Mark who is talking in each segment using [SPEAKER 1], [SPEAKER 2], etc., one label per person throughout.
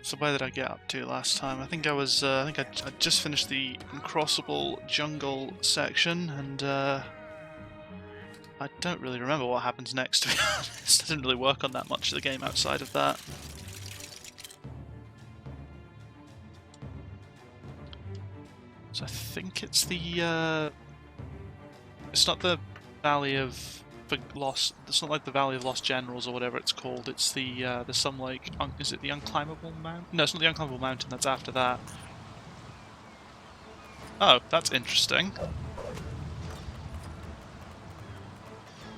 [SPEAKER 1] So where did I get up to last time? I think I was, I just finished the Uncrossable Jungle section, and I don't really remember what happens next, to be honest. I didn't really work on that much of the game outside of that. So I think it's the, it's not the Valley of Lost. It's not like the Valley of Lost Generals or whatever it's called. It's the there's some like is it the Unclimbable Mountain? No, it's not the Unclimbable Mountain. That's after that. Oh, that's interesting.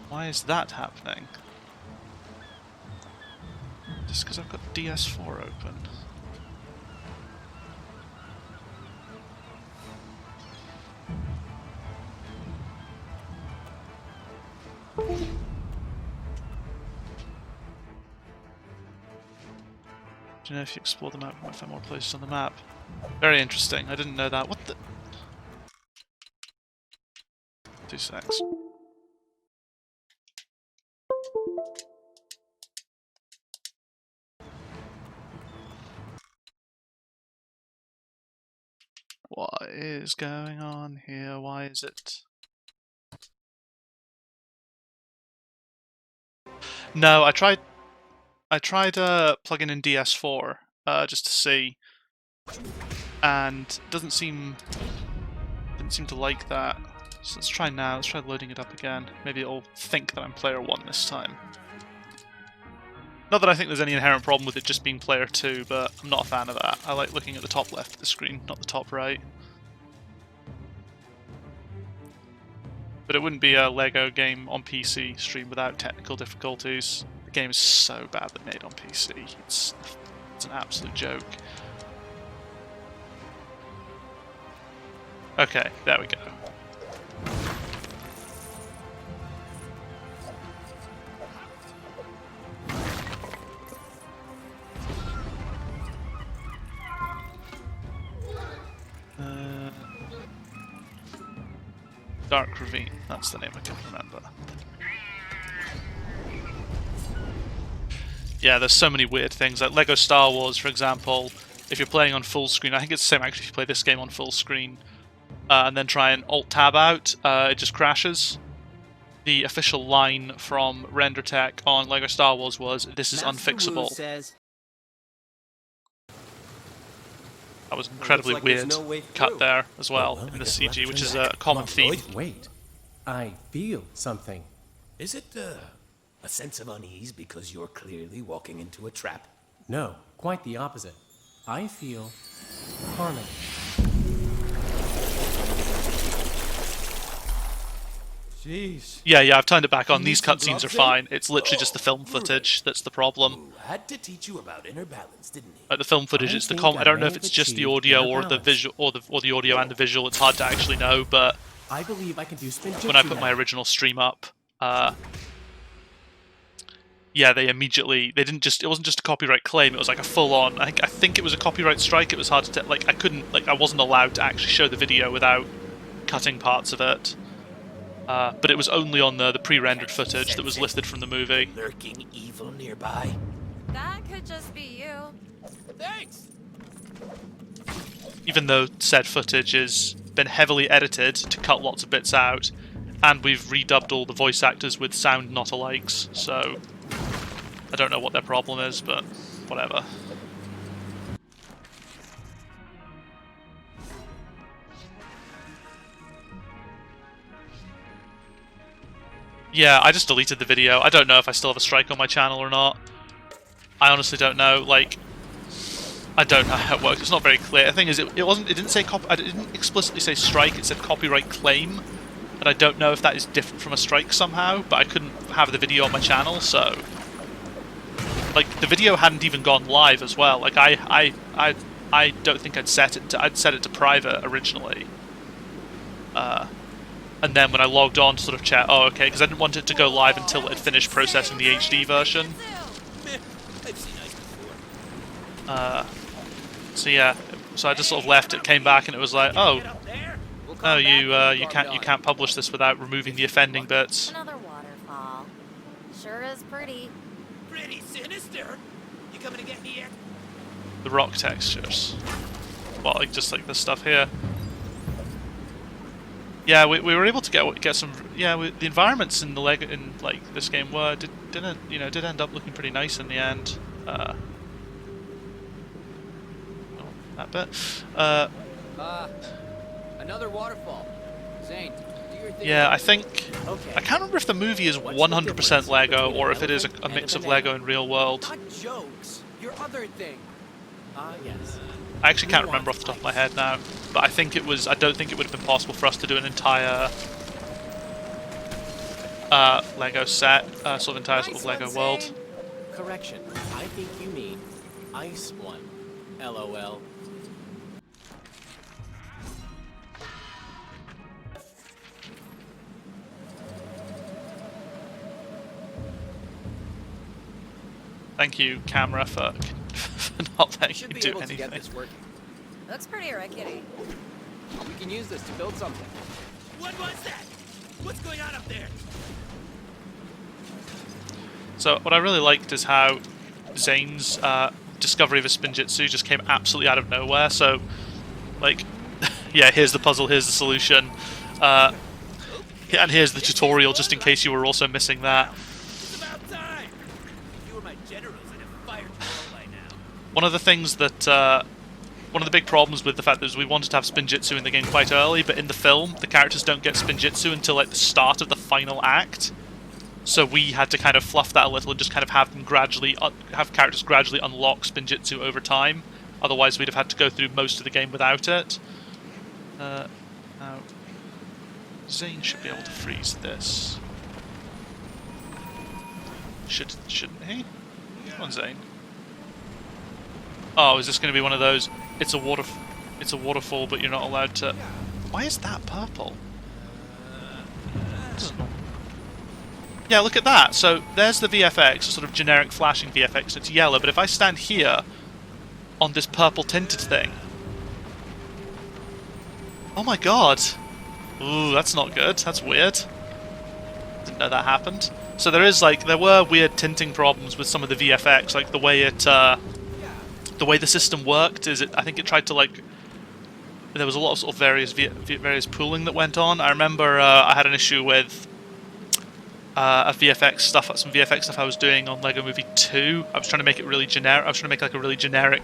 [SPEAKER 1] Why is that happening? Just because I've got DS4 open. Do you know if you explore the map, you might find more places on the map? Very interesting. I didn't know that. What the? 2 secs. What is going on here? Why is it? No, I tried plugging in DS4 just to see, and it didn't seem to like that. So let's try now. Let's try loading it up again. Maybe it'll think that I'm player 1 this time. Not that I think there's any inherent problem with it just being player 2, but I'm not a fan of that. I like looking at the top left of the screen, not the top right. But it wouldn't be a LEGO game on PC stream without technical difficulties. The game is so badly made on PC. It's an absolute joke. Okay, there we go. Dark Ravine, that's the name I can remember. Yeah, there's so many weird things, like LEGO Star Wars, for example. If you're playing on full screen, I think it's the same actually if you play this game on full screen, and then try and Alt-Tab out, it just crashes. The official line from RenderTech on LEGO Star Wars was, "This is unfixable." That was an incredibly weird cut there as well in the CG, which is a common theme.
[SPEAKER 2] Wait, I feel something.
[SPEAKER 3] Is it a sense of unease because you're clearly walking into a trap?
[SPEAKER 2] No, quite the opposite. I feel harmony.
[SPEAKER 3] Jeez.
[SPEAKER 1] Yeah, I've turned it back on. These cutscenes are fine. It's literally just the film footage that's the problem.
[SPEAKER 3] Ooh, had to teach you about inner balance, didn't he?
[SPEAKER 1] Like the film footage, it's the I don't know if it's just the audio or the visual, or the audio and the visual. It's hard to actually know. But
[SPEAKER 2] I believe I can do spin
[SPEAKER 1] when I put my original stream up, yeah, they didn't just. It wasn't just a copyright claim. It was like a full-on. I think it was a copyright strike. It was hard to like. I wasn't allowed to actually show the video without cutting parts of it. But it was only on the pre-rendered footage that was lifted from the movie.
[SPEAKER 3] Lurking evil nearby.
[SPEAKER 4] That could just be you.
[SPEAKER 3] Thanks.
[SPEAKER 1] Even though said footage has been heavily edited to cut lots of bits out, and we've redubbed all the voice actors with sound not alikes, so I don't know what their problem is, but whatever. Yeah, I just deleted the video. I don't know if I still have a strike on my channel or not. I honestly don't know. Like, I don't know how it works. It's not very clear. The thing is, it didn't say I didn't explicitly say strike. It said copyright claim, and I don't know if that is different from a strike somehow. But I couldn't have the video on my channel, so like the video hadn't even gone live as well. Like I don't think I'd set it to private originally. And then when I logged on to sort of check, oh okay, because I didn't want it to go live until it had finished processing the HD version. So yeah, so I just sort of left it, came back, and it was like, oh, no, you can't publish this without removing the offending bits.
[SPEAKER 4] Another waterfall. Sure is pretty.
[SPEAKER 3] Pretty sinister. You coming to get me here?
[SPEAKER 1] the rock textures. Well, like just like this stuff here. Yeah, we were able to get some. Yeah, the environments in the Lego in like this game did end up looking pretty nice in the end. Oh, that bit.
[SPEAKER 5] Another waterfall. Zane, do your thing.
[SPEAKER 1] Yeah, I think
[SPEAKER 2] Okay.
[SPEAKER 1] I can't remember if the movie is 100% Lego or if it is a mix of Lego and real world.
[SPEAKER 5] Not jokes. Your other thing.
[SPEAKER 2] Yes.
[SPEAKER 1] I actually can't remember off the top of my head now, but I think it was. I don't think it would have been possible for us to do an entire Lego set, sort of entire sort of Lego world.
[SPEAKER 2] Correction. I think you mean Ice One. LOL.
[SPEAKER 1] Thank you, camera, for not letting
[SPEAKER 5] Should
[SPEAKER 1] you
[SPEAKER 5] be
[SPEAKER 1] do
[SPEAKER 5] able to get
[SPEAKER 1] anything.
[SPEAKER 5] this working.
[SPEAKER 4] Looks pretty rickety.
[SPEAKER 5] We can use this to build something.
[SPEAKER 3] What was that? What's going on up there?
[SPEAKER 1] So what I really liked is how Zane's discovery of a Spinjitzu just came absolutely out of nowhere. So, like, yeah, here's the puzzle, here's the solution, and here's the tutorial, just in case you were also missing that.
[SPEAKER 3] It's about time. You were my generals and have fired me all by now.
[SPEAKER 1] One of the things that, one of the big problems with the fact that we wanted to have Spinjitzu in the game quite early, but in the film, the characters don't get Spinjitzu until like the start of the final act. So we had to kind of fluff that a little and just kind of have them gradually, have characters gradually unlock Spinjitzu over time. Otherwise, we'd have had to go through most of the game without it. Now, Zane should be able to freeze this. Shouldn't he? Come on, Zane. Oh, is this going to be one of those? It's a waterfall, but you're not allowed to. Why is that purple? Doesn't. Yeah, look at that. So there's the VFX, sort of generic flashing VFX. It's yellow, but if I stand here on this purple tinted thing, oh my god! Ooh, that's not good. That's weird. Didn't know that happened. So there were weird tinting problems with some of the VFX, like the way the way the system worked. I think it tried to there was a lot of sort of various pooling that went on. I remember I had an issue with some VFX stuff I was doing on LEGO Movie 2. I was trying to make it really generic. I was trying to make like a really generic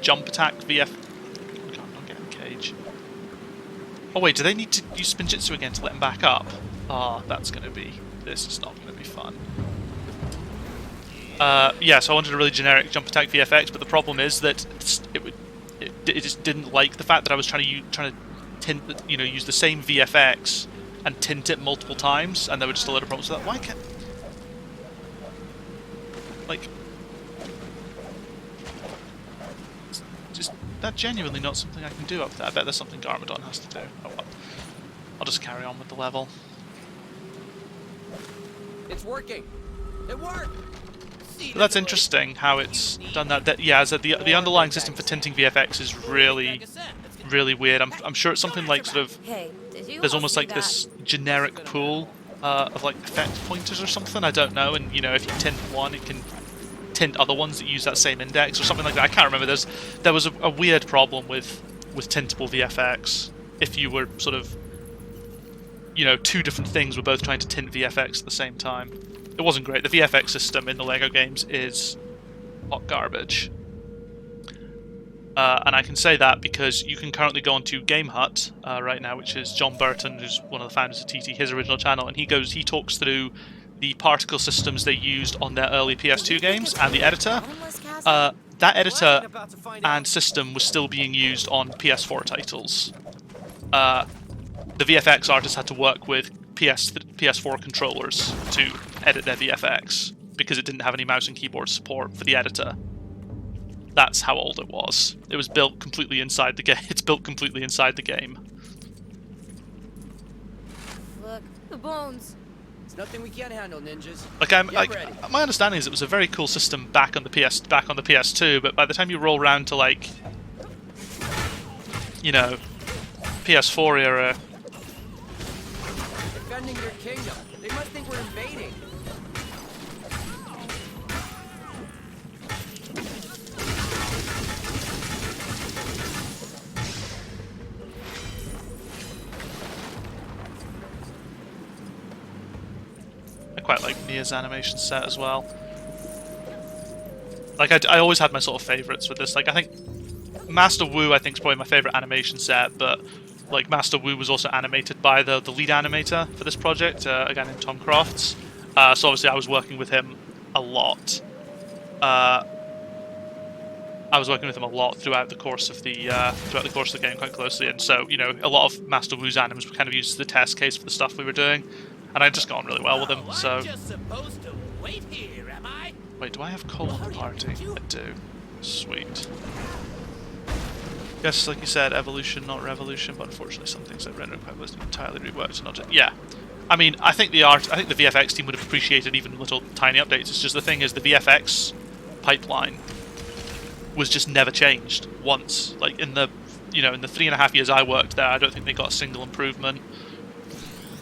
[SPEAKER 1] jump attack VF. Oh god, I'm not getting cage. Oh wait, do they need to use Spinjitzu again to let him back up? Ah, this is not going to be fun. Yeah, so I wanted a really generic jump attack VFX, but the problem is that it just didn't like the fact that I was trying to tint, use the same VFX and tint it multiple times, and there were just a lot of problems with that. Why can't... Like... It's just... That's genuinely not something I can do up there. I bet there's something Garmadon has to do. Oh well. I'll just carry on with the level.
[SPEAKER 5] It's working. It worked.
[SPEAKER 1] So that's interesting how it's done that. Yeah, so the underlying system for tinting VFX is really weird. I'm sure it's something like sort of...
[SPEAKER 4] Hey, did you
[SPEAKER 1] There's
[SPEAKER 4] all
[SPEAKER 1] almost
[SPEAKER 4] see
[SPEAKER 1] like
[SPEAKER 4] that?
[SPEAKER 1] this generic pool of like effect pointers or something. I don't know. And if you tint one, it can tint other ones that use that same index or something like that. I can't remember. There was a weird problem with tintable VFX. If you were sort of two different things were both trying to tint VFX at the same time. It wasn't great. The VFX system in the LEGO games is hot garbage. And I can say that because you can currently go onto Game Hut right now, which is John Burton, who's one of the founders of TT, his original channel, and he talks through the particle systems they used on their early PS2 games and the editor. That editor and system was still being used on PS4 titles. The VFX artists had to work with PS4 controllers to edit their VFX because it didn't have any mouse and keyboard support for the editor. That's how old it was. It was built completely inside the game. It's built completely inside the game.
[SPEAKER 4] Look, the bones.
[SPEAKER 5] It's nothing we can't handle, ninjas.
[SPEAKER 1] Like my understanding is it was a very cool system back on the PS2, but by the time you roll around to like, PS4 era.
[SPEAKER 5] Defending your kingdom. They must think we're invading.
[SPEAKER 1] quite like Nia's animation set as well. Like I always had my sort of favorites with this. Like I think Master Wu I think is probably my favorite animation set, but like Master Wu was also animated by the lead animator for this project, again in Tom Crofts. So obviously I was working with him a lot. I was working with him a lot throughout the course of the game quite closely, and so you know a lot of Master Wu's animes were kind of used as the test case for the stuff we were doing, and I just got on really well with him. So
[SPEAKER 3] I'm just supposed to wait here, am I?
[SPEAKER 1] wait, do I have coal on the party? I do. Sweet. Yes, like you said, evolution, not revolution, but unfortunately some things like rendering pipe wasn't entirely reworked. Not just, yeah. I mean, I think the VFX team would have appreciated even little tiny updates. It's just the thing is the VFX pipeline was just never changed once. Like in the, you know, in the 3.5 years I worked there, I don't think they got a single improvement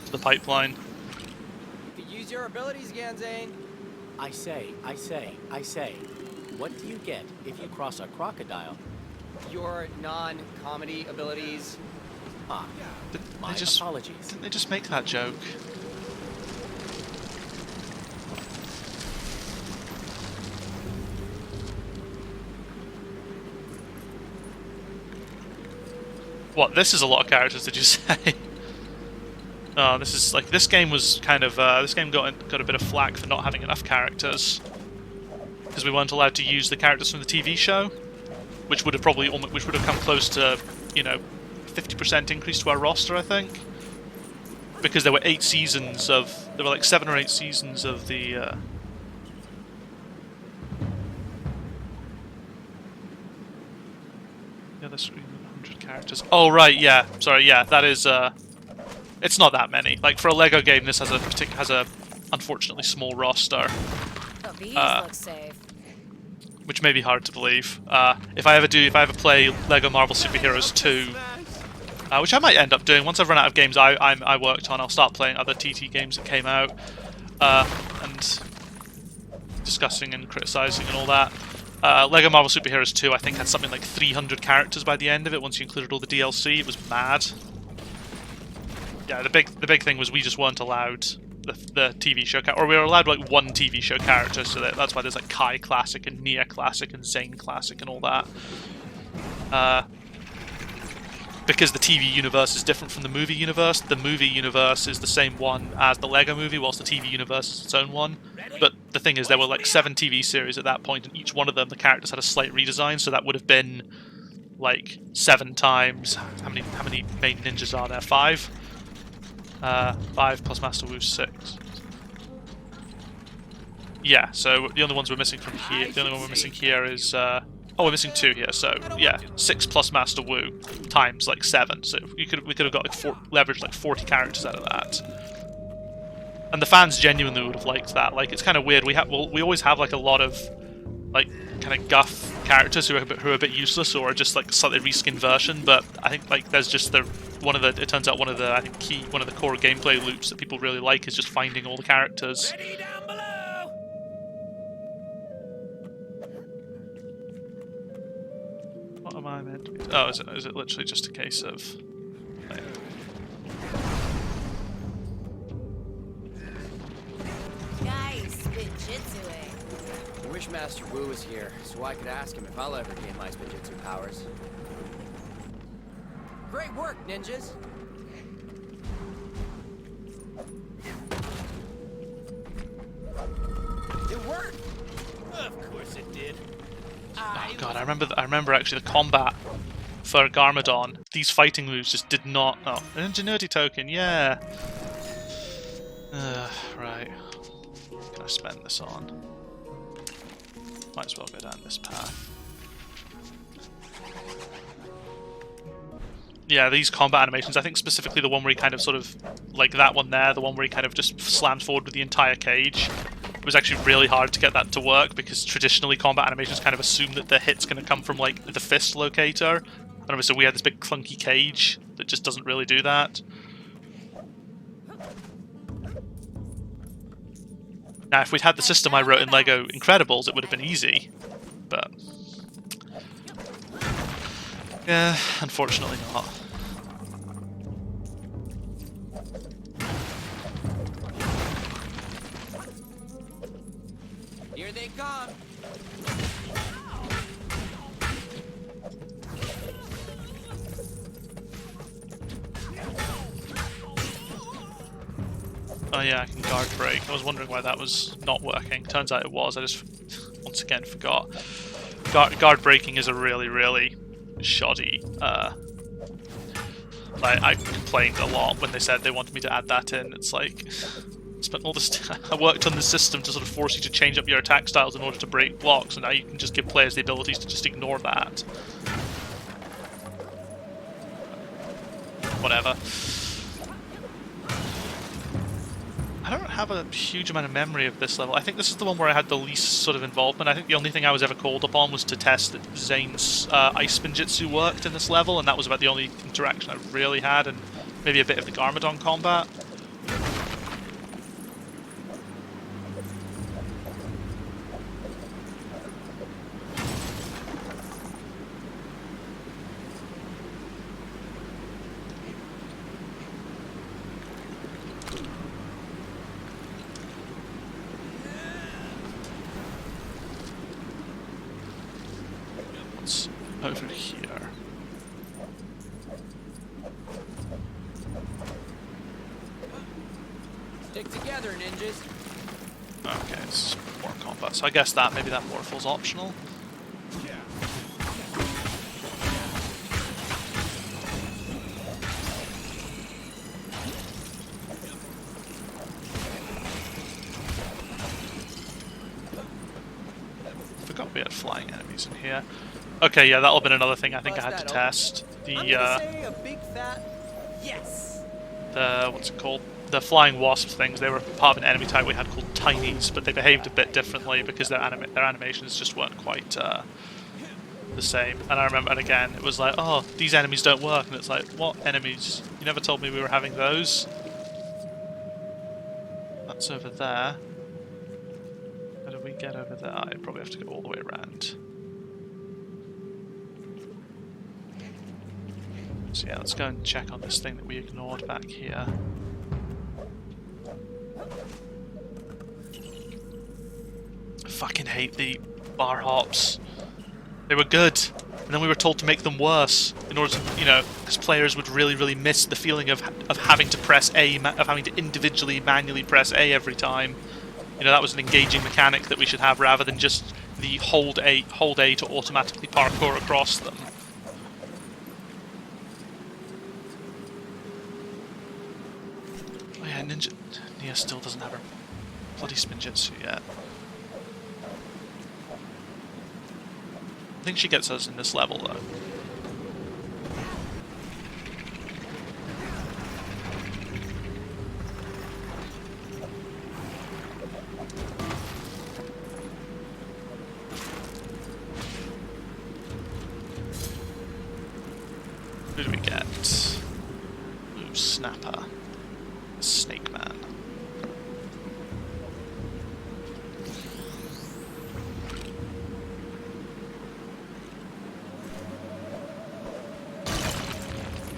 [SPEAKER 1] to the pipeline.
[SPEAKER 5] You could use your abilities again, Zane.
[SPEAKER 2] I say. What do you get if you cross a crocodile?
[SPEAKER 5] Your non-comedy abilities.
[SPEAKER 2] Ah, my apologies.
[SPEAKER 1] Didn't they just make that joke? What, this is a lot of characters, did you say? Oh, this is like, this game was kind of, this game got a bit of flack for not having enough characters. Because we weren't allowed to use the characters from the TV show, which would have probably, which would have come close to, you know, 50% increase to our roster, I think. Because there were 8 seasons of, there were like 7 or 8 seasons of the, yeah, there's 100 characters. Oh, right, yeah, sorry, yeah, that is, it's not that many. Like, for a LEGO game, this has a unfortunately small roster.
[SPEAKER 4] Oh, these look safe.
[SPEAKER 1] Which may be hard to believe. If I ever play LEGO Marvel Superheroes 2, which I might end up doing once I've run out of games I worked on, I'll start playing other TT games that came out, and discussing and criticizing and all that. LEGO Marvel Superheroes 2, I think, had something like 300 characters by the end of it. Once you included all the DLC, it was mad. Yeah, the big thing was we just weren't allowed the TV show or we were allowed like 1 TV show character, so that's why there's like Kai Classic and Nia Classic and Zane Classic and all that. Because the TV universe is different from the movie universe. The movie universe is the same one as the LEGO movie, whilst the TV universe is its own one. But the thing is, there were like 7 TV series at that point, and each one of them, the characters had a slight redesign, so that would have been like 7 times. How many main ninjas are there? 5? 5 plus Master Wu 6. Yeah, so the only ones we're missing from here, the only one we're missing here is, oh, we're missing 2 here, so yeah, 6 plus Master Wu times like 7, so we could have got like leveraged like 40 characters out of that. And the fans genuinely would have liked that. Like, it's kind of weird, we always have like a lot of like kind of guff characters who are a bit useless or are just like slightly reskinned version, but I think like there's just it turns out one of the core gameplay loops that people really like is just finding all the characters.
[SPEAKER 3] Ready down below.
[SPEAKER 1] What am I meant to be? Oh, is it literally just a case of like,
[SPEAKER 4] Guys, spinjitsuing.
[SPEAKER 5] I wish Master Wu was here, so I could ask him if I'll ever gain my spinjitzu powers. Great work, ninjas!
[SPEAKER 3] It worked. Of course it did.
[SPEAKER 1] oh god, I remember actually the combat for Garmadon. These fighting moves just did not. Oh, an ingenuity token, yeah. Right. What can I spend this on? Might as well go down this path. Yeah, these combat animations, I think specifically the one where he kind of sort of, like that one there, the one where he kind of just slams forward with the entire cage. It was actually really hard to get that to work because traditionally combat animations kind of assume that the hit's going to come from like the fist locator. And obviously we had this big clunky cage that just doesn't really do that. Now, if we'd had the system I wrote in LEGO Incredibles, it would have been easy, but yeah, unfortunately not.
[SPEAKER 5] Here they come.
[SPEAKER 1] Oh yeah, I can guard break. I was wondering why that was not working. Turns out it was. I just once again forgot. Guard breaking is a really, really shoddy. I complained a lot when they said they wanted me to add that in. It's like, I spent all this I worked on the system to sort of force you to change up your attack styles in order to break blocks, and now you can just give players the abilities to just ignore that. Whatever. I don't have a huge amount of memory of this level. I think this is the one where I had the least sort of involvement. I think the only thing I was ever called upon was to test that Zane's ice spinjitzu worked in this level, and that was about the only interaction I really had, and maybe a bit of the Garmadon combat. Over here.
[SPEAKER 5] Stick together, ninjas.
[SPEAKER 1] Okay, it's more combat. So I guess that maybe that morphal's optional. Forgot we had flying enemies in here. Okay, yeah, that'll have been another thing I think I had to test. The
[SPEAKER 5] say a big fat yes.
[SPEAKER 1] The what's it called? The Flying Wasps things. They were part of an enemy type we had called Tinies, but they behaved a bit differently because their animations just weren't quite the same. And I remember, and again, it was like, oh, these enemies don't work, and it's like, what enemies? You never told me we were having those. That's over there. How do we get over there? I probably have to go all the way around. So yeah, let's go and check on this thing that we ignored back here. I fucking hate the bar hops. They were good, and then we were told to make them worse in order to, you know, because players would really miss the feeling of having to press A, of having to individually manually press A every time. You know, that was an engaging mechanic that we should have rather than just the hold A to automatically parkour across them. Oh yeah, Nia still doesn't have her bloody spinjitzu yet. I think she gets us in this level though. Who do we get? Ooh, Snapper. Snake Man.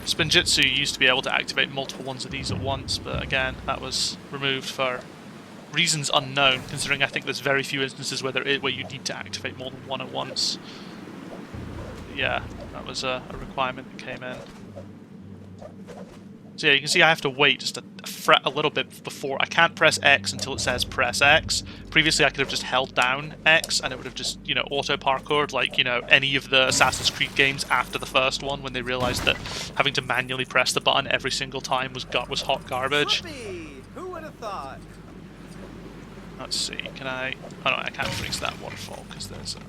[SPEAKER 1] Spinjitzu used to be able to activate multiple ones of these at once, but again, that was removed for reasons unknown, considering I think there's very few instances where you need to activate more than one at once. Yeah, that was a requirement that came in. So yeah, you can see I have to wait just a fret a little bit before. I can't press X until it says press X. Previously I could have just held down X and it would have just, you know, auto-parkoured like, you know, any of the Assassin's Creed games after the first one when they realized that having to manually press the button every single time was hot garbage.
[SPEAKER 5] Puppy! Who would have thought?
[SPEAKER 1] Let's see, can I... Oh no, I can't freeze that waterfall because there's a...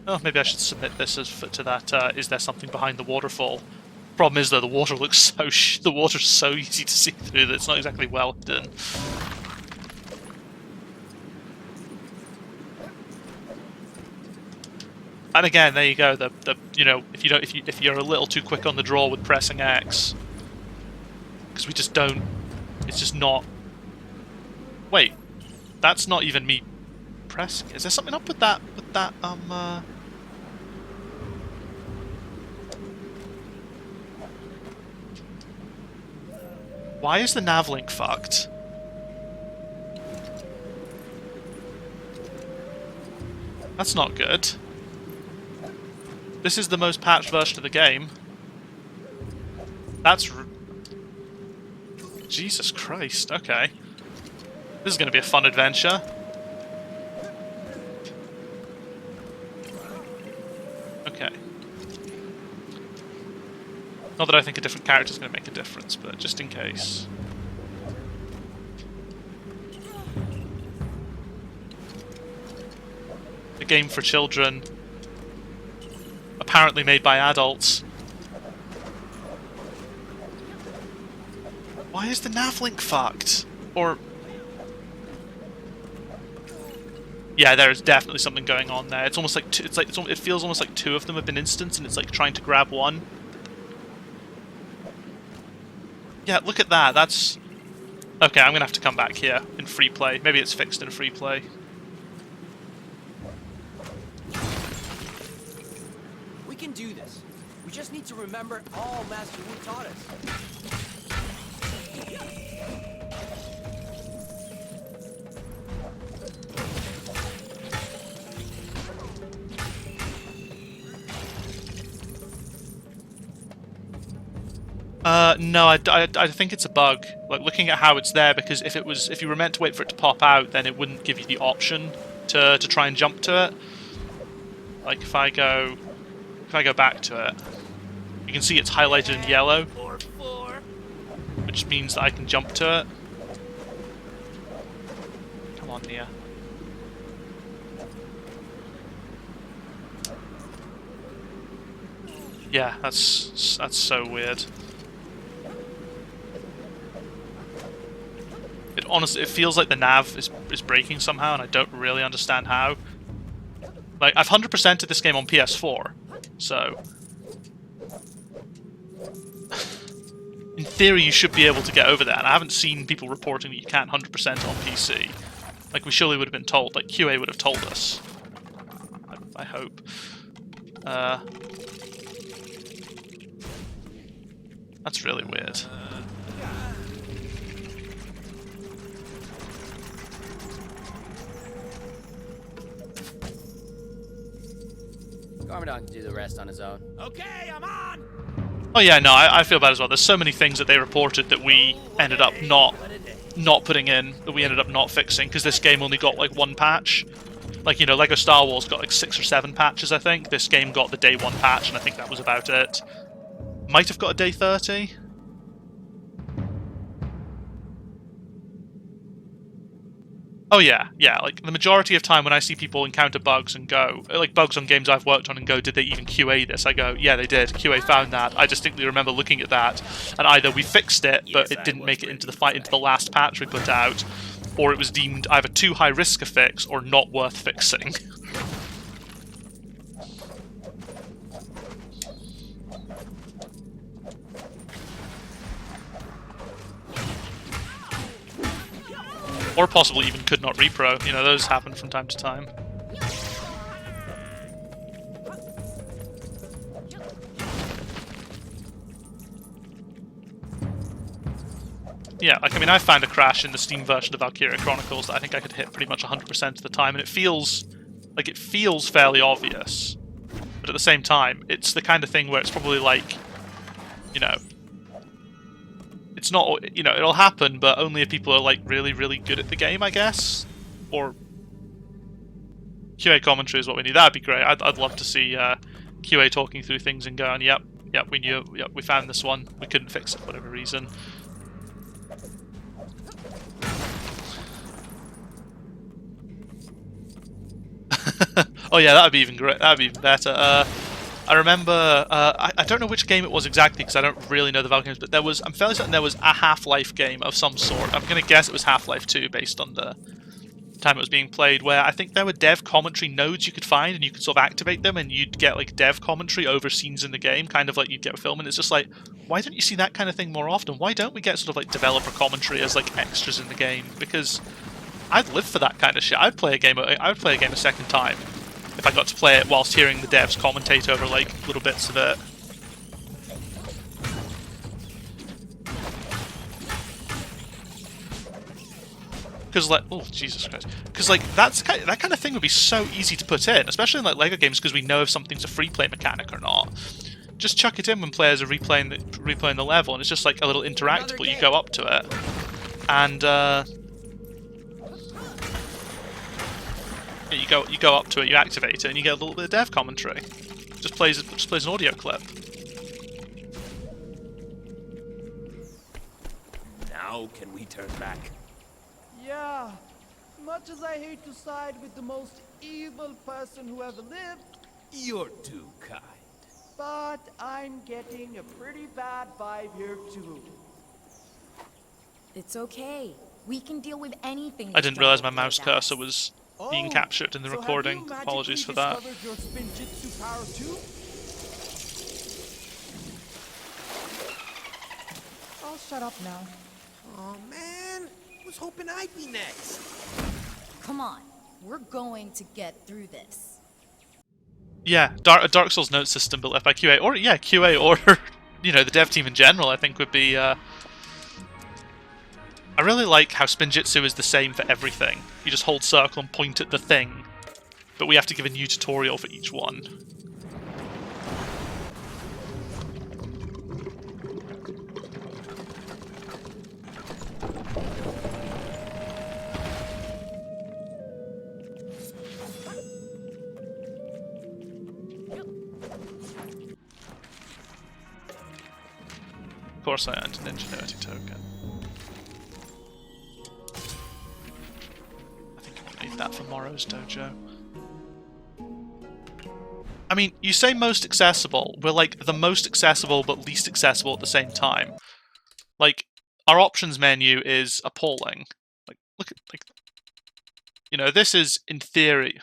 [SPEAKER 1] Oh, maybe I should submit this as to that. Is there something behind the waterfall? Problem is though, the water looks so the water's so easy to see through that it's not exactly well done. And again, there you go. The you know, if you're a little too quick on the draw with pressing X, because we just don't. It's just not. Wait, that's not even me pressing. Is there something up with that? Why is the nav link fucked? That's not good. This is the most patched version of the game. That's... Jesus Christ, okay. This is going to be a fun adventure. Okay. Not that I think a different character is going to make a difference, but just in case. A game for children. Apparently made by adults. Why is the nav link fucked? Or... Yeah, there is definitely something going on there. It's almost like it feels almost like two of them have been instanced, and it's like trying to grab one. Yeah, look at that. That's okay. I'm gonna have to come back here in free play. Maybe it's fixed in free play.
[SPEAKER 5] We can do this. We just need to remember all Master Wu taught us.
[SPEAKER 1] No, I think it's a bug. Like, looking at how it's there, because if you were meant to wait for it to pop out, then it wouldn't give you the option to try and jump to it. Like, if I go back to it, you can see it's highlighted in yellow, which means that I can jump to it. Come on, Nia. Yeah, that's so weird. It feels like the nav is breaking somehow, and I don't really understand how. Like, I've 100%ed this game on PS4, so... in theory, you should be able to get over that, and I haven't seen people reporting that you can't 100% on PC. Like, we surely would have been told. Like, QA would have told us. I hope. That's really weird.
[SPEAKER 5] Garmadon can do the rest on his own.
[SPEAKER 3] Okay, I'm on!
[SPEAKER 1] Oh yeah, no, I feel bad as well. There's so many things that they reported that we ended up not putting in, that we ended up not fixing, because this game only got like one patch. Like, you know, LEGO Star Wars got like 6 or 7 patches, I think. This game got the day 1 patch, and I think that was about it. Might have got a day 30. Oh yeah, like the majority of time when I see people encounter bugs and go, like bugs on games I've worked on and go, did they even QA this? I go, yeah they did, QA found that. I distinctly remember looking at that, and either we fixed it, but it didn't make it into the last patch we put out, or it was deemed either too high risk a fix or not worth fixing. Or possibly even could not repro. You know, those happen from time to time. Yeah, like, I mean, I found a crash in the Steam version of Valkyria Chronicles that I think I could hit pretty much 100% of the time, and it feels fairly obvious. But at the same time, it's the kind of thing where it's probably like, you know, it's not, you know, it'll happen, but only if people are like really, really good at the game, I guess. Or QA commentary is what we need. That'd be great. I'd love to see QA talking through things and going, yep, we knew, yep, we found this one. We couldn't fix it for whatever reason. Oh yeah, that'd be even great. That'd be even better. I remember, I don't know which game it was exactly because I don't really know the Valve games, but I'm fairly certain there was a Half-Life game of some sort. I'm going to guess it was Half-Life 2 based on the time it was being played, where I think there were dev commentary nodes you could find and you could sort of activate them and you'd get like dev commentary over scenes in the game, kind of like you'd get a film, and it's just like, why don't you see that kind of thing more often? Why don't we get sort of like developer commentary as like extras in the game? Because I'd live for that kind of shit. I would play a game a second time if I got to play it whilst hearing the devs commentate over like little bits of it. Because like, oh Jesus Christ, because like that kind of thing would be so easy to put in, especially in like LEGO games, because we know if something's a free play mechanic or not. Just chuck it in when players are replaying the level, and it's just like a little interactable. You go up to it, and you go up to it, you activate it, and you get a little bit of dev commentary. Just plays an audio clip.
[SPEAKER 3] Now can we turn back?
[SPEAKER 6] Yeah, much as I hate to side with the most evil person who ever lived,
[SPEAKER 3] You're too kind.
[SPEAKER 6] but I'm getting a pretty bad vibe here too.
[SPEAKER 4] It's okay. We can deal with anything.
[SPEAKER 1] I didn't
[SPEAKER 4] this
[SPEAKER 1] realize my
[SPEAKER 4] devil
[SPEAKER 1] mouse
[SPEAKER 4] throws at
[SPEAKER 1] cursor
[SPEAKER 4] us.
[SPEAKER 1] was being
[SPEAKER 6] Oh,
[SPEAKER 1] captured in the
[SPEAKER 6] so have
[SPEAKER 1] recording.
[SPEAKER 6] you magically
[SPEAKER 1] Apologies for that.
[SPEAKER 6] discovered your spinjitzu power too? I'll shut up now.
[SPEAKER 3] Oh man, was hoping I'd be next.
[SPEAKER 4] Come on. We're going to get through this.
[SPEAKER 1] Yeah, a Dark Souls note system built by QA, or yeah, QA, or you know, the dev team in general. I think would be. I really like how Spinjitzu is the same for everything. You just hold circle and point at the thing, but we have to give a new tutorial for each one. Of course I earned an ingenuity token. I think I will need that for Morrow's dojo. I mean, you say most accessible. We're like the most accessible but least accessible at the same time. Like, our options menu is appalling. Like, look at, like, you know, this is, in theory...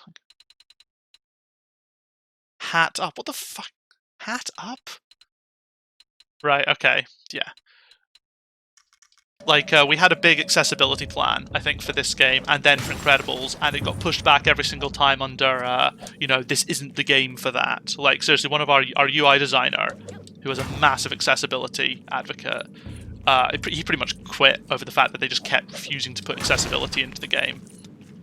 [SPEAKER 1] Hat up. What the fuck? Hat up? Right, okay, yeah. Like, we had a big accessibility plan, I think, for this game, and then for Incredibles, and it got pushed back every single time under, you know, this isn't the game for that. Like, seriously, one of our UI designer, who was a massive accessibility advocate, he pretty much quit over the fact that they just kept refusing to put accessibility into the game.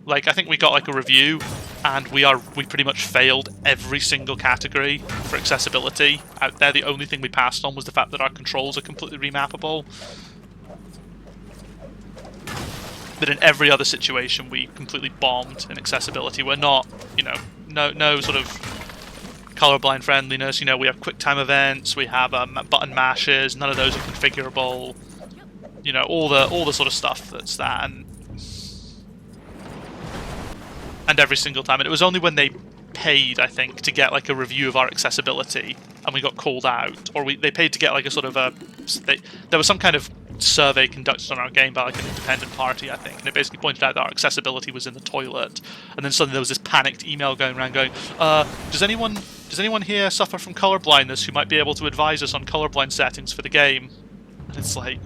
[SPEAKER 1] Like, I think we got, like, a review, and we pretty much failed every single category for accessibility out there. The only thing we passed on was the fact that our controls are completely remappable. But in every other situation, we completely bombed in accessibility. We're not, you know, no sort of colorblind friendliness. You know, we have QuickTime events, we have button mashes. None of those are configurable. You know, all the sort of stuff that's that, and every single time. And it was only when they paid, I think, to get like a review of our accessibility, and we got called out, or they paid to get like a sort of there was some kind of survey conducted on our game by like an independent party, I think, and it basically pointed out that our accessibility was in the toilet. And then suddenly there was this panicked email going around going, does anyone here suffer from color blindness who might be able to advise us on colorblind settings for the game? And it's like,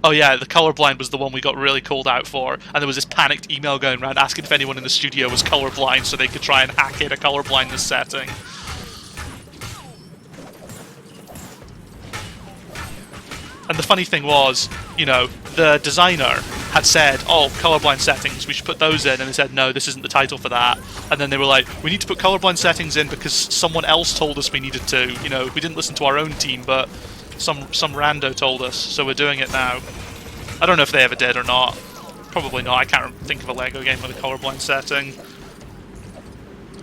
[SPEAKER 1] oh yeah, the colorblind was the one we got really called out for, and there was this panicked email going around asking if anyone in the studio was colorblind so they could try and hack in a colorblindness setting. And the funny thing was, you know, the designer had said, oh, colorblind settings, we should put those in, and they said, no, this isn't the title for that. And then they were like, we need to put colorblind settings in because someone else told us we needed to. You know, we didn't listen to our own team, but some rando told us, so we're doing it now. I don't know if they ever did or not. Probably not. I can't think of a LEGO game with a colorblind setting.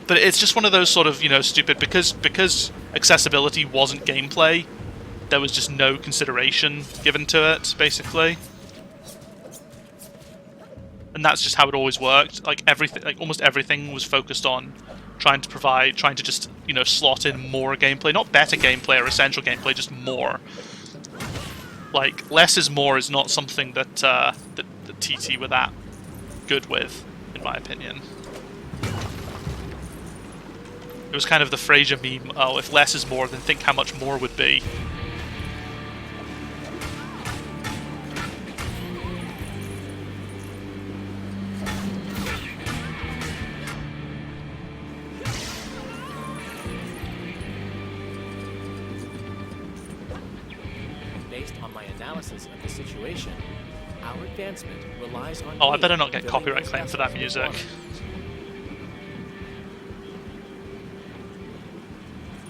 [SPEAKER 1] But it's just one of those sort of, you know, stupid, because accessibility wasn't gameplay, there was just no consideration given to it, basically. And that's just how it always worked. Like everything, like almost everything was focused on trying to just, you know, slot in more gameplay. Not better gameplay or essential gameplay, just more. Like, less is more is not something that, that TT were that good with, in my opinion. It was kind of the Frasier meme, oh, if less is more, then think how much more would be.
[SPEAKER 5] Based on my analysis of the situation,
[SPEAKER 2] Our advancement relies on
[SPEAKER 1] Oh, I
[SPEAKER 2] you
[SPEAKER 1] better not get
[SPEAKER 2] filling
[SPEAKER 1] copyright
[SPEAKER 2] those
[SPEAKER 1] claim for that
[SPEAKER 2] vessels with
[SPEAKER 1] music.
[SPEAKER 2] water.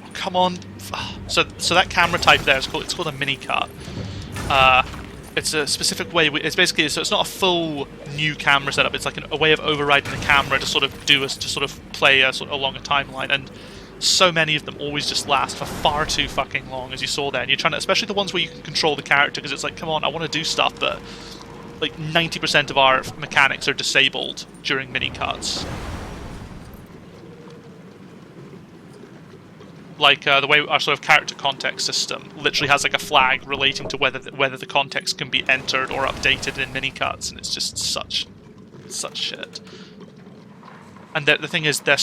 [SPEAKER 1] Oh, come on. So that camera type there is it's called a mini cut. It's a specific way. It's basically, so it's not a full new camera setup. It's like a way of overriding the camera to sort of play a sort of along a timeline. And so many of them always just last for far too fucking long, as you saw there. And you're trying to, especially the ones where you can control the character, because it's like, come on, I want to do stuff, but like 90% of our mechanics are disabled during mini cuts. Like the way our sort of character context system literally has like a flag relating to whether the context can be entered or updated in mini cuts, and it's just such shit. And the thing is, they're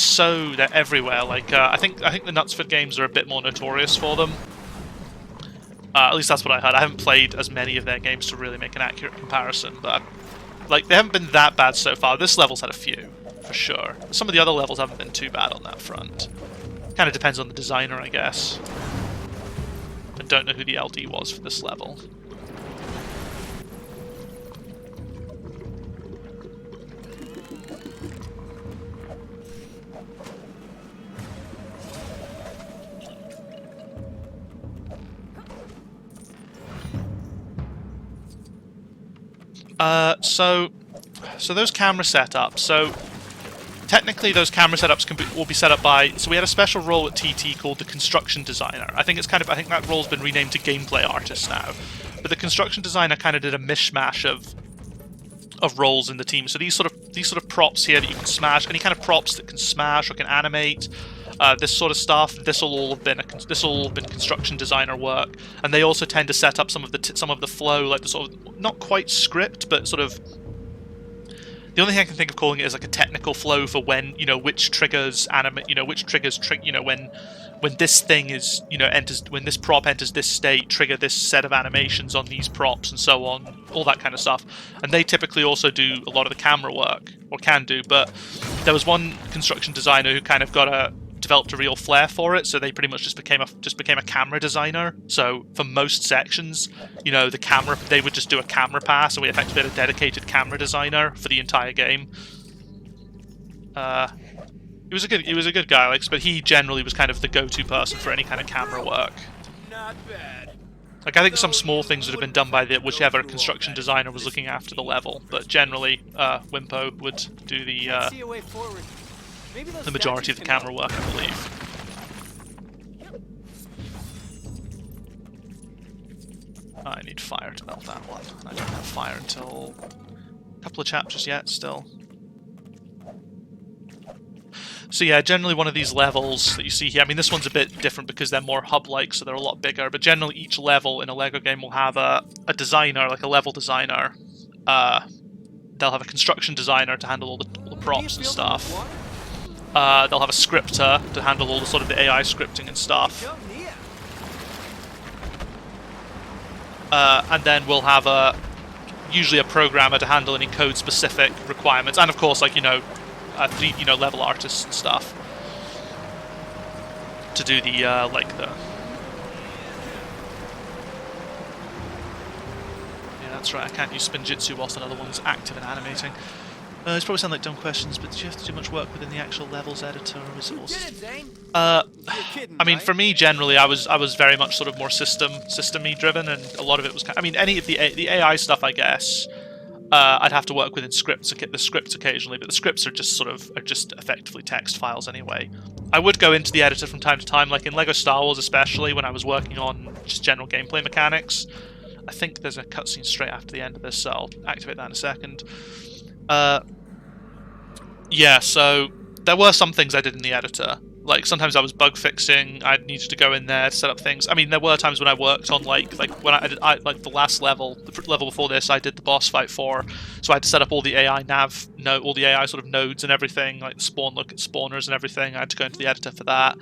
[SPEAKER 1] everywhere. Like I think the Knutsford games are a bit more notorious for them. At least that's what I heard. I haven't played as many of their games to really make an accurate comparison, but like they haven't been that bad so far. This level's had a few, for sure. Some of the other levels haven't been too bad on that front. Kind of depends on the designer, I guess. I don't know who the LD was for this level. So those camera setups. So technically, those camera setups will be set up by. So we had a special role at TT called the construction designer. I think that role's been renamed to gameplay artist now. But the construction designer kind of did a mishmash of roles in the team. So these sort of props here that you can smash, any kind of props that can smash or can animate, this sort of stuff. This will all have been construction designer work. And they also tend to set up some of the flow, like the sort of not quite script, but sort of. The only thing I can think of calling it is like a technical flow for when, which triggers animate, when this thing is, when this prop enters this state, trigger this set of animations on these props and so on, all that kind of stuff. And they typically also do a lot of the camera work, or can do, but there was one construction designer who kind of developed a real flair for it, so they pretty much just became a camera designer. So for most sections, they would just do a camera pass, and we effectively had a dedicated camera designer for the entire game. He was a good guy, but he generally was kind of the go-to person for any kind of camera work.
[SPEAKER 3] Not bad.
[SPEAKER 1] Like, I think some small things would have been done by whichever construction designer was looking after the level, but generally, Wimpo would do
[SPEAKER 5] See a way forward. Maybe those
[SPEAKER 1] the majority of
[SPEAKER 5] statues
[SPEAKER 1] the
[SPEAKER 5] can
[SPEAKER 1] camera work, I believe. I need fire to melt that one. I don't have fire until a couple of chapters yet, still. So yeah, generally one of these levels that you see here, I mean this one's a bit different because they're more hub-like, so they're a lot bigger, but generally each level in a LEGO game will have a designer, like a level designer. They'll have a construction designer to handle all the props and stuff. They'll have a scripter to handle all the sort of the AI scripting and stuff. And then we'll have usually a programmer to handle any code-specific requirements, and of course, like level artists and stuff to do the Yeah, that's right. I can't use Spinjitzu whilst another one's active and animating. These probably sound like dumb questions, but did you have to do much work within the actual levels editor, or is it all? I mean, for me, generally, I was very much sort of more system-y driven, and a lot of it was. I mean, any of the AI stuff, I guess, I'd have to work within the scripts occasionally, but the scripts are just effectively text files anyway. I would go into the editor from time to time, like in LEGO Star Wars, especially when I was working on just general gameplay mechanics. I think there's a cutscene straight after the end of this, so I'll activate that in a second. Yeah, so there were some things I did in the editor. Like, sometimes I was bug fixing, I needed to go in there to set up things. I mean, there were times when I worked on, like when I did the last level, the level before this, I did the boss fight for, so I had to set up all the AI all the AI sort of nodes and everything, like the spawners and everything. I had to go into the editor for that.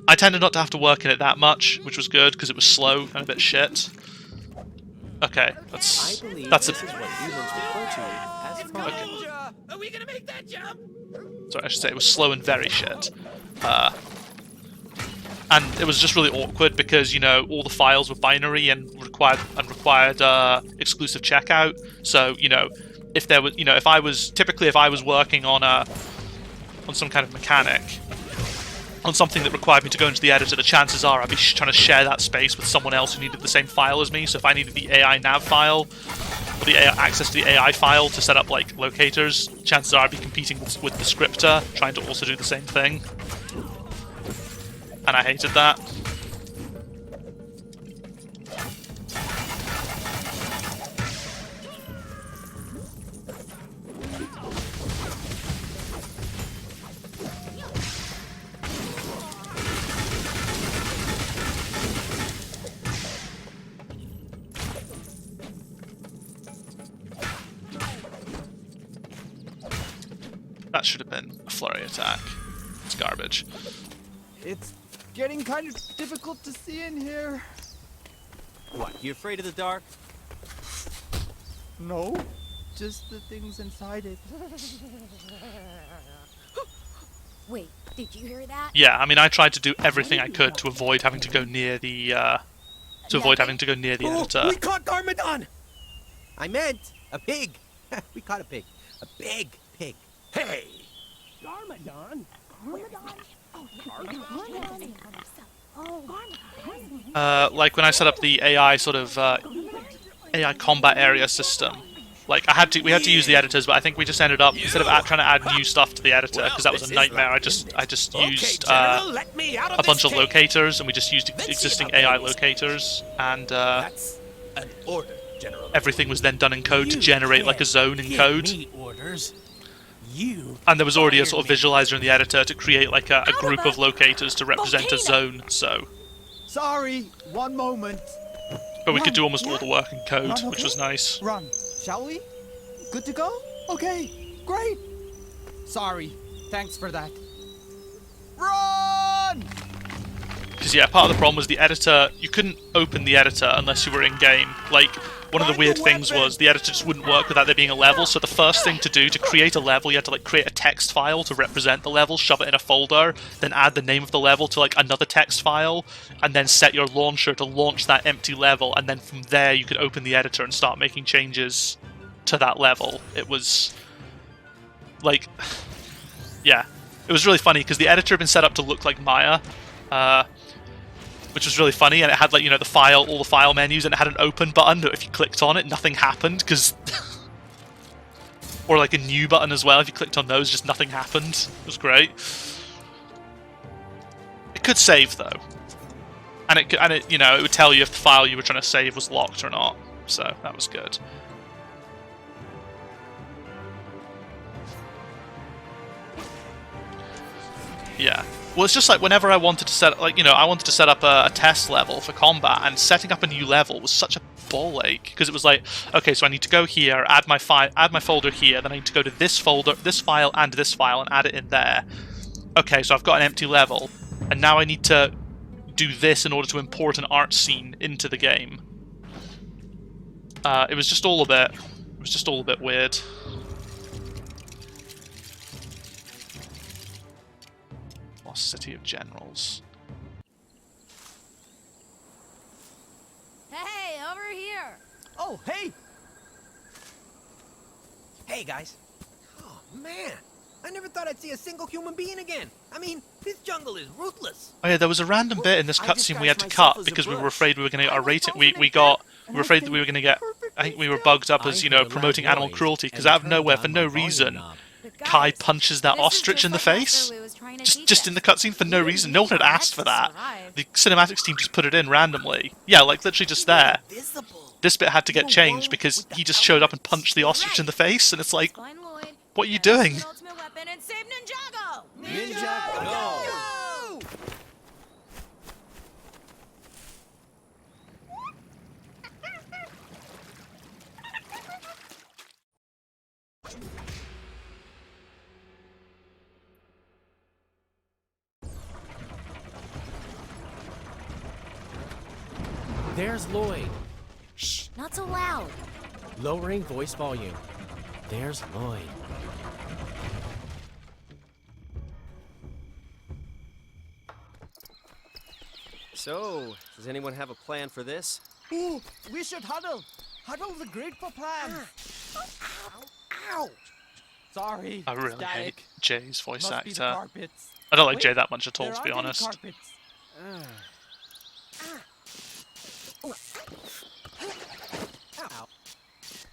[SPEAKER 1] I tended not to have to work in it that much, which was good, because it was slow and a bit shit. Okay, that's a...
[SPEAKER 2] This is what humans refer to as fun.
[SPEAKER 1] Okay.
[SPEAKER 3] Are we gonna make that jump?
[SPEAKER 1] Sorry, I should say it was slow and very shit. And it was just really awkward because, you know, all the files were binary and required exclusive checkout. So, you know, if there was, you know, if I was working on some kind of mechanic, on something that required me to go into the editor, the chances are I'd be trying to share that space with someone else who needed the same file as me. So if I needed the AI nav file, or the access to the AI file to set up like locators, chances are I'd be competing with the scripter, trying to also do the same thing. And I hated that. That should have been a flurry attack. It's garbage.
[SPEAKER 6] It's getting kind of difficult to see in here.
[SPEAKER 7] What, you afraid of the dark?
[SPEAKER 6] No, just the things inside it.
[SPEAKER 4] Wait, did you hear that?
[SPEAKER 1] Yeah, I mean, I tried to do everything I could to avoid having to go near the editor.
[SPEAKER 7] We caught Garmadon! I meant a pig. We caught a pig. A big pig.
[SPEAKER 3] Hey!
[SPEAKER 7] Garmadon?
[SPEAKER 1] Like when I set up the AI sort of AI combat area system, like we had to use the editors, but I think we just ended up instead of trying to add new stuff to the editor because that was a nightmare. I just used a bunch of locators, and we just used existing AI locators, and
[SPEAKER 3] That's an order, General.
[SPEAKER 1] everything was then done in code to generate like a zone in code.
[SPEAKER 3] Orders. You.
[SPEAKER 1] And there was already a sort of visualizer in the editor to create like a group of locators to represent a zone. So,
[SPEAKER 6] Sorry, one moment.
[SPEAKER 1] but we could do almost all the work in code,
[SPEAKER 6] Run,
[SPEAKER 1] which was
[SPEAKER 6] okay?
[SPEAKER 1] nice.
[SPEAKER 6] Run, shall we? Good to go? Okay, great. Sorry, thanks for that. Run!
[SPEAKER 1] Because yeah, part of the problem was the editor. You couldn't open the editor unless you were in game. Like one of the weird things was the editor just wouldn't work without there being a level. So the first thing to do to create a level, you had to like create a text file to represent the level, shove it in a folder, then add the name of the level to like another text file, and then set your launcher to launch that empty level. And then from there, you could open the editor and start making changes to that level. It was like, yeah, it was really funny because the editor had been set up to look like Maya. Which was really funny, and it had like, you know, all the file menus, and it had an open button that if you clicked on it, nothing happened, because or like a new button as well. If you clicked on those, just nothing happened. It was great. It could save though, and it you know, it would tell you if the file you were trying to save was locked or not. So that was good. Yeah. Well, it's just like whenever I wanted to set, like, you know, I wanted to set up a test level for combat, and setting up a new level was such a ball ache because it was like, okay, so I need to go here, add my folder here, then I need to go to this folder, this file, and add it in there. Okay, so I've got an empty level, and now I need to do this in order to import an art scene into the game. It was just all a bit weird. City of Generals.
[SPEAKER 4] Hey, over here!
[SPEAKER 6] Oh, hey!
[SPEAKER 7] Hey, guys. Oh, man. I never thought I'd see a single human being again. I mean, this jungle is ruthless.
[SPEAKER 1] Oh yeah, there was a random bit in this cutscene we had to
[SPEAKER 7] disguised
[SPEAKER 1] cut
[SPEAKER 7] myself as a
[SPEAKER 1] because we were
[SPEAKER 7] bush.
[SPEAKER 1] afraid we were going to get our rating. We were afraid that we were going to get. I think we were bugged up as, you know, promoting animal cruelty because out of nowhere, for no reason, Kai punches that ostrich in the face. Just in the cutscene for no reason. No one had asked for that. The cinematics team just put it in randomly. Yeah, like literally just there. This bit had to get changed because he just showed up and punched the ostrich in the face, and it's like, what are you doing?
[SPEAKER 7] Ninjago!
[SPEAKER 2] There's Lloyd.
[SPEAKER 4] Shh, not so loud.
[SPEAKER 2] Lowering voice volume. There's Lloyd.
[SPEAKER 5] So, does anyone have a plan for this?
[SPEAKER 6] Ooh, we should huddle. Huddle's a great for plans.
[SPEAKER 7] Ow!
[SPEAKER 6] Sorry.
[SPEAKER 1] I really
[SPEAKER 6] static.
[SPEAKER 1] hate Jay's voice
[SPEAKER 6] Must be the
[SPEAKER 1] actor.
[SPEAKER 6] carpets.
[SPEAKER 1] I don't like
[SPEAKER 6] Wait,
[SPEAKER 1] Jay that much at all,
[SPEAKER 6] there
[SPEAKER 1] to be
[SPEAKER 6] aren't any
[SPEAKER 1] honest.
[SPEAKER 6] carpets.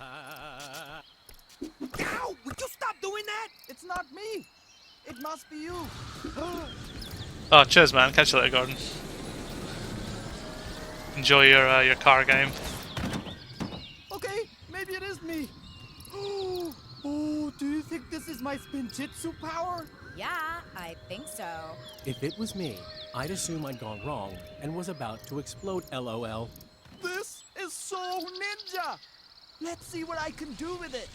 [SPEAKER 7] Ow! Would you stop doing that?
[SPEAKER 6] It's not me. It must be you.
[SPEAKER 1] Oh, cheers, man. Catch you later, Gordon. Enjoy your car game.
[SPEAKER 6] Okay, maybe it is me. Oh, do you think this is my spinjitzu power?
[SPEAKER 4] Yeah, I think so.
[SPEAKER 2] If it was me, I'd assume I'd gone wrong and was about to explode, LOL.
[SPEAKER 6] This is so ninja. Let's see what I can do with it.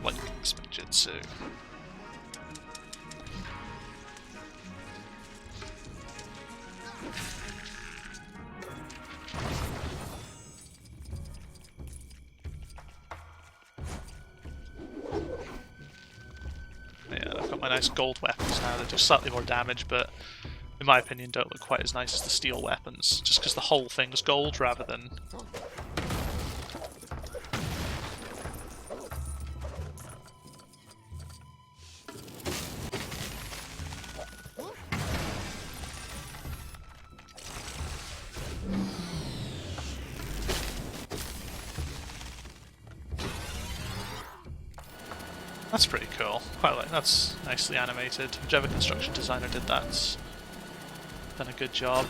[SPEAKER 1] Like Spinjitzu. Yeah, I've got my nice gold weapons now that do slightly more damage, but in my opinion don't look quite as nice as the steel weapons, just because the whole thing's gold rather than... That's pretty cool. Quite like that's nicely animated. Whichever construction designer did that's done a good job.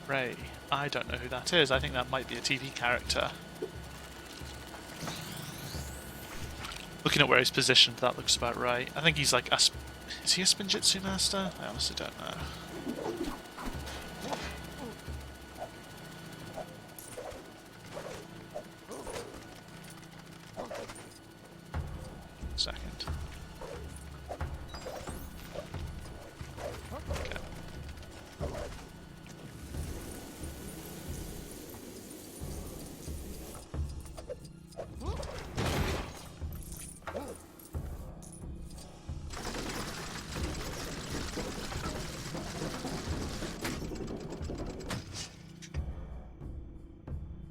[SPEAKER 1] Ray. I don't know who that is. I think that might be a TV character. Looking at where he's positioned, that looks about right. I think he's like a... Is he a Spinjitzu master? I honestly don't know. Second. Okay.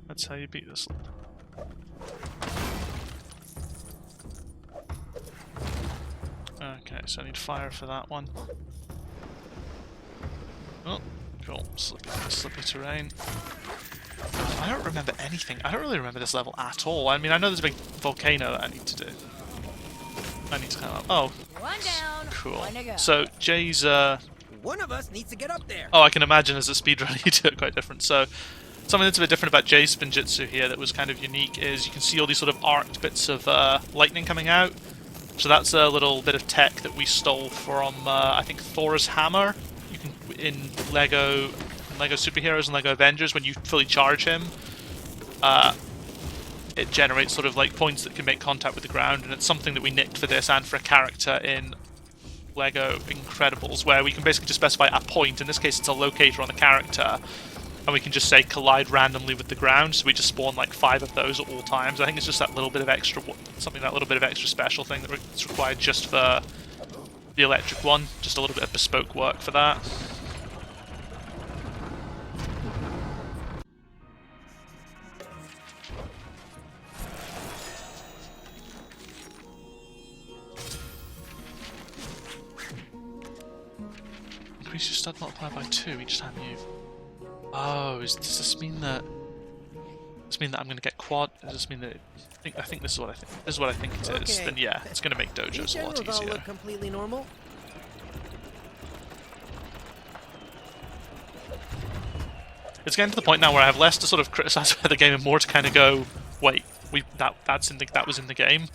[SPEAKER 1] That's how you beat this level. Okay, so I need fire for that one. Oh, cool. Slippy terrain. I don't remember anything. I don't really remember this level at all. I mean, I know there's a big volcano that I need to do. I need to climb up. Oh,
[SPEAKER 4] One down.
[SPEAKER 1] cool.
[SPEAKER 4] One to go.
[SPEAKER 1] So Jay's
[SPEAKER 7] One of us needs to get up there.
[SPEAKER 1] oh, I can imagine as a speedrunner you do it quite different. So something that's a bit different about Jay's Spinjitzu here that was kind of unique is you can see all these sort of arced bits of lightning coming out. So that's a little bit of tech that we stole from I think Thor's hammer. You can in LEGO Superheroes and LEGO Avengers, when you fully charge him, it generates sort of like points that can make contact with the ground, and it's something that we nicked for this and for a character in LEGO Incredibles, where we can basically just specify a point. In this case, it's a locator on the character, and we can just say collide randomly with the ground. So we just spawn like 5 of those at all times. I think it's just that little bit of extra, that little bit of extra special thing that's required just for the electric one. Just a little bit of bespoke work for that. Increase your stud multiplier by 2 each time you... Oh, does this mean that... Does this mean that I'm going to get quad? Does this mean that... I think this is what I think. This is what I think it is.
[SPEAKER 7] Okay.
[SPEAKER 1] Then yeah, it's going to make dojos a lot
[SPEAKER 7] These all
[SPEAKER 1] easier.
[SPEAKER 7] look completely normal.
[SPEAKER 1] It's getting to the point now where I have less to sort of criticize the game and more to kind of go, wait, that was in the game.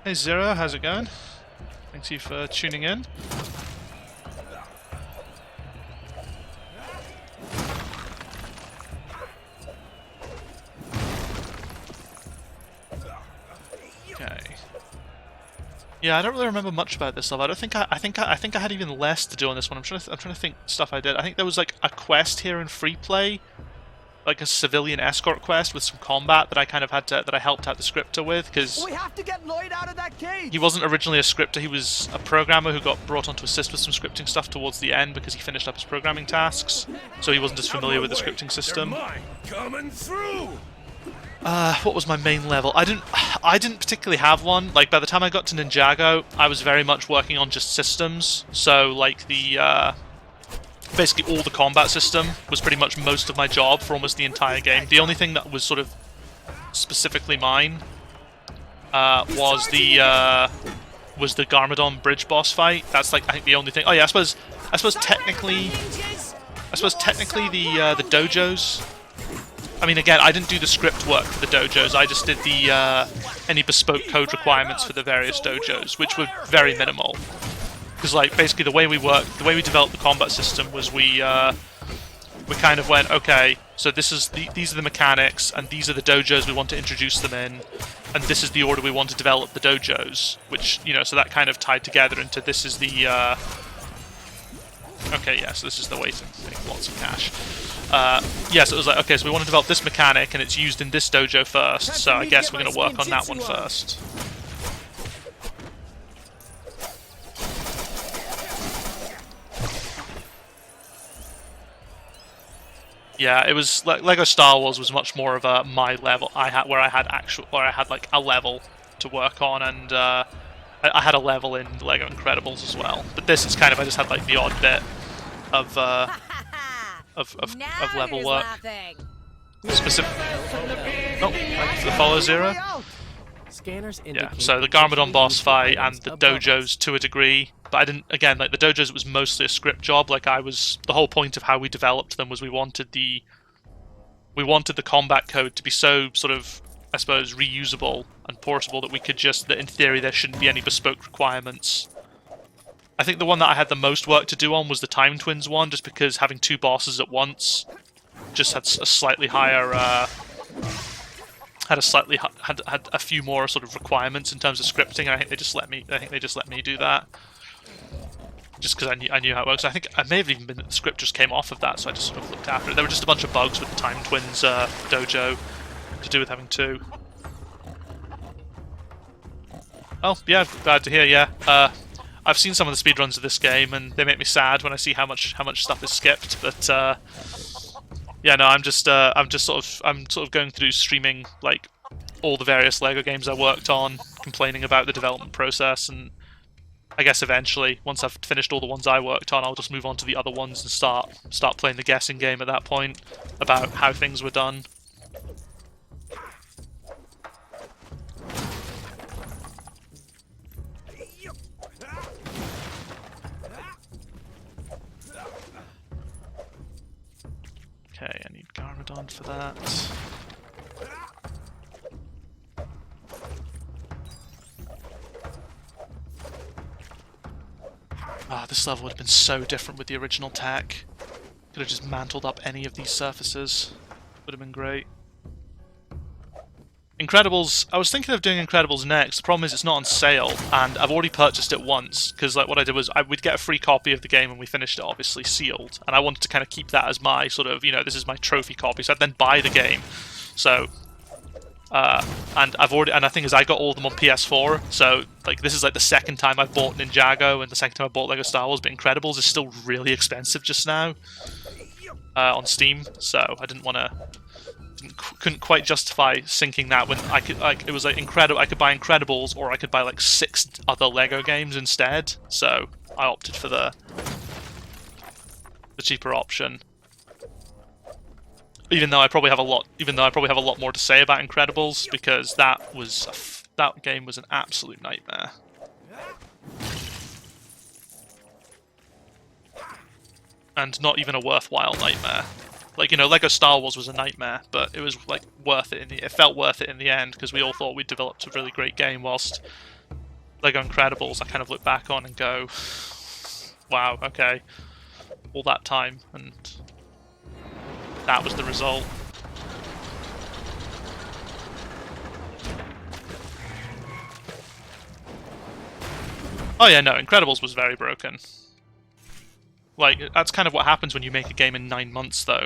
[SPEAKER 1] Hey Zero, how's it going? Thanks you for tuning in. Okay. Yeah, I don't really remember much about this level. I think I had even less to do on this one. I'm trying to think stuff I did. I think there was like a quest here in free play, like a civilian escort quest with some combat that I kind of had to that I helped out the scripter with, because
[SPEAKER 6] We have to get Lloyd out of that cage.
[SPEAKER 1] he wasn't originally a scripter. He was a programmer who got brought on to assist with some scripting stuff towards the end because he finished up his programming tasks, so he wasn't as familiar with the scripting system.
[SPEAKER 3] Coming through.
[SPEAKER 1] What was my main level? I didn't particularly have one. Like, by the time I got to Ninjago, I was very much working on just systems. So, like, basically all the combat system was pretty much most of my job for almost the entire game. The only thing that was sort of specifically mine was the Garmadon bridge boss fight. That's, like, I think the only thing. Oh yeah, I suppose technically the dojos. I mean, again, I didn't do the script work for the dojos. I just did the any bespoke code requirements for the various dojos, which were very minimal. Because, like, basically the way we developed the combat system was we kind of went, okay, so these are the mechanics, and these are the dojos we want to introduce them in, and this is the order we want to develop the dojos. Which, you know, so that kind of tied together into this is the okay, yeah, so this is the way to make lots of cash. Yeah, so it was like, okay, so we want to develop this mechanic, and it's used in this dojo first, so I guess we're going to work on that one first. Yeah, it was LEGO Star Wars was much more of a my level. I had like a level to work on, and I had a level in LEGO Incredibles as well. But this is kind of, I just had like the odd bit of level work. Specific. Oh, the follow Zero.
[SPEAKER 2] Scanners
[SPEAKER 1] Yeah,
[SPEAKER 2] indicate
[SPEAKER 1] so the Garmadon boss fight and the dojos to a degree, but I didn't, again, like the dojos, it was mostly a script job. Like the whole point of how we developed them was we wanted the combat code to be so sort of, I suppose, reusable and portable that we could just, that in theory there shouldn't be any bespoke requirements. I think the one that I had the most work to do on was the Time Twins one, just because having two bosses at once just had a slightly higher, had a few more sort of requirements in terms of scripting, and I think they just let me do that, just because I knew how it works. I think I may have even been that the script just came off of that, so I just sort of looked after it. There were just a bunch of bugs with the Time Twins dojo to do with having two. Oh yeah, glad to hear. Yeah, I've seen some of the speedruns of this game, and they make me sad when I see how much stuff is skipped. But yeah, no, I'm sort of going through streaming like all the various LEGO games I worked on, complaining about the development process, and I guess eventually, once I've finished all the ones I worked on, I'll just move on to the other ones and start playing the guessing game at that point about how things were done. Okay, I need Garmadon for that. Ah, this level would have been so different with the original tech. Could have just mantled up any of these surfaces. Would have been great. Incredibles, I was thinking of doing Incredibles next. The problem is it's not on sale, and I've already purchased it once, because like what I did was we'd get a free copy of the game when we finished it, obviously sealed, and I wanted to kind of keep that as my sort of, you know, this is my trophy copy, so I'd then buy the game. So, and I think is I got all of them on PS4, so like this is like the second time I've bought Ninjago and the second time I bought LEGO Star Wars, but Incredibles is still really expensive just now on Steam, so I didn't want to. Couldn't quite justify syncing that when I could, like, it was like incredible. I could buy Incredibles, or I could buy like 6 other LEGO games instead. So I opted for the cheaper option. Even though I probably have a lot more to say about Incredibles, because that game was an absolute nightmare. And not even a worthwhile nightmare. Like, you know, LEGO Star Wars was a nightmare, but it was like worth it. It felt worth it in the end, because we all thought we'd developed a really great game, whilst LEGO Incredibles, I kind of look back on and go, wow, okay, all that time, and that was the result. Oh yeah, no, Incredibles was very broken. Like, that's kind of what happens when you make a game in 9 months, though.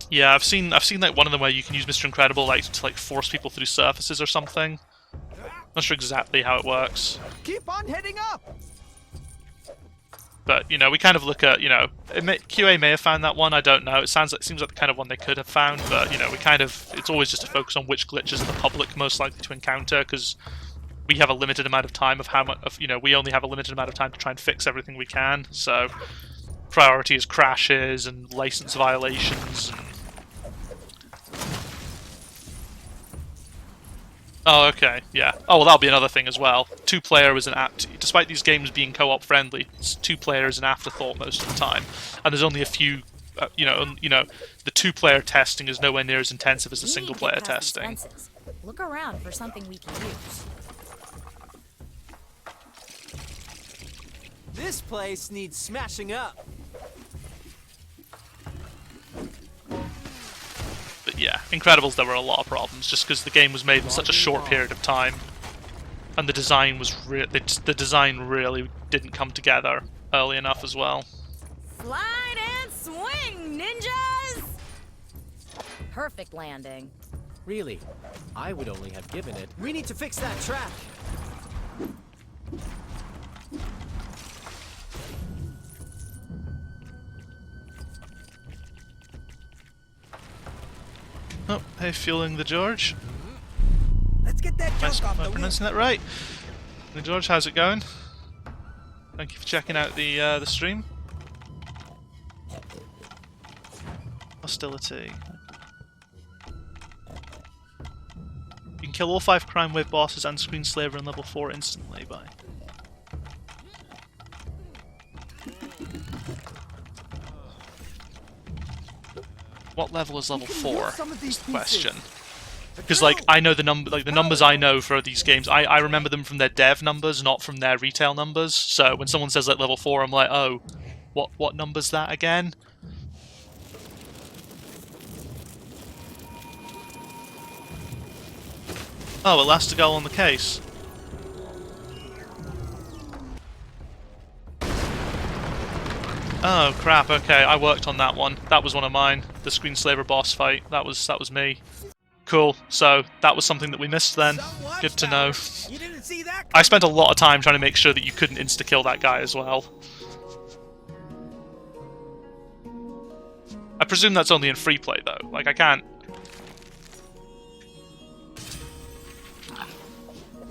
[SPEAKER 1] Yeah, I've seen like one of them where you can use Mr. Incredible to force people through surfaces or something. Not sure exactly how it works.
[SPEAKER 6] Keep on heading up.
[SPEAKER 1] But, you know, we kind of look at, you know, QA may have found that one, I don't know. It seems like the kind of one they could have found, but, you know, it's always just to focus on which glitches are the public most likely to encounter, because we have a limited amount of time we only have a limited amount of time to try and fix everything we can, so priority is crashes and license violations and... Oh, okay, yeah. Oh, well, that'll be another thing as well. 2-player was despite these games being co-op friendly, 2-player is an afterthought most of the time, and there's only a few. The 2-player testing is nowhere near as intensive as the single-player testing.
[SPEAKER 4] Look around for something we can use.
[SPEAKER 8] This place needs smashing up.
[SPEAKER 1] But yeah, Incredibles, there were a lot of problems just because the game was made in such a short period of time, and the design was the design really didn't come together early enough as well.
[SPEAKER 4] Slide and swing, ninjas! Perfect landing.
[SPEAKER 2] Really, I would only have given it.
[SPEAKER 8] We need to fix that track.
[SPEAKER 1] Oh, hey, fueling the George.
[SPEAKER 7] Let's get that
[SPEAKER 1] Am
[SPEAKER 7] junk off
[SPEAKER 1] I
[SPEAKER 7] the wheel.
[SPEAKER 1] pronouncing that right? The George, how's it going? Thank you for checking out the stream. Hostility. You can kill all 5 crime wave bosses and Screen Slaver in level 4 instantly by... What level is level 4? Is the question. Because I know the numbers I know for these games, I remember them from their dev numbers, not from their retail numbers. So when someone says level 4, I'm like, oh, what number's that again? Oh, Elastigirl on the case. Oh crap, okay, I worked on that one. That was one of mine. The Screen Slaver boss fight. That was me. Cool, so that was something that we missed then. Good to know.
[SPEAKER 7] You didn't see that?
[SPEAKER 1] I spent a lot of time trying to make sure that you couldn't insta-kill that guy as well. I presume that's only in free play though. Like, I can't...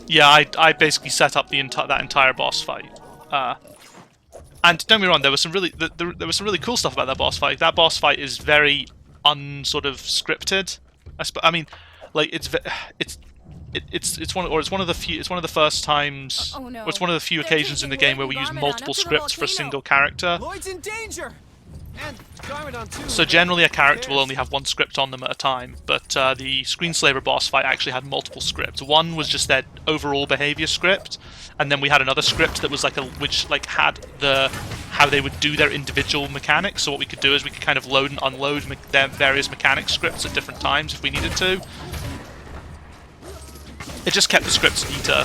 [SPEAKER 1] Yeah, I basically set up that entire boss fight. And don't get me wrong, there was some really cool stuff about that boss fight. That boss fight is very scripted. I mean, like it's one of the first times.
[SPEAKER 4] Oh, no.
[SPEAKER 1] Or it's one of the few
[SPEAKER 4] They're
[SPEAKER 1] occasions in the
[SPEAKER 4] taking
[SPEAKER 1] game where we use
[SPEAKER 4] Garmadon
[SPEAKER 1] multiple
[SPEAKER 4] up to the
[SPEAKER 1] scripts for a
[SPEAKER 4] volcano.
[SPEAKER 1] single character.
[SPEAKER 8] Lloyd's in danger. And Garmadon too.
[SPEAKER 1] So generally a character will only have one script on them at a time, but the Screenslaver boss fight actually had multiple scripts. One was just their overall behavior script, and then we had another script that was which had how they would do their individual mechanics. So what we could do is we could kind of load and unload their various mechanic scripts at different times if we needed to. It just kept the scripts neater.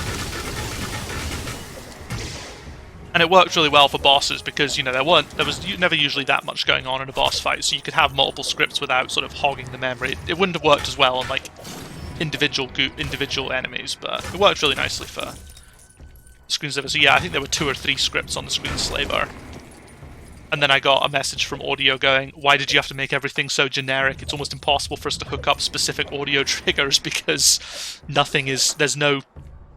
[SPEAKER 1] And it worked really well for bosses because, you know, there was never usually that much going on in a boss fight, so you could have multiple scripts without sort of hogging the memory. It wouldn't have worked as well on like individual enemies, but it worked really nicely for Screenslaver. So yeah, I think there were 2 or 3 scripts on the Screenslaver. And then I got a message from audio going, why did you have to make everything so generic? It's almost impossible for us to hook up specific audio triggers because there's no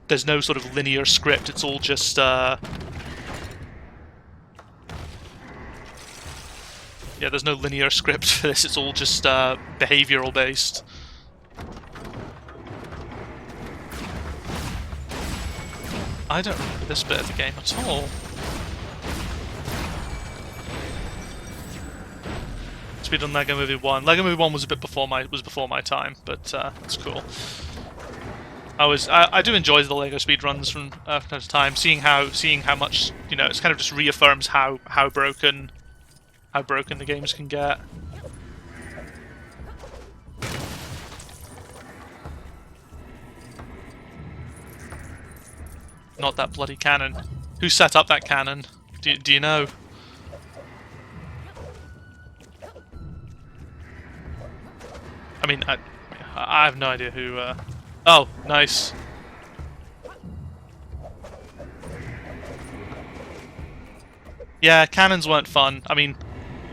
[SPEAKER 1] sort of linear script. It's all just yeah, there's no linear script for this, it's all just behavioral based. I don't remember this bit of the game at all. To speedrun Lego Movie 1. Lego Movie 1 was a bit before my time, but it's cool. I do enjoy the Lego speedruns from time to time, seeing how much, you know, it's kind of just reaffirms how broken the games can get. Not that bloody cannon. Who set up that cannon? Do you know? I mean, I have no idea who. Oh, nice. Yeah, cannons weren't fun. I mean,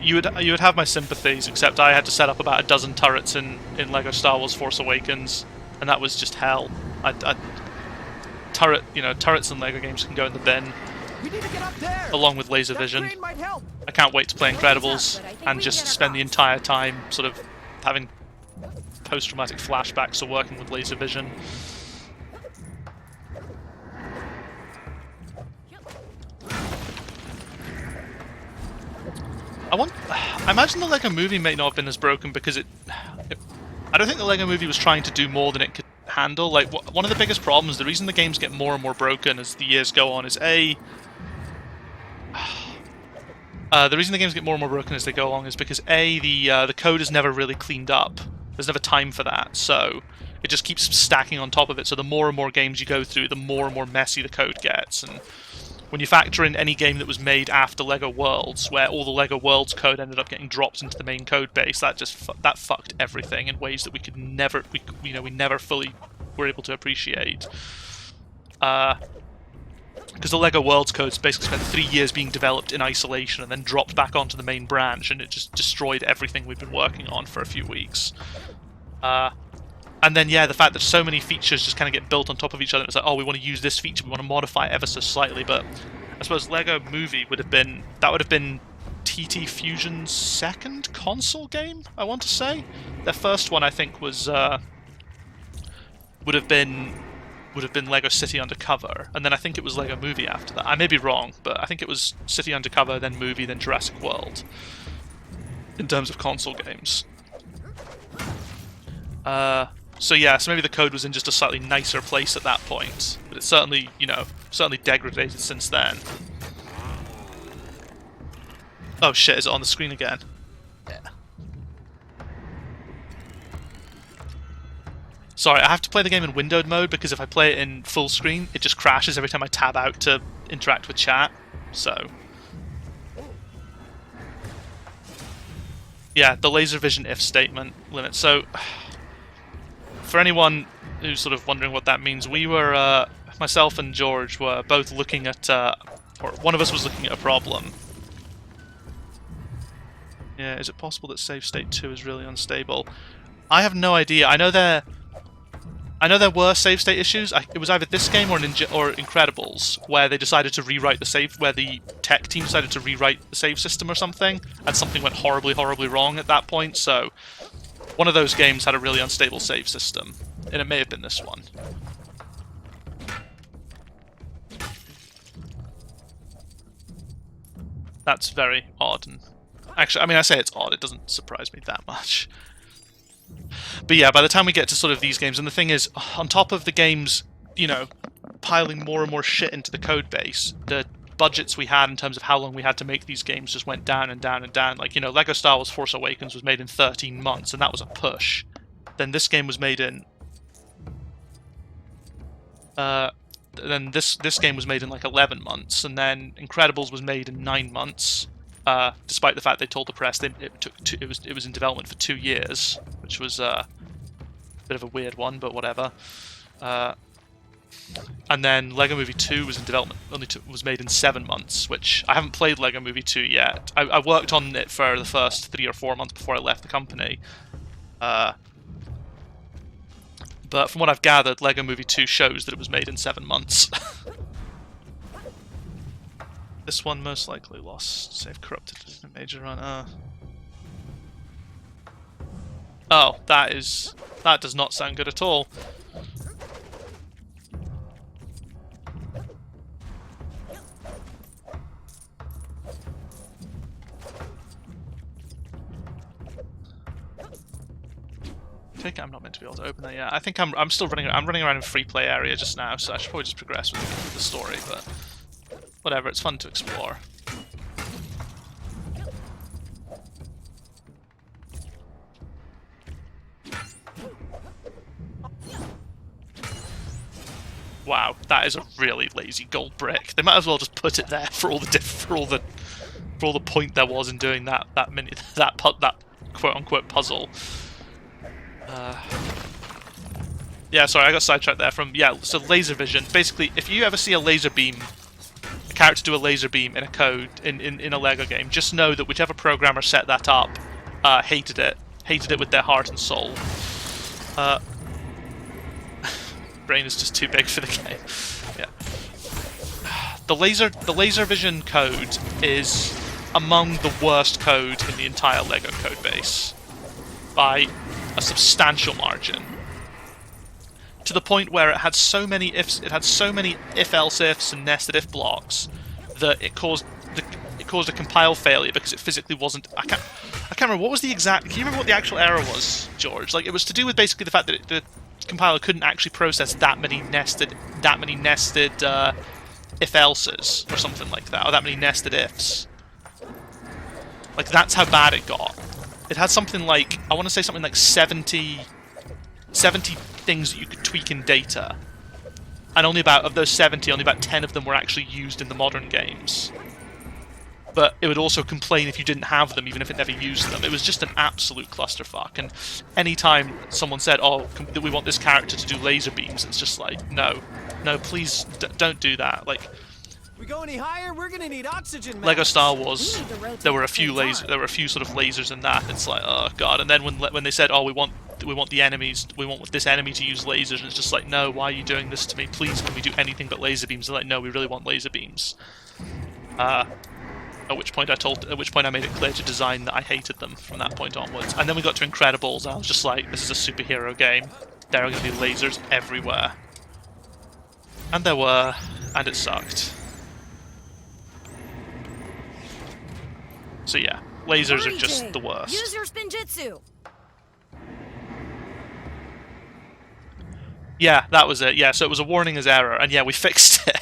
[SPEAKER 1] you would have my sympathies, except I had to set up about a dozen turrets in Lego Star Wars Force Awakens, and that was just hell. Turrets in Lego games can go in the bin,
[SPEAKER 6] We need to get up there.
[SPEAKER 1] along with laser
[SPEAKER 6] That
[SPEAKER 1] vision.
[SPEAKER 6] crane might help.
[SPEAKER 1] I can't wait to play Incredibles and just spend the entire time sort of having post-traumatic flashbacks of working with laser vision. I imagine the Lego Movie may not have been as broken because I don't think the Lego Movie was trying to do more than it could handle. Like, one of the biggest problems, the reason the games get more and more broken as the years go on is the reason the games get more and more broken as they go along is because the code is never really cleaned up. There's never time for that, so it just keeps stacking on top of it. So the more and more games you go through, the more and more messy the code gets. And when you factor in any game that was made after LEGO Worlds, where all the LEGO Worlds code ended up getting dropped into the main code base, that fucked everything in ways that we never fully were able to appreciate. Because the LEGO Worlds codes basically spent 3 years being developed in isolation and then dropped back onto the main branch, and it just destroyed everything we've been working on for a few weeks. And then, yeah, the fact that so many features just kind of get built on top of each other, it's like, oh, we want to use this feature, we want to modify it ever so slightly, but I suppose LEGO Movie would have been TT Fusion's second console game, I want to say. Their first one, I think, was would have been LEGO City Undercover, and then I think it was LEGO Movie after that. I may be wrong, but I think it was City Undercover, then Movie, then Jurassic World, in terms of console games. So yeah, so maybe the code was in just a slightly nicer place at that point, but it's certainly, certainly degraded since then. Oh shit, is it on the screen again? Yeah. Sorry, I have to play the game in windowed mode because if I play it in full screen, it just crashes every time I tab out to interact with chat, so... Yeah, the laser vision if statement limit. So, for anyone who's sort of wondering what that means, we were, myself and George were both looking at, or one of us was looking at a problem. Yeah, is it possible that save state 2 is really unstable? I have no idea. I know there were save state issues. It was either this game or Incredibles, where they decided to rewrite the save, where the tech team decided to rewrite the save system or something, and something went horribly, horribly wrong at that point, so one of those games had a really unstable save system, and it may have been this one. That's very odd, and actually, I mean, I say it's odd, it doesn't surprise me that much. But yeah, by the time we get to sort of these games, and the thing is, on top of the games, piling more and more shit into the code base, the budgets we had in terms of how long we had to make these games just went down and down and down. Like, LEGO Star Wars Force Awakens was made in 13 months, and that was a push. Then this game was made in... then this game was made in like 11 months, and then Incredibles was made in 9 months. Despite the fact they told the press it was in development for 2 years, which was a bit of a weird one, but whatever. And then LEGO Movie 2 was in development, was made in 7 months, which I haven't played LEGO Movie 2 yet. I worked on it for the first 3 or 4 months before I left the company. But from what I've gathered, LEGO Movie 2 shows that it was made in 7 months. This one most likely lost. Save corrupted in a major run. Oh, that does not sound good at all. think I'm not meant to be able to open that yet. I think I'm still running. I'm running around in free play area just now, so I should probably just progress with the story. But whatever, it's fun to explore. Wow, that is a really lazy gold brick. They might as well just put it there for all the point there was in doing that quote unquote puzzle. Yeah, sorry, I got sidetracked there from so laser vision. Basically, if you ever see a laser beam, a character do a laser beam in a code in a LEGO game, just know that whichever programmer set that up hated it with their heart and soul. Brain is just too big for the game. Yeah. The laser vision code is among the worst code in the entire LEGO code base by a substantial margin. To the point where it had so many ifs, if-else ifs and nested if blocks that it caused a compile failure because it physically wasn't. I can't remember what was the exact. Can you remember what the actual error was, George? Like, it was to do with basically the fact that the compiler couldn't actually process that many nested if-elses or something like that, or that many nested ifs. Like, that's how bad it got. It had something like, I want to say something like 70 things that you could tweak in data, and of those 70, only about 10 of them were actually used in the modern games. But it would also complain if you didn't have them, even if it never used them. It was just an absolute clusterfuck. And anytime someone said, "Oh, we want this character to do laser beams," it's just like, no, please don't do that. Like,
[SPEAKER 8] We go any higher, we're gonna need oxygen.
[SPEAKER 1] Lego Star Wars, there were a few sort of lasers in that. It's like, oh god. And then when they said, "Oh, we want the enemies, we want this enemy to use lasers," and it's just like, no, why are you doing this to me? Please, can we do anything but laser beams? They're like, no, we really want laser beams. At which point I made it clear to design that I hated them from that point onwards. And then we got to Incredibles, and I was just like, this is a superhero game. There are going to be lasers everywhere. And there were, and it sucked. So yeah, lasers are just the worst.
[SPEAKER 4] Use your spinjitzu.
[SPEAKER 1] Yeah, that was it. Yeah, so it was a warning as error, and yeah, we fixed it.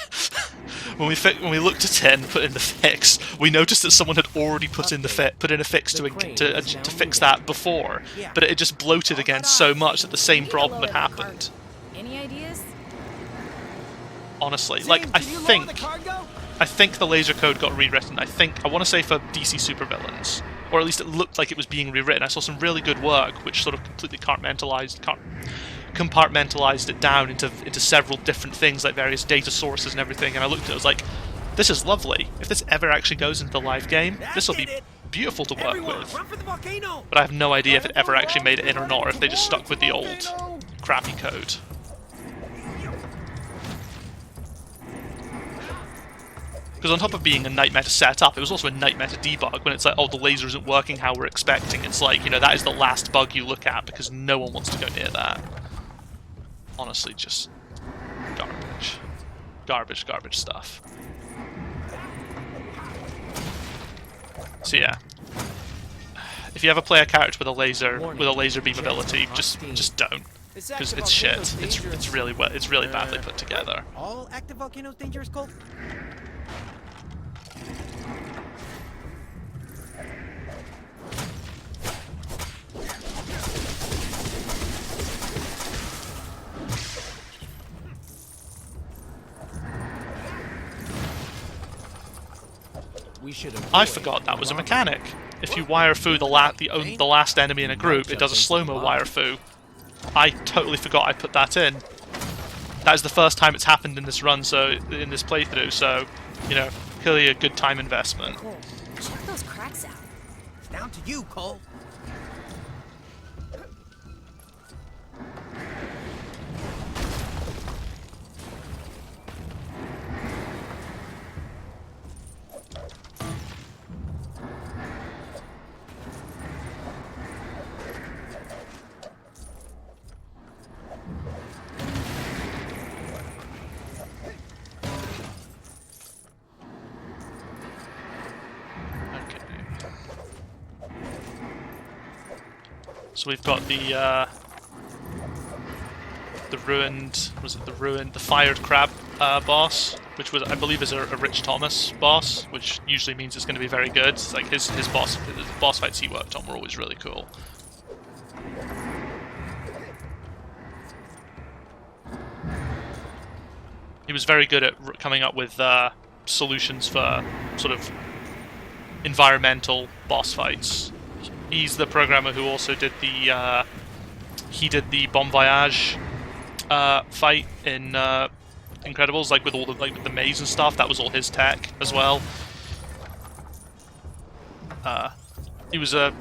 [SPEAKER 1] When we looked at it and put in the fix, we noticed that someone had already put in a fix to fix that before, but it just bloated again so much that the same problem had happened.
[SPEAKER 4] Any ideas?
[SPEAKER 1] Honestly, like, I think the laser code got rewritten. I want to say for DC supervillains, or at least it looked like it was being rewritten. I saw some really good work which sort of completely compartmentalized it down into several different things, like various data sources and everything, and I looked at it, I was like, this is lovely. If this ever actually goes into the live game, this will be beautiful to work with. But I have no idea if it ever actually made it in or not, or if they just stuck with the old crappy code. Because on top of being a nightmare to set up, it was also a nightmare to debug when it's like, oh, the laser isn't working how we're expecting. It's like, you know, that is the last bug you look at because no one wants to go near that. Honestly, just garbage. Garbage stuff. So yeah. If you ever play a character with a laser beam ability, just don't. Because it's shit. It's really badly put together.
[SPEAKER 7] All active volcanoes dangerous, Colt?
[SPEAKER 1] I forgot that was a mechanic. If you wire-fu the last enemy in a group, it does a slow-mo wire-fu. I totally forgot I put that in. That is the first time it's happened in this run, so in this playthrough, so, you know, clearly a good time investment.
[SPEAKER 4] Cool. Check those cracks out.
[SPEAKER 7] It's down to you, Cole.
[SPEAKER 1] So we've got the the fired crab boss, which was, I believe, is a Rich Thomas boss, which usually means it's going to be very good. It's like his boss fights he worked on were always really cool. He was very good at coming up with solutions for sort of environmental boss fights. He's the programmer who also did the Bon Voyage fight in Incredibles, like with all the with the maze and stuff. That was all his tech as well. He's a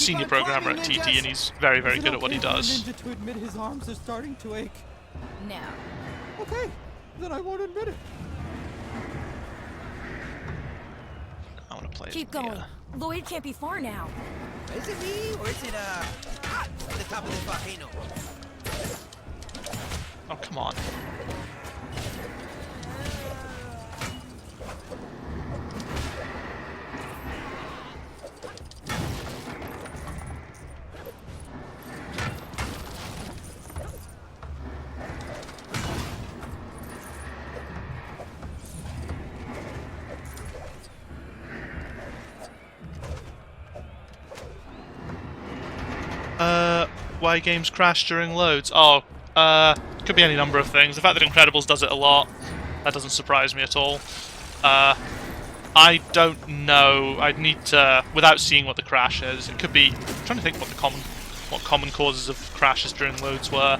[SPEAKER 1] senior programmer at TT, and he's very good at what he does.
[SPEAKER 6] Ninja to admit his arms are starting to ache.
[SPEAKER 4] No.
[SPEAKER 6] Okay, then I won't admit it.
[SPEAKER 1] I want to play.
[SPEAKER 4] Keep going. Lloyd can't be far now.
[SPEAKER 7] Is it me, or is it, hot at the top of this volcano?
[SPEAKER 1] Oh, come on. Why games crash during loads? Oh, could be any number of things. The fact that Incredibles does it a lot, that doesn't surprise me at all. I don't know. I'd need to, without seeing what the crash is. It could be. I'm trying to think what common causes of crashes during loads were.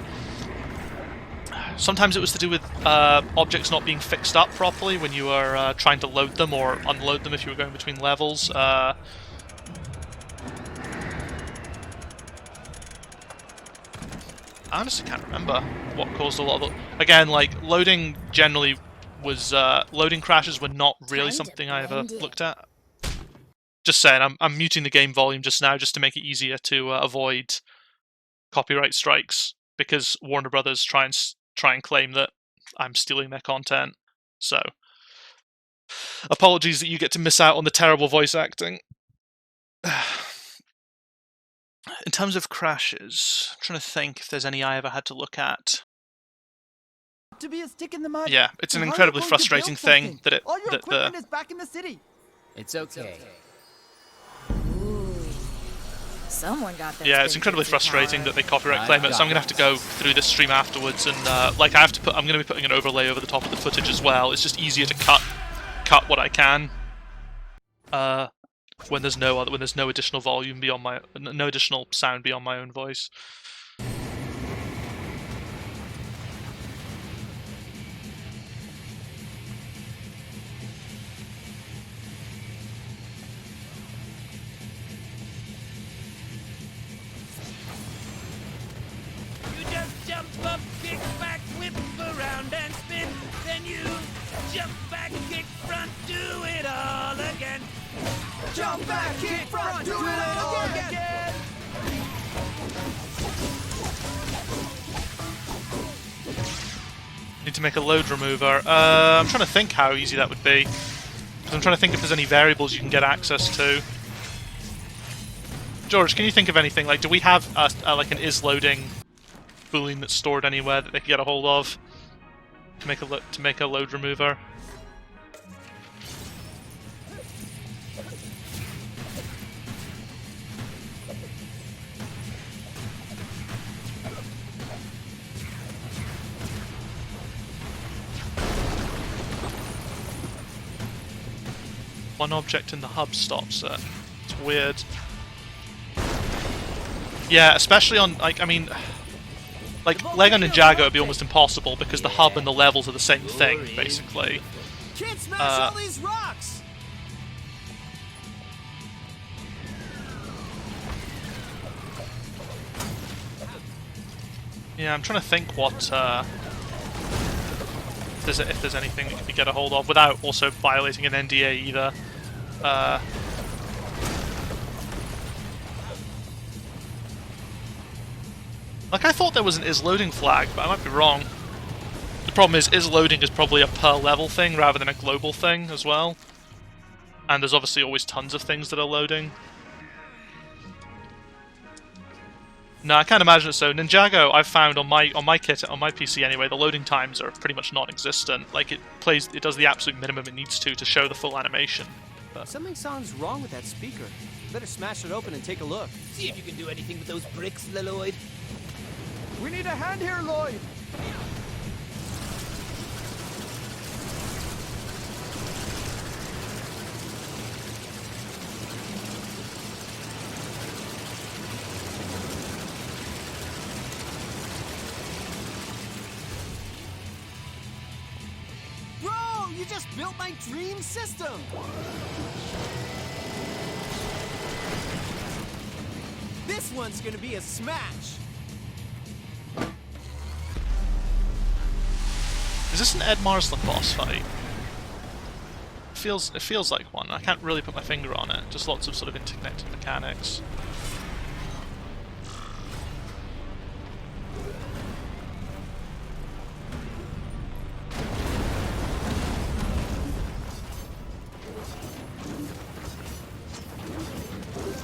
[SPEAKER 1] Sometimes it was to do with objects not being fixed up properly when you were trying to load them or unload them if you were going between levels. I honestly can't remember what caused a lot of the... Again, like, loading generally was... loading crashes were not really something I ever looked at. Just saying, I'm muting the game volume just now just to make it easier to avoid copyright strikes, because Warner Brothers try and claim that I'm stealing their content. So, apologies that you get to miss out on the terrible voice acting. In terms of crashes, I'm trying to think if there's any I ever had to look at.
[SPEAKER 6] To be a stick in the mud.
[SPEAKER 1] Yeah, it's an
[SPEAKER 6] How are you
[SPEAKER 1] incredibly
[SPEAKER 6] going to
[SPEAKER 1] frustrating
[SPEAKER 6] build
[SPEAKER 1] thing
[SPEAKER 6] something?
[SPEAKER 1] that
[SPEAKER 6] All your equipment is back in the city.
[SPEAKER 5] It's okay.
[SPEAKER 4] Ooh. Someone got that.
[SPEAKER 1] Yeah, it's incredibly frustrating that they copyright claim it, so I'm gonna have to go through this stream afterwards and like I'm gonna be putting an overlay over the top of the footage as well. It's just easier to cut what I can. When there's no additional volume beyond no additional sound beyond my own voice.
[SPEAKER 9] You just jump up, kick back, whip around and spin. Then you jump back, kick front, do it all again.
[SPEAKER 6] Jump back, kick front, do it all again.
[SPEAKER 1] Need to make a load remover. I'm trying to think how easy that would be. I'm trying to think if there's any variables you can get access to. George, can you think of anything? Like, do we have like an is-loading boolean that's stored anywhere that they can get a hold of to make a load remover? One object in the hub stops it. It's weird. Yeah, especially on, like, I mean, like, LEGO Ninjago would be almost impossible because the hub and the levels are the same thing, basically.
[SPEAKER 8] Can't smash all these rocks!
[SPEAKER 1] Yeah, I'm trying to think what, if there's anything that can get a hold of without also violating an NDA either. Like, I thought there was an is-loading flag, but I might be wrong. The problem is loading is probably a per-level thing rather than a global thing as well. And there's obviously always tons of things that are loading. No, I can't imagine it. So Ninjago, I've found on my kit, on my PC anyway, the loading times are pretty much non-existent. Like it does the absolute minimum it needs to show the full animation. But
[SPEAKER 8] Something sounds wrong with that speaker. Better smash it open and take a look.
[SPEAKER 3] See if you can do anything with those bricks, Leloid.
[SPEAKER 6] We need a hand here, Lloyd.
[SPEAKER 8] Bro, you just built my dream system! This one's gonna be a smash!
[SPEAKER 1] is this an Ed Marsland boss fight? It feels like one. I can't really put my finger on it. Just lots of sort of interconnected mechanics.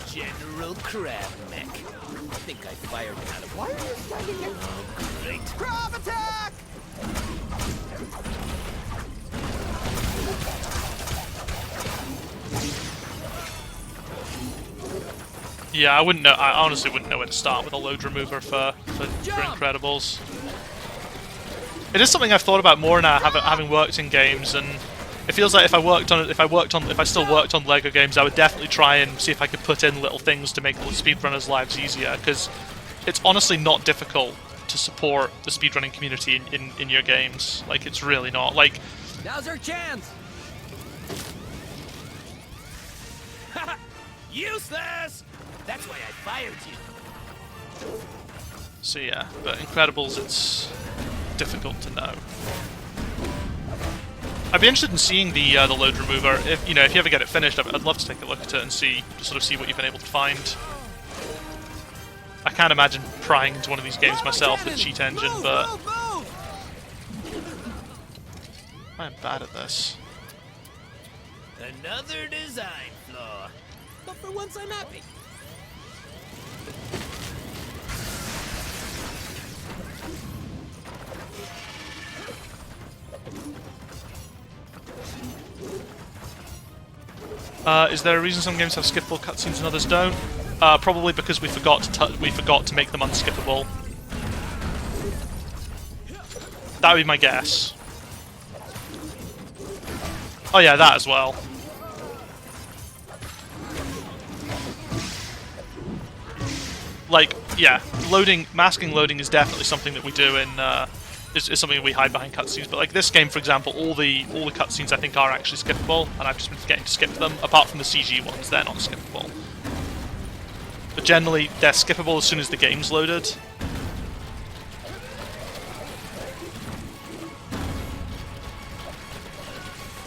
[SPEAKER 3] General Crab Mech. I think I fired out of.
[SPEAKER 6] Why are you standing there?
[SPEAKER 3] Oh, great.
[SPEAKER 6] Crab attack!
[SPEAKER 1] Yeah, I wouldn't know. I honestly wouldn't know where to start with a load remover for Incredibles. It is something I've thought about more now, having worked in games, and it feels like if I still worked on LEGO games, I would definitely try and see if I could put in little things to make the speedrunners' lives easier. Because it's honestly not difficult to support the speedrunning community in your games. Like, it's really not. Like,
[SPEAKER 5] Now's our chance!
[SPEAKER 3] Useless! That's why I fired you.
[SPEAKER 1] so yeah, but Incredibles, it's difficult to know. I'd be interested in seeing the load remover. If you ever get it finished, I'd love to take a look at it and see what you've been able to find. I can't imagine prying into one of these games myself with Cheat Engine, but I'm bad at this.
[SPEAKER 3] Another design flaw.
[SPEAKER 8] But for once I'm happy.
[SPEAKER 1] Is there a reason some games have skippable cutscenes and others don't? Probably because we forgot to make them unskippable. That would be my guess. Oh yeah, that as well. Like, yeah, masking loading is definitely something that we do in, is something that we hide behind cutscenes. But like this game, for example, all the cutscenes I think are actually skippable, and I've just been forgetting to skip them. Apart from the CG ones, they're not skippable. But generally, they're skippable as soon as the game's loaded.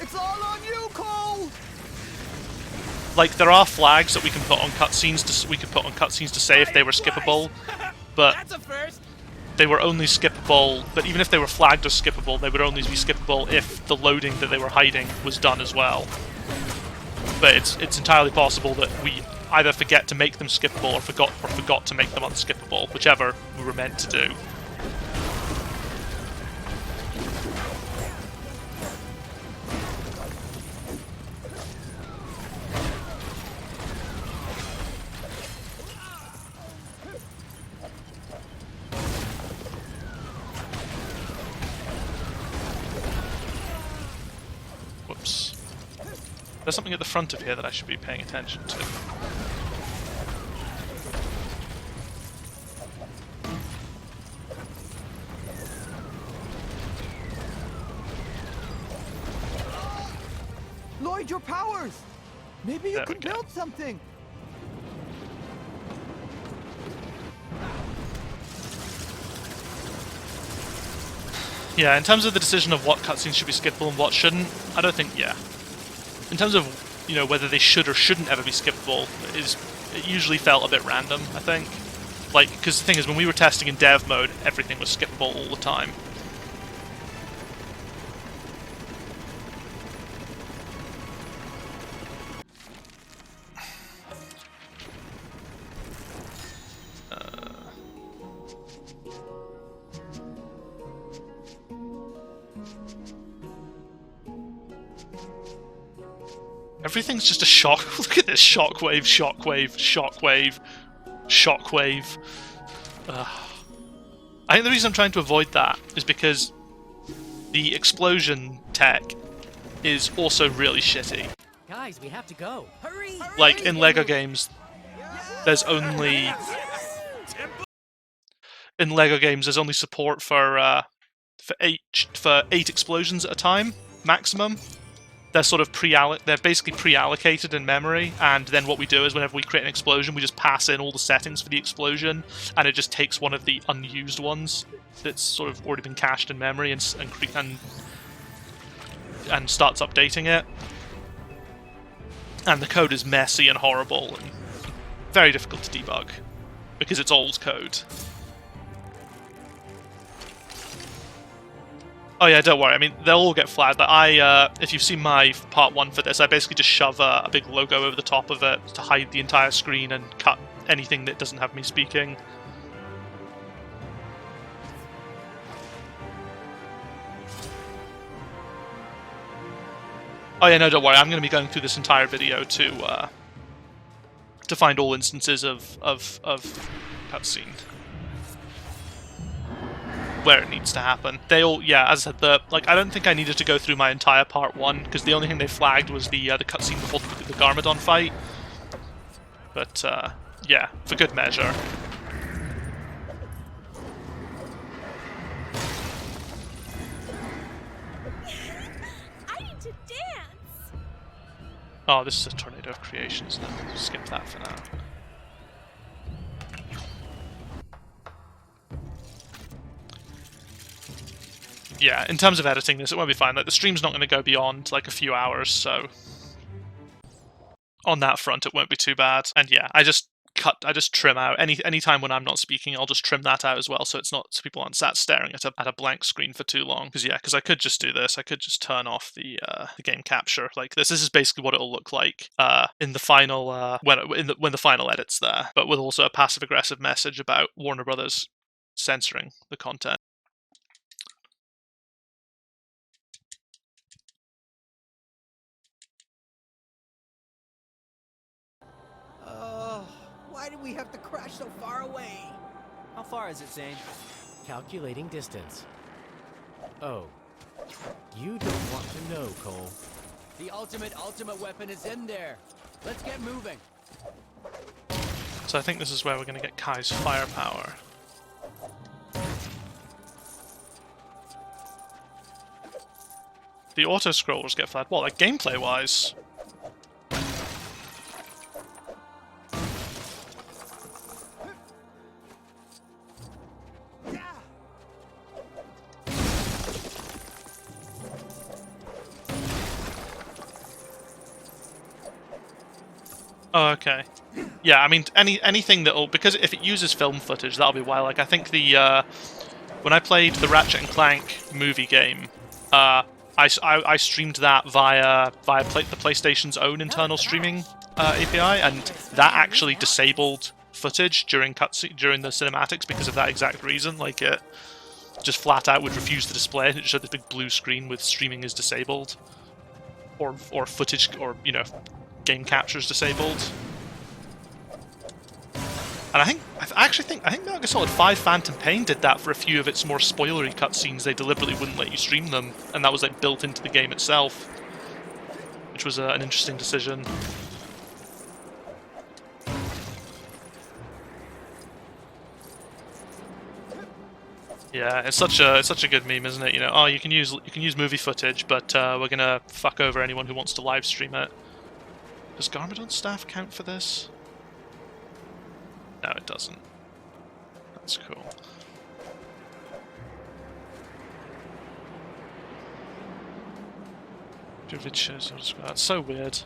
[SPEAKER 6] It's all on you, Cole!
[SPEAKER 1] Like, there are flags that we can put on cutscenes to say if they were skippable, but
[SPEAKER 3] That's a first.
[SPEAKER 1] they were only skippable. But even if they were flagged as skippable, they would only be skippable if the loading that they were hiding was done as well. But it's entirely possible that we either forget to make them skippable or forgot to make them unskippable, whichever we were meant to do. Whoops. There's something at the front of here that I should be paying attention to.
[SPEAKER 6] Lloyd, your powers! Maybe you
[SPEAKER 1] There we
[SPEAKER 6] could
[SPEAKER 1] go.
[SPEAKER 6] build something!
[SPEAKER 1] Yeah, in terms of the decision of what cutscenes should be skippable and what shouldn't, I don't think, yeah. In terms of, whether they should or shouldn't ever be skippable, it usually felt a bit random, I think. Like, because the thing is, when we were testing in dev mode, everything was skippable all the time. Everything's just a shock. Look at this shockwave, shockwave, shockwave, shockwave. I think the reason I'm trying to avoid that is because the explosion tech is also really shitty.
[SPEAKER 8] Guys, we have to go.
[SPEAKER 7] Hurry!
[SPEAKER 1] Like in LEGO games, there's only support for 8 explosions at a time maximum. They're sort of they're basically pre-allocated in memory, and then what we do is whenever we create an explosion, we just pass in all the settings for the explosion, and it just takes one of the unused ones that's sort of already been cached in memory and starts updating it. And the code is messy and horrible and very difficult to debug because it's old code. Oh yeah, don't worry. I mean, they'll all get flagged. Like if you've seen my part 1 for this, I basically just shove a big logo over the top of it to hide the entire screen and cut anything that doesn't have me speaking. Oh yeah, no, don't worry. I'm going to be going through this entire video to find all instances of cutscene where it needs to happen. They all, yeah, as I said, I don't think I needed to go through my entire part 1 because the only thing they flagged was the cutscene before the Garmadon fight. But yeah, for good measure.
[SPEAKER 10] I need to dance.
[SPEAKER 1] Oh, this is a tornado of creation, isn't it? Skip that for now. Yeah, in terms of editing this, it won't be fine. Like, the stream's not going to go beyond, like, a few hours, so on that front, it won't be too bad. And yeah, I just trim out any time when I'm not speaking. I'll just trim that out as well, so it's not so people aren't sat staring at a blank screen for too long. Because I could just do this. I could just turn off the game capture like this. This is basically what it'll look like in the final when the final edit's there, but with also a passive aggressive message about Warner Brothers censoring the content.
[SPEAKER 7] Why did we have to crash so far away?
[SPEAKER 8] How far is it, Zane?
[SPEAKER 2] Calculating distance. Oh. You don't want to know, Cole.
[SPEAKER 5] The ultimate weapon is in there. Let's get moving.
[SPEAKER 1] So I think this is where we're going to get Kai's firepower. The auto-scrollers get flagged. Well, like gameplay-wise. Oh, okay. Yeah, I mean, anything that'll... Because if it uses film footage, that'll be why. Like, I think the... when I played the Ratchet & Clank movie game, I streamed that via the PlayStation's own internal streaming API, and that actually disabled footage during the cinematics because of that exact reason. Like, it just flat out would refuse to display it. It showed this big blue screen with streaming is disabled. Or footage, or, you know... game captures disabled. And I think Metal Gear Solid 5 Phantom Pain did that for a few of its more spoilery cutscenes. They deliberately wouldn't let you stream them, and that was like built into the game itself, which was an interesting decision. Yeah, it's such a good meme, isn't it? You know, oh, you can use movie footage, but we're gonna fuck over anyone who wants to live stream it. Does Garmadon staff count for this? No, it doesn't. That's cool. Vivid shows. That's so weird.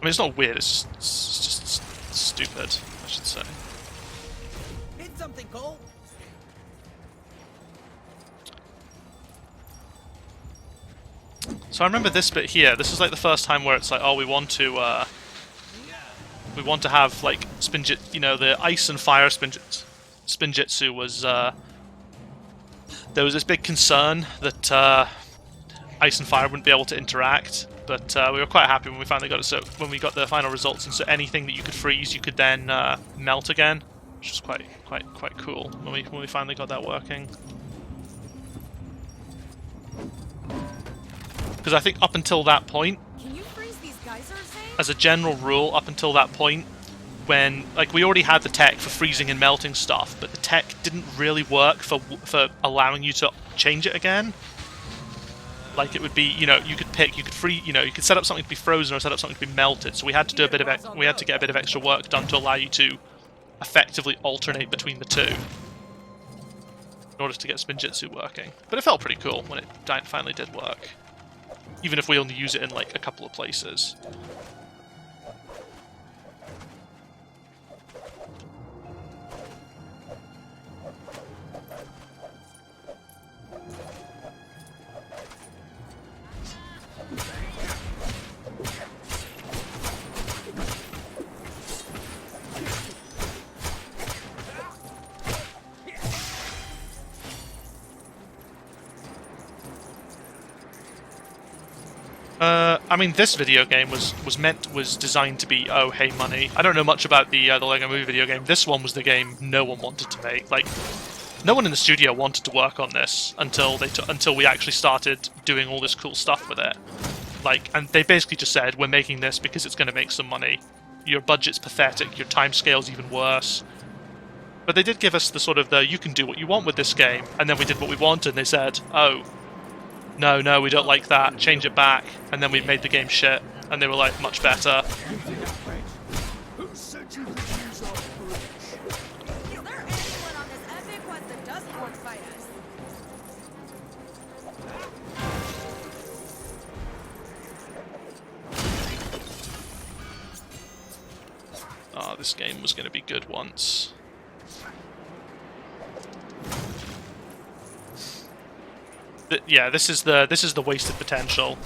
[SPEAKER 1] I mean, it's not weird. It's just stupid, I should say.
[SPEAKER 7] Hit something, Cole.
[SPEAKER 1] So I remember this bit here. This is like the first time where it's like, oh, we want to have like spinjit. You know, the ice and fire spinjitzu was. There was this big concern that ice and fire wouldn't be able to interact, but we were quite happy when we finally got it. So when we got the final results, and so anything that you could freeze, you could then melt again, which is quite cool when we finally got that working. Because I think up until that point,
[SPEAKER 4] Can you freeze these geysers, Zane?
[SPEAKER 1] as a general rule, up until that point, when like we already had the tech for freezing and melting stuff, but the tech didn't really work for allowing you to change it again. Like it would be, you could set up something to be frozen or set up something to be melted. So we had to do get a bit of extra work done to allow you to effectively alternate between the two in order to get Spinjitzu working. But it felt pretty cool when it finally did work, even if we only use it in like a couple of places. I mean, this video game was designed to be, oh, hey, money. I don't know much about the LEGO Movie video game. This one was the game no one wanted to make. Like, no one in the studio wanted to work on this until we actually started doing all this cool stuff with it. Like, and they basically just said, we're making this because it's going to make some money. Your budget's pathetic. Your time scale's even worse. But they did give us the sort of you can do what you want with this game. And then we did what we wanted, and they said, oh, no, we don't like that, change it back, and then we made the game shit, and they were like, much better.
[SPEAKER 4] Is there anyone on this epic quest that doesn't want to fight us?
[SPEAKER 1] Oh, this game was going to be good once. Yeah, this is the wasted potential.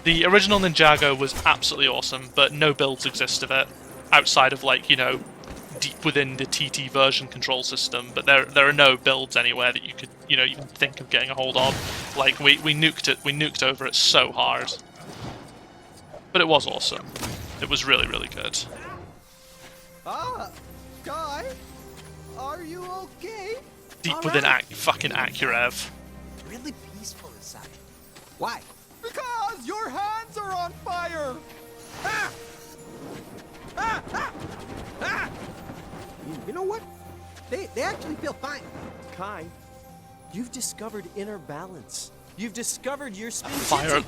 [SPEAKER 1] The original Ninjago was absolutely awesome, but no builds exist of it outside of like deep within the TT version control system. But there are no builds anywhere that you could even think of getting a hold of. Like we nuked over it so hard, but it was awesome. It was really good.
[SPEAKER 6] Ah, Guy, are you okay?
[SPEAKER 1] Deep within fucking Akurev.
[SPEAKER 7] Really peaceful inside. Why?
[SPEAKER 6] Because your hands are on fire! Ah! Ah! Ah! Ah!
[SPEAKER 7] You know what? They actually feel fine.
[SPEAKER 8] Kai, you've discovered inner balance. You've discovered your spin.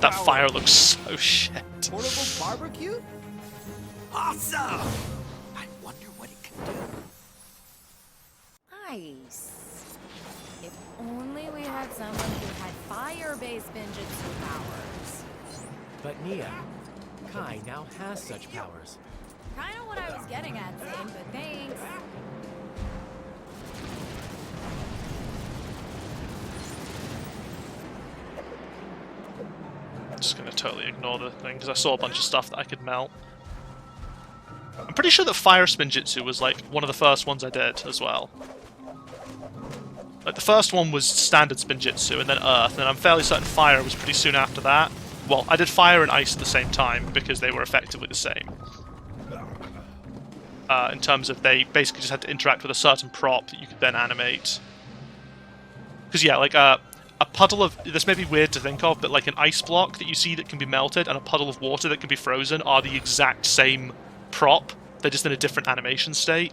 [SPEAKER 1] That fire looks so shit.
[SPEAKER 7] Portable barbecue? Awesome! I wonder what it can do.
[SPEAKER 4] Nice. If only we had someone who had fire-based Spinjitzu powers.
[SPEAKER 2] But Nia, Kai now has such powers.
[SPEAKER 4] Kind of what I was getting at, Zane, but thanks.
[SPEAKER 1] I'm just going to totally ignore the thing, because I saw a bunch of stuff that I could melt. I'm pretty sure that Fire Spinjitzu was like one of the first ones I did as well. Like the first one was standard Spinjitzu and then Earth, and I'm fairly certain Fire was pretty soon after that. Well, I did Fire and Ice at the same time because they were effectively the same. In terms of they basically just had to interact with a certain prop that you could then animate. Because yeah, like a puddle of, this may be weird to think of, but like an ice block that you see that can be melted and a puddle of water that can be frozen are the exact same prop. They're just in a different animation state.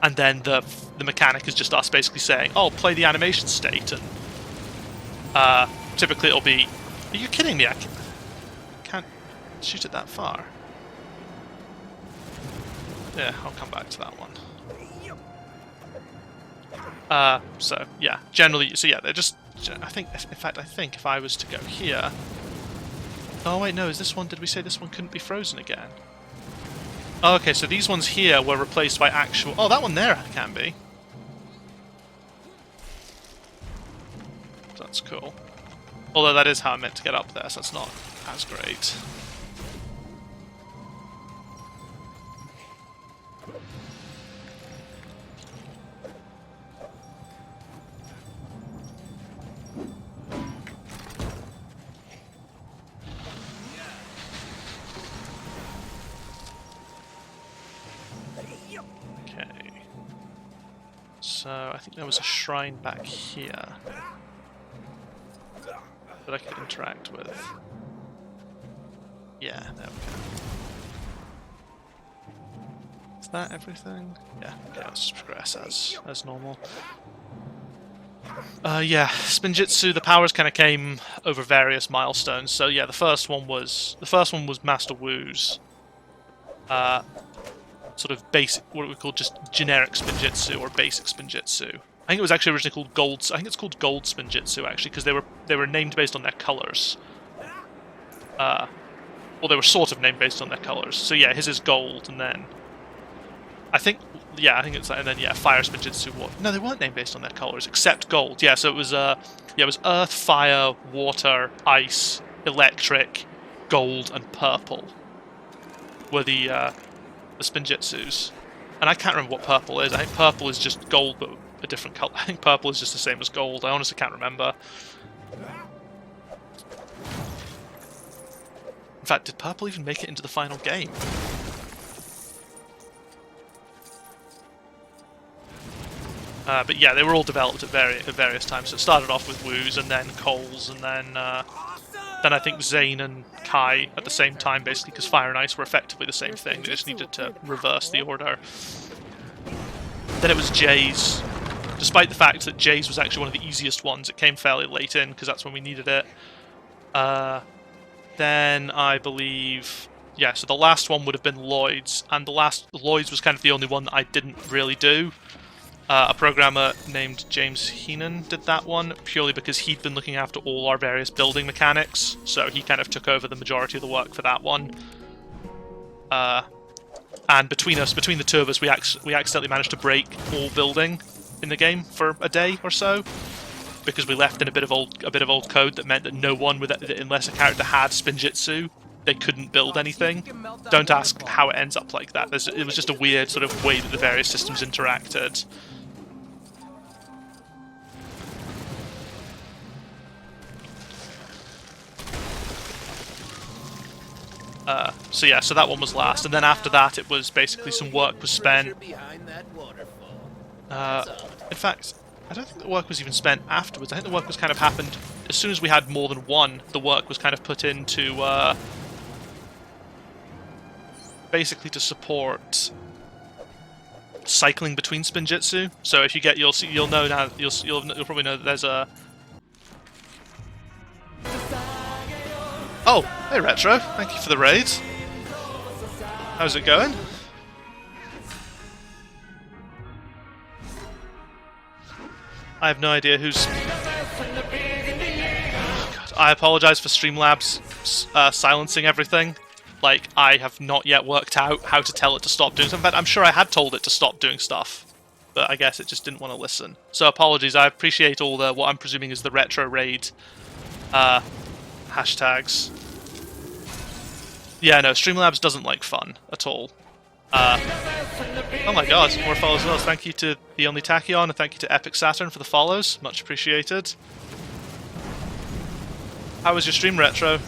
[SPEAKER 1] And then the mechanic is just us basically saying, oh, play the animation state. And typically it'll be, are you kidding me? I can't shoot it that far. Yeah, I'll come back to that one. So yeah, generally, so yeah, they're just, I think, in fact, I think if I was to go here, oh wait, no, is this one, did we say this one couldn't be frozen again? Oh, okay, so these ones here were replaced by actual, oh, that one there can be. That's cool. Although that is how I meant to get up there, so that's not as great. So I think there was a shrine back here that I could interact with. Yeah, there we go. Is that everything? Yeah, okay, let's just progress as normal. Yeah, Spinjitzu, the powers kind of came over various milestones. So yeah, the first one was Master Wu's sort of basic, what we call just generic Spinjitzu or basic Spinjitzu. I think it was actually originally called Gold. I think it's called Gold Spinjitzu actually, because they were named based on their colors. Well, they were sort of named based on their colors. So yeah, his is gold, and then I think it's that, and then yeah, Fire Spinjitzu. No, they weren't named based on their colors except gold. Yeah, so it was it was Earth, Fire, Water, Ice, Electric, Gold, and Purple were the Spinjitzus. And I can't remember what purple is. I think purple is just gold, but a different color. I think purple is just the same as gold. I honestly can't remember. In fact, did purple even make it into the final game? But yeah, they were all developed at various times. So it started off with Wu's, and then Cole's, and then I think Zane and Kai at the same time, basically, because Fire and Ice were effectively the same thing. They just needed to reverse the order. Then it was Jay's. Despite the fact that Jay's was actually one of the easiest ones, it came fairly late in, because that's when we needed it. Then I believe... Yeah, so the last one would have been Lloyd's, and Lloyd's was kind of the only one that I didn't really do. A programmer named James Heenan did that one, purely because he'd been looking after all our various building mechanics, so he kind of took over the majority of the work for that one. And between the two of us, we accidentally managed to break all building in the game for a day or so, because we left in a bit of old code that meant that no one, unless a character had Spinjitzu, they couldn't build anything. Don't ask how it ends up like that. It was just a weird sort of way that the various systems interacted. So yeah, so that one was last, and then after that it was basically some work was spent. In fact, I don't think the work was even spent afterwards. I think the work was kind of happened as soon as we had more than one. The work was kind of put into basically to support cycling between Spinjitzu. So if you get, you'll know now. You'll probably know that there's a. Oh, hey Retro, thank you for the raid. How's it going? I have no idea who's... God, I apologize for Streamlabs silencing everything. Like, I have not yet worked out how to tell it to stop doing something. In fact, I'm sure I had told it to stop doing stuff, but I guess it just didn't want to listen. So apologies, I appreciate all the, what I'm presuming is the Retro raid hashtags. Yeah, no, Streamlabs doesn't like fun at all. Oh my god, more follows as well. Thank you to The Only Tachyon, and thank you to Epic Saturn for the follows. Much appreciated. How was your stream, Retro?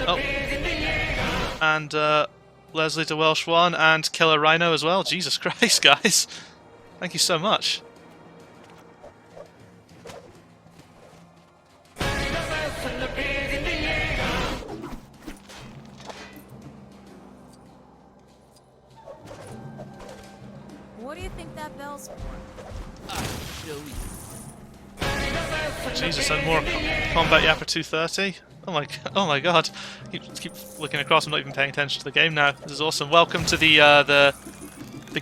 [SPEAKER 1] Oh. And Leslie the Welsh one, and Killer Rhino as well. Jesus Christ, guys. Thank you so much.
[SPEAKER 4] What do you think that bell's for?
[SPEAKER 1] Jesus, and more combat yapper 230. Oh my god! Keep looking across. I'm not even paying attention to the game now. This is awesome. Welcome to the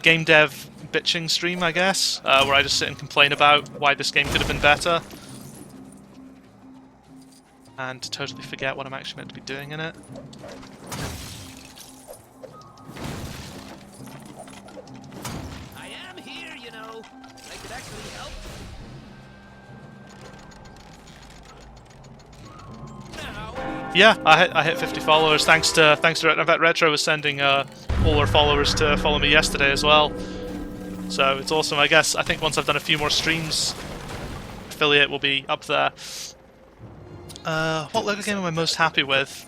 [SPEAKER 1] game dev bitching stream, I guess, where I just sit and complain about why this game could have been better, and totally forget what I'm actually meant to be doing in it. Yeah, I hit 50 followers thanks to Retro was sending all her followers to follow me yesterday as well. So it's awesome. I think once I've done a few more streams, affiliate will be up there. What LEGO game am I most happy with?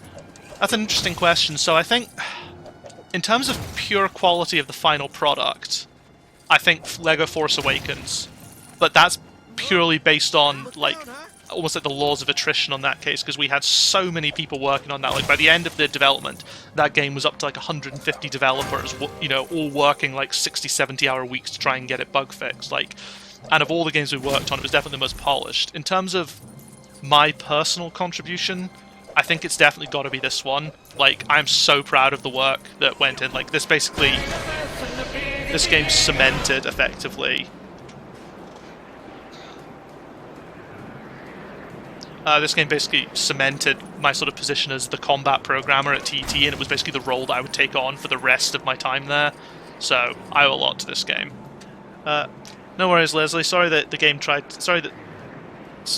[SPEAKER 1] That's an interesting question. So I think in terms of pure quality of the final product, I think LEGO Force Awakens, but that's purely based on like almost like the laws of attrition on that case, because we had so many people working on that. Like by the end of the development, that game was up to like 150 developers, you know, all working like 60-70 hour weeks to try and get it bug fixed. Like, and of all the games we worked on, it was definitely the most polished. In terms of my personal contribution, I think it's definitely got to be this one. Like, I'm so proud of the work that went in. Like, this basically, this game cemented effectively. This game basically cemented my sort of position as the combat programmer at TT, and it was basically the role that I would take on for the rest of my time there. So I owe a lot to this game. No worries, Leslie. Sorry that the game tried. Sorry that.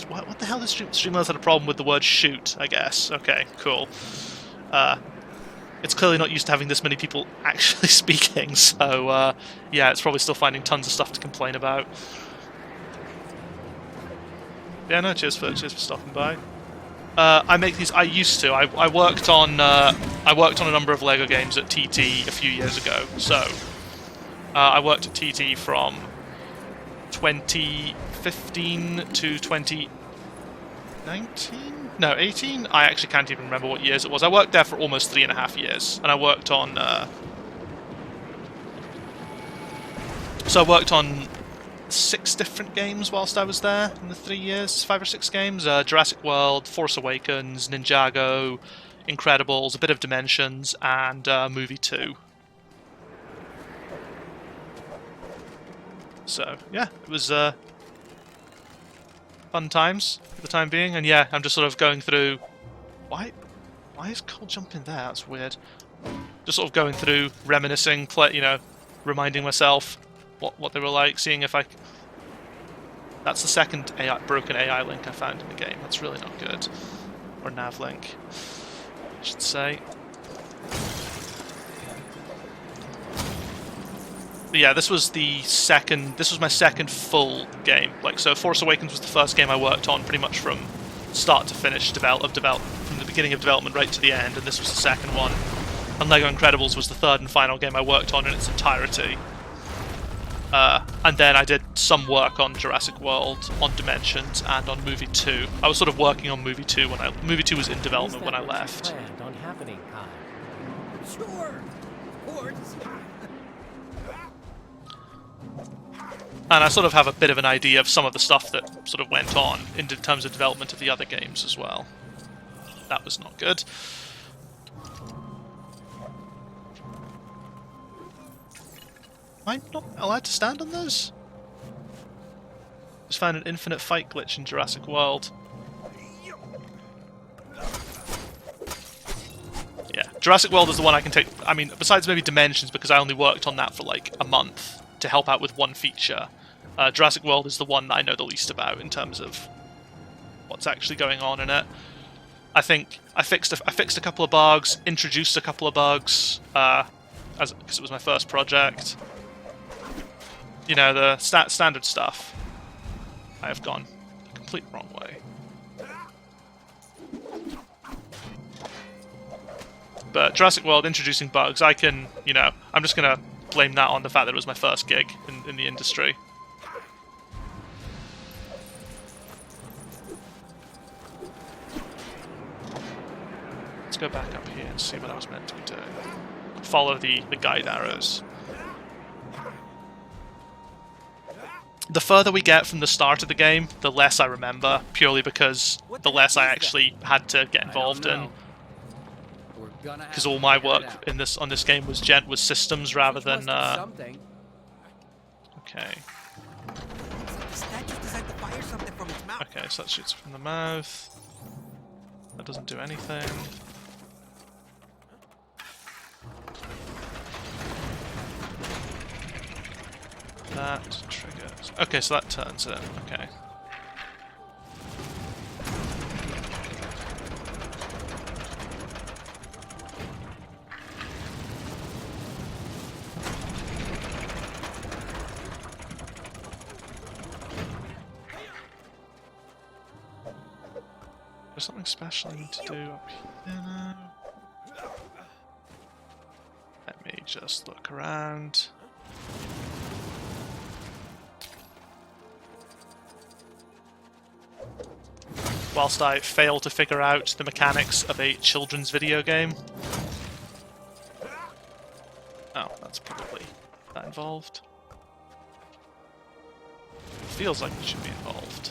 [SPEAKER 1] What the hell? This Streamlabs had a problem with the word shoot, I guess. Okay, cool. It's clearly not used to having this many people actually speaking, so yeah, it's probably still finding tons of stuff to complain about. Yeah, no, cheers for stopping by. I make these. I used to. I worked on a number of LEGO games at TT a few years ago. So I worked at TT from 2015 to 2019. No, 18. I actually can't even remember what years it was. I worked there for almost 3.5 years, and I worked on. So I worked on 6 different games whilst I was there in the 3 years, 5 or 6 games. Jurassic World, Force Awakens, Ninjago, Incredibles, a bit of Dimensions, and Movie 2. So, yeah, it was fun times for the time being. And yeah, I'm just sort of going through... Why is Cole jumping there? That's weird. Just sort of going through, reminiscing, you know, reminding myself what they were like, seeing if I... That's the second broken AI link I found in the game. That's really not good. Or nav link, I should say. But yeah, this was my second full game. Like, so Force Awakens was the first game I worked on pretty much from start to finish, from the beginning of development right to the end, and this was the second one. And LEGO Incredibles was the third and final game I worked on in its entirety. And then I did some work on Jurassic World, on Dimensions, and on Movie 2. I was sort of working on Movie 2 when Movie 2 was in development when I left.
[SPEAKER 2] Planned on happening, Kai.
[SPEAKER 7] Sure. Of course.
[SPEAKER 1] And I sort of have a bit of an idea of some of the stuff that sort of went on in terms of development of the other games as well. That was not good. Am I not allowed to stand on those? Just found an infinite fight glitch in Jurassic World. Yeah, Jurassic World is the one I can take. I mean, besides maybe Dimensions, because I only worked on that for like a month to help out with one feature. Jurassic World is the one that I know the least about in terms of what's actually going on in it. I think I fixed a couple of bugs, introduced a couple of bugs, because it was my first project. You know, the standard stuff. I have gone the complete wrong way. But Jurassic World introducing bugs, I can, you know, I'm just going to blame that on the fact that it was my first gig in the industry. Let's go back up here and see what I was meant to be doing. Follow the guide arrows. The further we get from the start of the game, the less I remember, purely because the less I actually had to get involved in. Because all my work on this game was systems rather than. Okay. Okay, so that shoots from the mouth. That doesn't do anything. That triggers. Okay, so that turns it. Okay. There's something special I need to do up here now. Let me just look around. Whilst I fail to figure out the mechanics of a children's video game. Oh, that's probably that involved. Feels like it should be involved.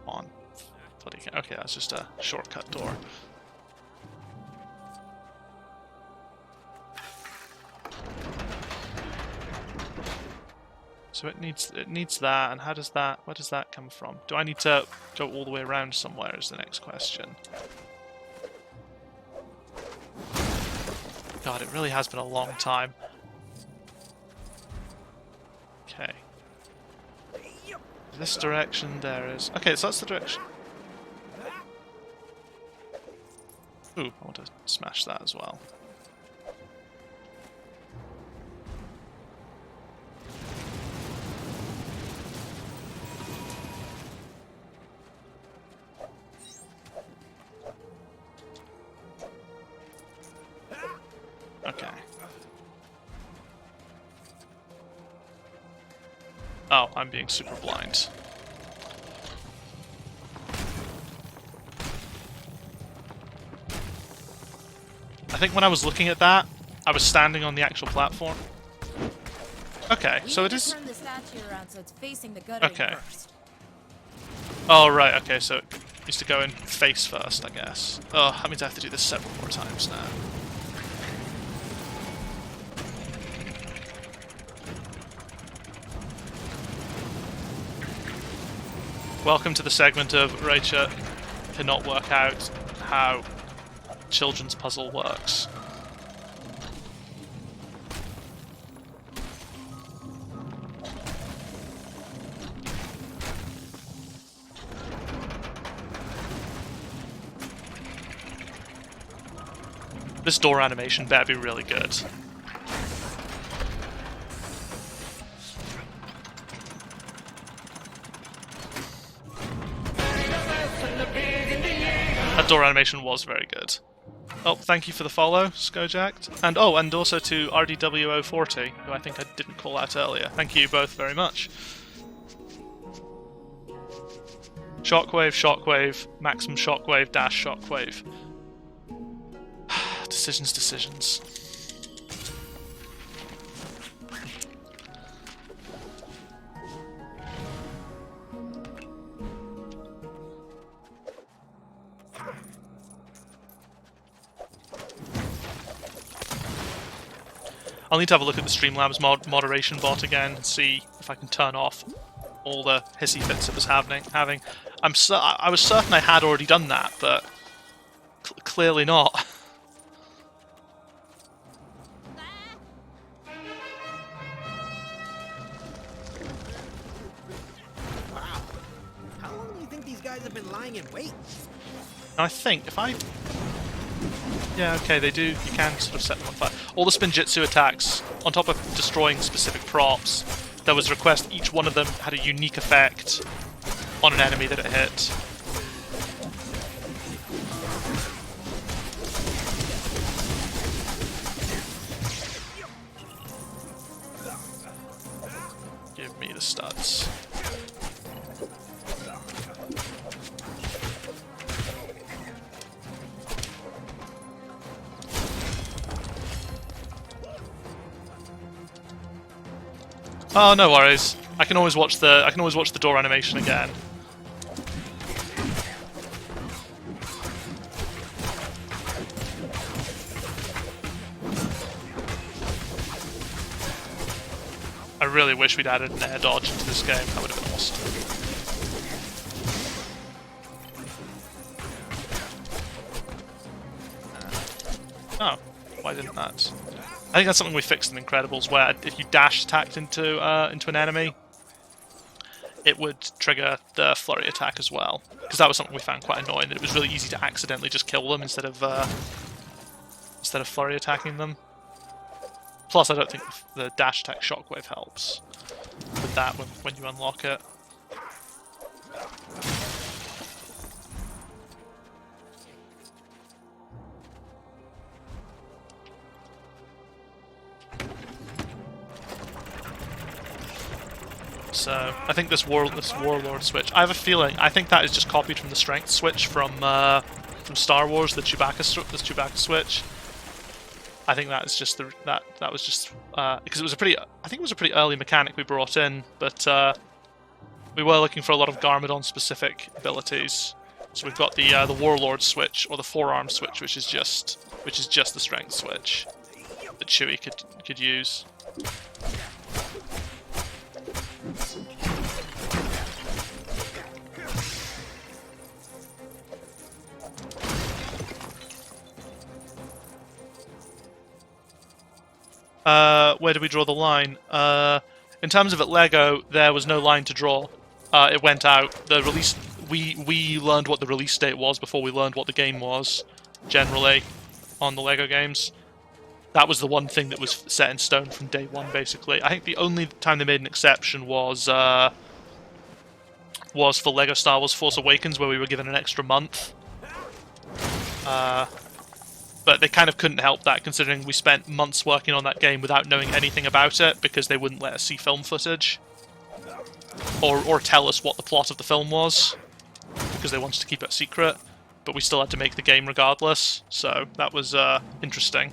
[SPEAKER 1] On. Okay, that's just a shortcut door. So it needs that, and where does that come from? Do I need to go all the way around somewhere is the next question. God, it really has been a long time. Okay. This direction there is... Okay, so that's the direction. Ooh, I want to smash that as well. Okay. Oh, I'm being super blind. I think when I was looking at that, I was standing on the actual platform. Okay, so it is...
[SPEAKER 4] Turn the statue around so it's facing the guttering first.
[SPEAKER 1] Oh, right, okay, so it needs to go in face first, I guess. Oh, that means I have to do this several more times now. Welcome to the segment of Rachel cannot work out how children's puzzle works. This door animation better be really good. That door animation was very good. Oh, thank you for the follow, Skojacked. And oh, and also to RDW040, who I think I didn't call out earlier. Thank you both very much. Shockwave, shockwave, maximum shockwave, dash shockwave. Decisions. I'll need to have a look at the Streamlabs moderation bot again and see if I can turn off all the hissy fits it was having. I was certain I had already done that, but clearly not.
[SPEAKER 7] Wow. How long do you think these guys have been lying in wait?
[SPEAKER 1] I think if I... Yeah, okay, they do. You can sort of set them on fire. All the Spinjitzu attacks, on top of destroying specific props, there was a request each one of them had a unique effect on an enemy that it hit. Give me the studs. Oh, no worries. I can always watch the door animation again. I really wish we'd added an air dodge into this game. That would have been awesome. Oh, why didn't that? I think that's something we fixed in Incredibles, where if you dash attacked into an enemy, it would trigger the flurry attack as well. Because that was something we found quite annoying, that it was really easy to accidentally just kill them instead of flurry attacking them. Plus, I don't think the dash attack shockwave helps with that when you unlock it. So I think this warlord switch. I have a feeling. I think that is just copied from the strength switch from Star Wars, the Chewbacca switch. I think that is just that was just because it was a pretty. I think it was a pretty early mechanic we brought in, but we were looking for a lot of Garmadon specific abilities. So we've got the warlord switch or the forearm switch, which is just the strength switch that Chewie could use. Where do we draw the line? In terms of at LEGO, there was no line to draw. It went out. The release. We learned what the release date was before we learned what the game was. Generally, on the LEGO games, that was the one thing that was set in stone from day one. Basically, I think the only time they made an exception was for LEGO Star Wars Force Awakens, where we were given an extra month. But they kind of couldn't help that, considering we spent months working on that game without knowing anything about it, because they wouldn't let us see film footage. Or tell us what the plot of the film was, because they wanted to keep it secret. But we still had to make the game regardless, so that was interesting.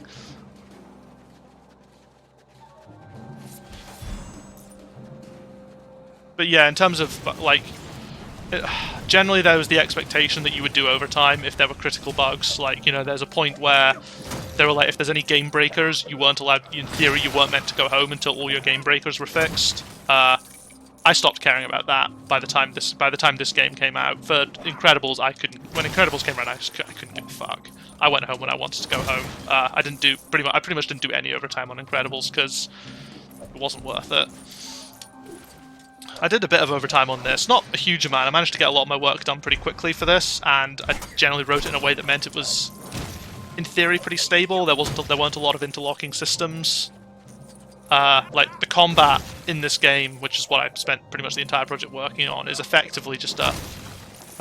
[SPEAKER 1] But yeah, in terms of, like, generally there was the expectation that you would do overtime if there were critical bugs. Like, you know, there's a point where they were like, if there's any game breakers, you weren't allowed, in theory, you weren't meant to go home until all your game breakers were fixed. I stopped caring about that by the time this game came out. For Incredibles, when Incredibles came around, I couldn't give a fuck. I went home when I wanted to go home. I pretty much didn't do any overtime on Incredibles because it wasn't worth it. I did a bit of overtime on this, not a huge amount. I managed to get a lot of my work done pretty quickly for this, and I generally wrote it in a way that meant it was, in theory, pretty stable. There weren't a lot of interlocking systems. Like, the combat in this game, which is what I spent pretty much the entire project working on, is effectively just a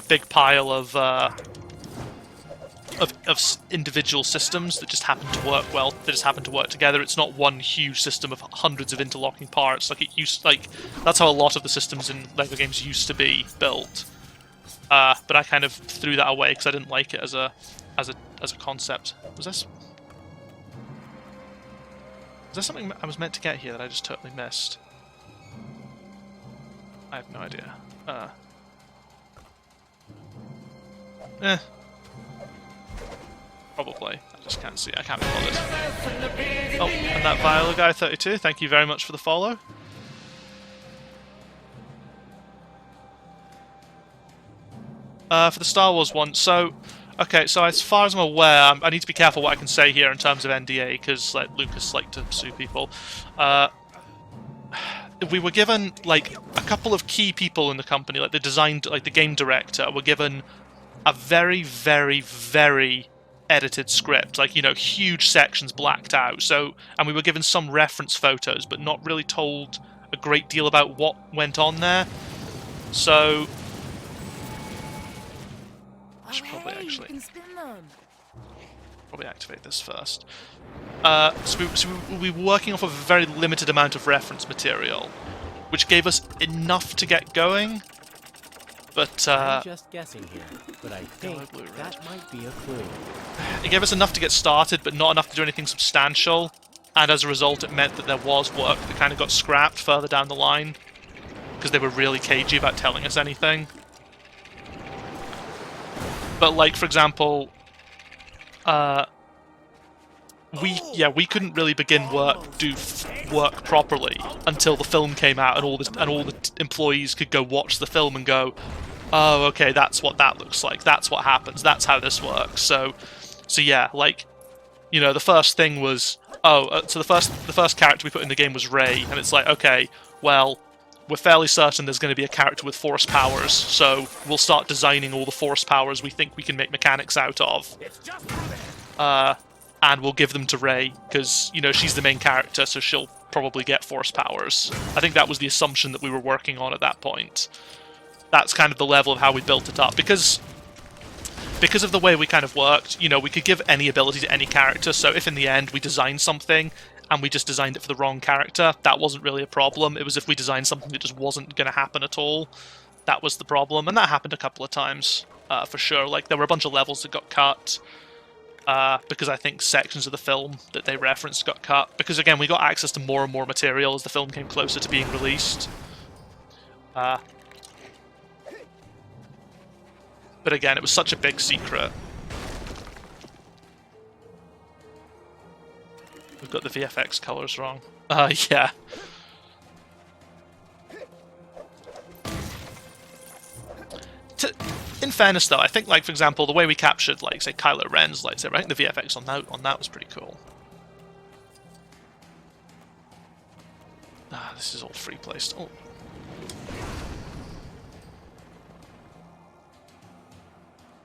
[SPEAKER 1] big pile of individual systems that just happen to work well, that just happen to work together. It's not one huge system of hundreds of interlocking parts. That's how a lot of the systems in LEGO games used to be built. But I kind of threw that away because I didn't like it as a concept. Was there something I was meant to get here that I just totally missed? I have no idea. Probably. I just can't see. I can't be bothered. Oh, and that Viola guy 32, thank you very much for the follow. For the Star Wars one, so... Okay, so as far as I'm aware, I need to be careful what I can say here in terms of NDA, because like, Lucas liked to sue people. We were given, like, a couple of key people in the company, like the game director, were given a very, very, very edited script, like, you know, huge sections blacked out. So, and we were given some reference photos, but not really told a great deal about what went on there. So, I should probably actually activate this first. So we were working off of a very limited amount of reference material, which gave us enough to get going. But
[SPEAKER 2] I'm just guessing here, but I think that might be a clue.
[SPEAKER 1] It gave us enough to get started, but not enough to do anything substantial. And as a result, it meant that there was work that kind of got scrapped further down the line, because they were really cagey about telling us anything. But, like, for example, we couldn't really begin work properly until the film came out and all the employees could go watch the film and go, oh, okay, that's what that looks like. That's what happens. That's how this works. So yeah, like, you know, the first thing was, so the first character we put in the game was Rey, and it's like, okay, well, we're fairly certain there's going to be a character with force powers, so we'll start designing all the force powers we think we can make mechanics out of. And we'll give them to Rey, because, you know, she's the main character, so she'll probably get force powers. I think that was the assumption that we were working on at that point. That's kind of the level of how we built it up, because of the way we kind of worked, you know, we could give any ability to any character, so if in the end we designed something and we just designed it for the wrong character, that wasn't really a problem. It was if we designed something that just wasn't going to happen at all, that was the problem. And that happened a couple of times, for sure. Like, there were a bunch of levels that got cut, because I think sections of the film that they referenced got cut. Because, again, we got access to more and more material as the film came closer to being released. But again, it was such a big secret. We've got the VFX colors wrong. Yeah. In fairness, though, I think, like, for example, the way we captured, like, say, Kylo Ren's lightsaber, I think the VFX on that was pretty cool. This is all free placed. Oh.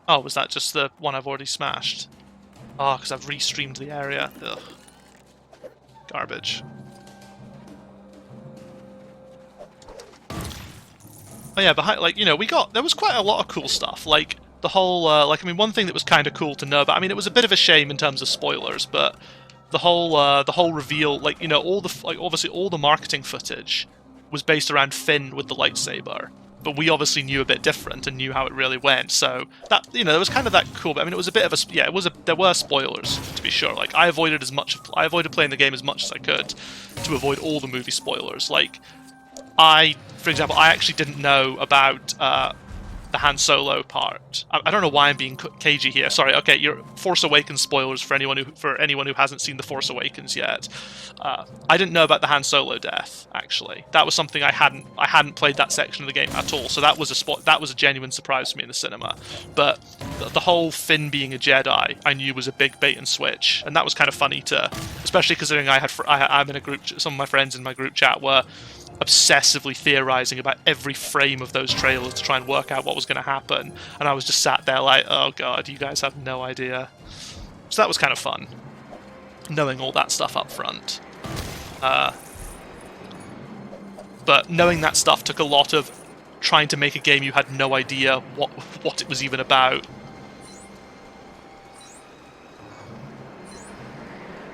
[SPEAKER 1] Oh, was that just the one I've already smashed? Oh, because I've restreamed the area. Ugh. Garbage. Oh yeah, behind, like, you know, there was quite a lot of cool stuff, like, the whole, like, I mean, one thing that was kind of cool to know, but, I mean, it was a bit of a shame in terms of spoilers, but the whole reveal, like, you know, obviously all the marketing footage was based around Finn with the lightsaber, but we obviously knew a bit different and knew how it really went, so, that, you know, there was kind of that cool, but, I mean, it was a bit of a, yeah, there were spoilers, to be sure, like, I avoided playing the game as much as I could to avoid all the movie spoilers, like, for example, I actually didn't know about the Han Solo part. I don't know why I'm being cagey here. Sorry. Okay, your Force Awakens spoilers for anyone who hasn't seen the Force Awakens yet. I didn't know about the Han Solo death. Actually, that was something I hadn't played that section of the game at all. So that was a genuine surprise for me in the cinema. But the whole Finn being a Jedi, I knew was a big bait and switch, and that was kind of funny especially considering I'm in a group. Some of my friends in my group chat were obsessively theorizing about every frame of those trailers to try and work out what was going to happen, and I was just sat there like, oh god, you guys have no idea. So that was kind of fun, knowing all that stuff up front. But knowing that stuff took a lot of trying to make a game you had no idea what it was even about.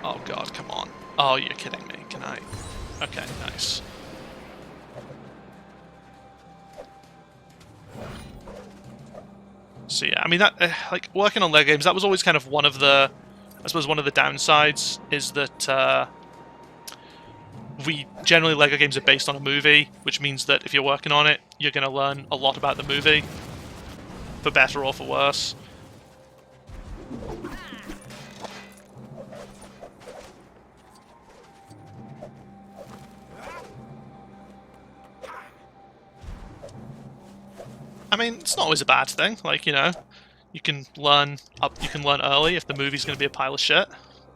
[SPEAKER 1] Oh god, come on. Oh, you're kidding me. Can I? Okay, nice. So yeah, I mean, that like, working on LEGO games, that was always kind of one of the downsides, is that LEGO games are based on a movie, which means that if you're working on it, you're going to learn a lot about the movie, for better or for worse. I mean, it's not always a bad thing. Like, you know, you can learn early if the movie's going to be a pile of shit.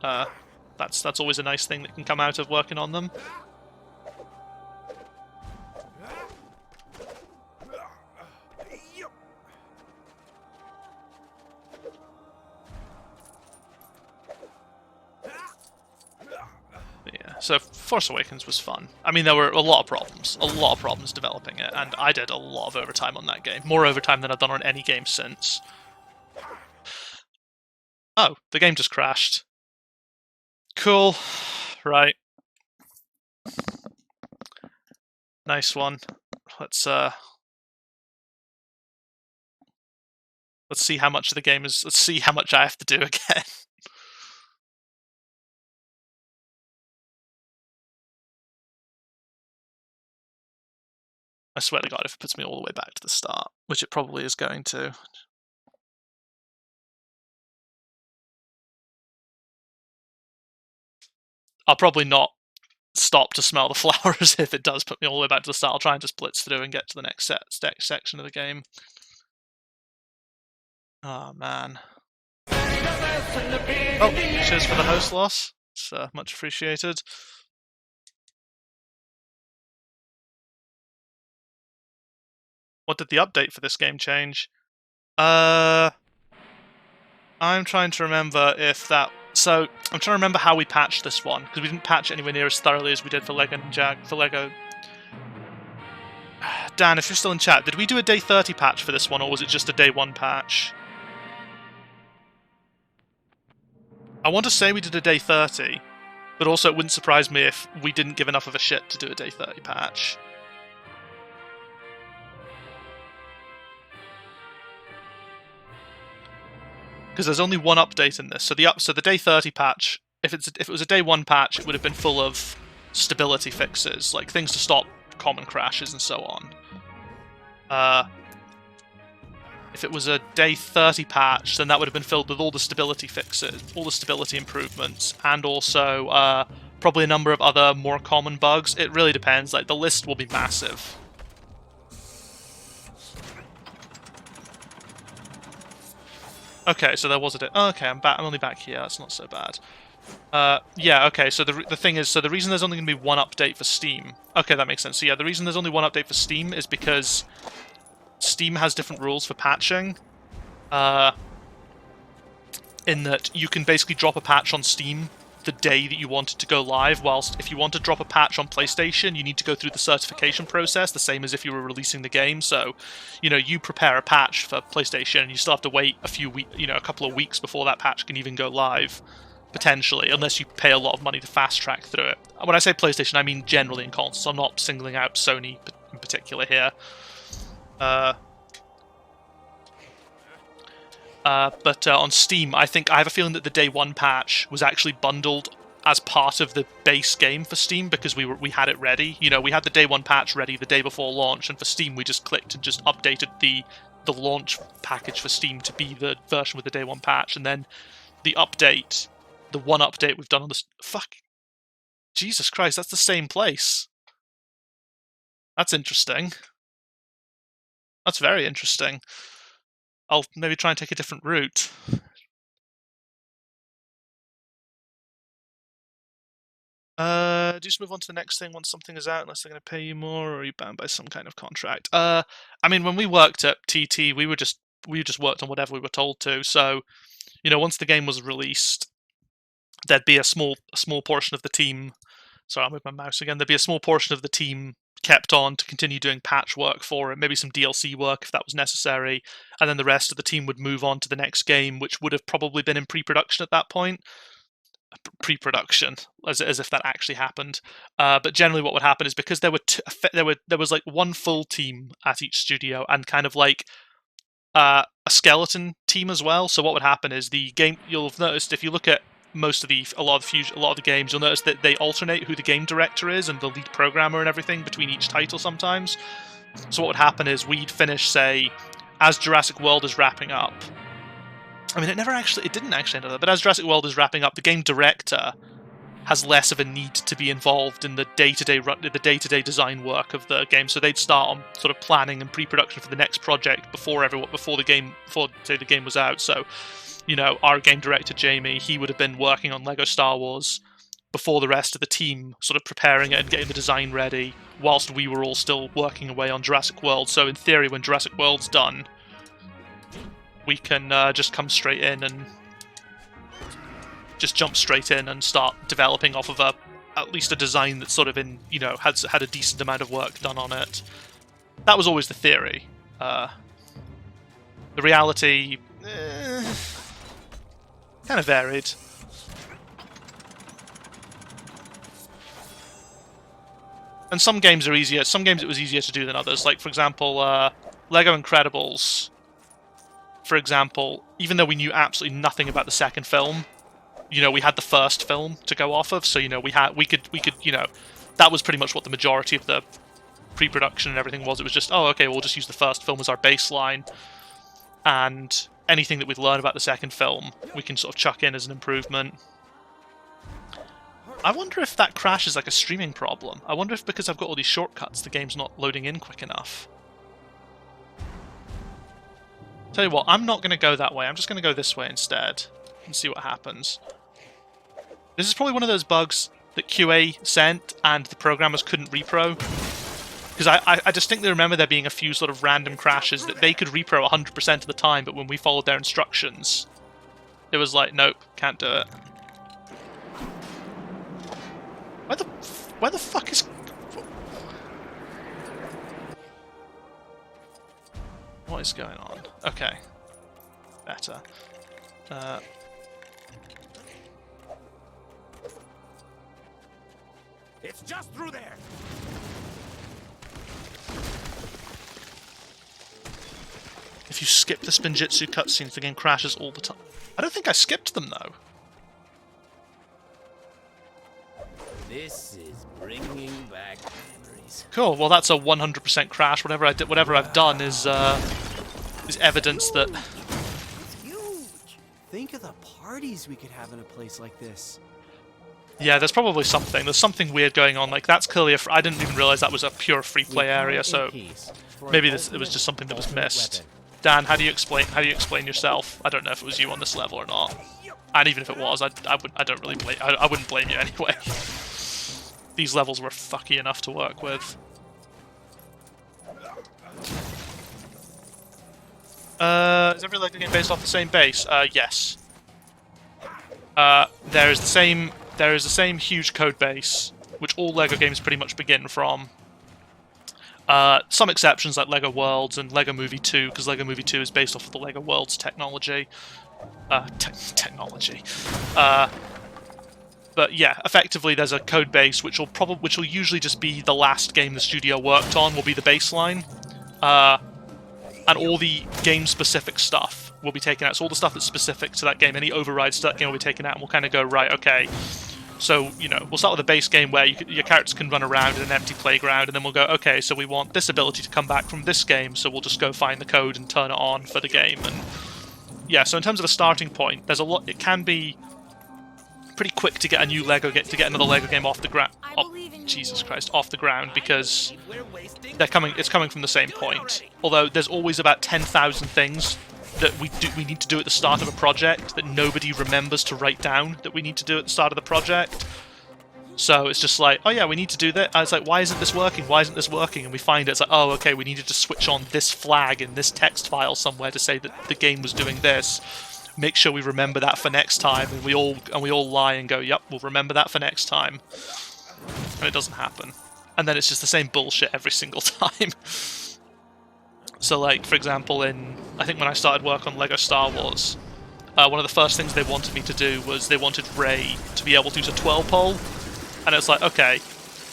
[SPEAKER 1] That's always a nice thing that can come out of working on them. So Force Awakens was fun. I mean, there were a lot of problems developing it, and I did a lot of overtime on that game. More overtime than I've done on any game since. Oh, the game just crashed. Cool. Right. Nice one. Let's see how much of the game is... Let's see how much I have to do again. I swear to God, if it puts me all the way back to the start, which it probably is going to. I'll probably not stop to smell the flowers if it does put me all the way back to the start. I'll try and just blitz through and get to the next section of the game. Oh, man. Oh, cheers for the host loss. It's much appreciated. What did the update for this game change? I'm trying to remember if that... So, I'm trying to remember how we patched this one, because we didn't patch it anywhere near as thoroughly as we did for LEGO Ninjago... For LEGO... Dan, if you're still in chat, did we do a day 30 patch for this one, or was it just a day 1 patch? I want to say we did a day 30. But also, it wouldn't surprise me if we didn't give enough of a shit to do a day 30 patch. Because there's only one update in this. So the day 30 patch, if it was a day 1 patch, it would have been full of stability fixes, like things to stop common crashes and so on. If it was a day 30 patch, then that would have been filled with all the stability fixes, all the stability improvements, and also probably a number of other more common bugs. It really depends. Like, the list will be massive. Okay, so there was a day. Oh, okay, I'm back. I'm only back here. That's not so bad. Yeah. Okay. So the thing is, so the reason there's only going to be one update for Steam. Okay, that makes sense. So yeah, the reason there's only one update for Steam is because Steam has different rules for patching. In that you can basically drop a patch on Steam the day that you want it to go live, whilst if you want to drop a patch on PlayStation, you need to go through the certification process, the same as if you were releasing the game. So, you know, you prepare a patch for PlayStation, and you still have to wait a few weeks, you know, a couple of weeks before that patch can even go live, potentially, unless you pay a lot of money to fast track through it. When I say PlayStation, I mean generally in consoles. I'm not singling out Sony in particular here. But on Steam, I have a feeling that the day 1 patch was actually bundled as part of the base game for Steam because we had it ready. You know, we had the day 1 patch ready the day before launch, and for Steam we just clicked and just updated the launch package for Steam to be the version with the day 1 patch, and then the update, the one update we've done on this. Fuck, Jesus Christ, that's the same place. That's interesting. That's very interesting. I'll maybe try and take a different route. Just move on to the next thing once something is out, unless they're going to pay you more, or are you bound by some kind of contract? I mean, when we worked at TT, we just worked on whatever we were told to. So, you know, once the game was released, there'd be a small portion of the team. Sorry, I'll move my mouse again. There'd be a small portion of the team kept on to continue doing patch work for it, maybe some DLC work if that was necessary, and then the rest of the team would move on to the next game, which would have probably been in pre-production at that point. Pre-production, as if that actually happened. But generally, what would happen is because there was like one full team at each studio and kind of like a skeleton team as well. So what would happen is the game. You'll have noticed if you look at a lot of the games, you'll notice that they alternate who the game director is and the lead programmer and everything between each title sometimes. So what would happen is we'd finish, say, as Jurassic World is wrapping up. I mean, it didn't actually end up there, but as Jurassic World is wrapping up, the game director has less of a need to be involved in the day-to-day design work of the game. So they'd start on sort of planning and pre-production for the next project before the game was out. So, you know, our game director, Jamie, he would have been working on LEGO Star Wars before the rest of the team, sort of preparing it and getting the design ready, whilst we were all still working away on Jurassic World. So in theory, when Jurassic World's done, we can just come straight in and just jump straight in and start developing off of at least a design that's sort of had a decent amount of work done on it. That was always the theory. The reality kind of varied. And some games are easier. Some games it was easier to do than others. Like, for example, LEGO Incredibles. For example, even though we knew absolutely nothing about the second film, you know, we had the first film to go off of. So, you know, we could, you know, that was pretty much what the majority of the pre-production and everything was. It was just, oh, okay, we'll just use the first film as our baseline, and anything that we'd learn about the second film, we can sort of chuck in as an improvement. I wonder if that crash is like a streaming problem. I wonder if because I've got all these shortcuts, the game's not loading in quick enough. Tell you what, I'm not going to go that way. I'm just going to go this way instead and see what happens. This is probably one of those bugs that QA sent and the programmers couldn't repro. Because I distinctly remember there being a few sort of random crashes that they could repro 100% of the time, but when we followed their instructions, it was like, nope, can't do it. Where the fuck is... What is going on? Okay. Better.
[SPEAKER 3] It's just through there.
[SPEAKER 1] If you skip the Spinjitzu cutscenes, the game crashes all the time. I don't think I skipped them, though.
[SPEAKER 3] This is bringing back memories.
[SPEAKER 1] Cool. Well, that's a 100% crash. Whatever I did, whatever I've done is evidence that.
[SPEAKER 8] It's huge. Think of the parties we could have in a place like this.
[SPEAKER 1] Yeah, there's probably something. There's something weird going on. Like that's clearly I didn't even realize that was a pure free play area. So maybe it was just something that was missed. Dan, how do you explain yourself? I don't know if it was you on this level or not. And even if it was, I don't really blame. I wouldn't blame you anyway. These levels were fucky enough to work with. Is every LEGO game based off the same base? Yes. There is the same huge code base, which all LEGO games pretty much begin from. Some exceptions like LEGO Worlds and LEGO Movie 2, because LEGO Movie 2 is based off of the LEGO Worlds technology. But yeah, effectively there's a code base which will usually just be the last game the studio worked on, will be the baseline. And all the game-specific stuff will be taken out. So all the stuff that's specific to that game, any overrides to that game will be taken out, and we'll kind of go, right, okay. So, you know, we'll start with a base game where your characters can run around in an empty playground, and then we'll go, okay, so we want this ability to come back from this game, so we'll just go find the code and turn it on for the game. And yeah, so in terms of a starting point, there's a lot. It can be pretty quick to get a new to get another LEGO game off the ground. Jesus Christ, off the ground, because it's coming from the same point. Although there's always about 10,000 things that we need to do at the start of a project that nobody remembers to write down that we need to do at the start of the project. So it's just like, oh yeah, we need to do that. I was like, why isn't this working? Why isn't this working? And we find it's like, oh, okay, we needed to switch on this flag in this text file somewhere to say that the game was doing this. Make sure we remember that for next time, and we all lie and go, yep, we'll remember that for next time. And it doesn't happen. And then it's just the same bullshit every single time. So like, for example, I think when I started work on LEGO Star Wars, one of the first things they wanted me to do was they wanted Rey to be able to use a 12-pole. And it's like, okay,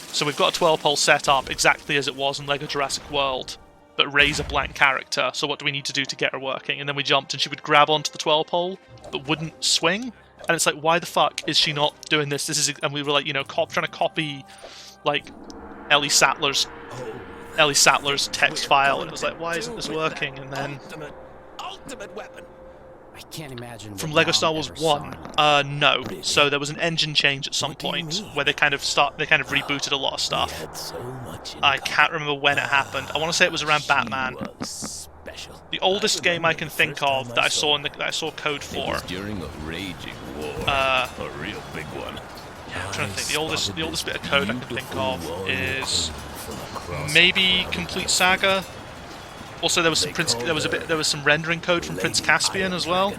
[SPEAKER 1] so we've got a 12-pole set up exactly as it was in LEGO Jurassic World, but Rey's a blank character, so what do we need to do to get her working? And then we jumped and she would grab onto the 12-pole, but wouldn't swing. And it's like, why the fuck is she not doing this? And we were like, you know, trying to copy, like, Ellie Sattler's text file, and it was like, why isn't this working? And then
[SPEAKER 3] Ultimate weapon.
[SPEAKER 5] I can't imagine.
[SPEAKER 1] From LEGO Star Wars 1, no. So there was an engine change at some point where they kind of rebooted a lot of stuff. I can't remember when it happened. I want to say it was around Batman. The oldest game I can think of that I saw code for.
[SPEAKER 3] During a raging war,
[SPEAKER 1] a
[SPEAKER 3] real big one.
[SPEAKER 1] Yeah, I'm trying to think. The oldest bit of code I can think of is maybe Complete Saga. Also, there was some rendering code from Prince Caspian as well.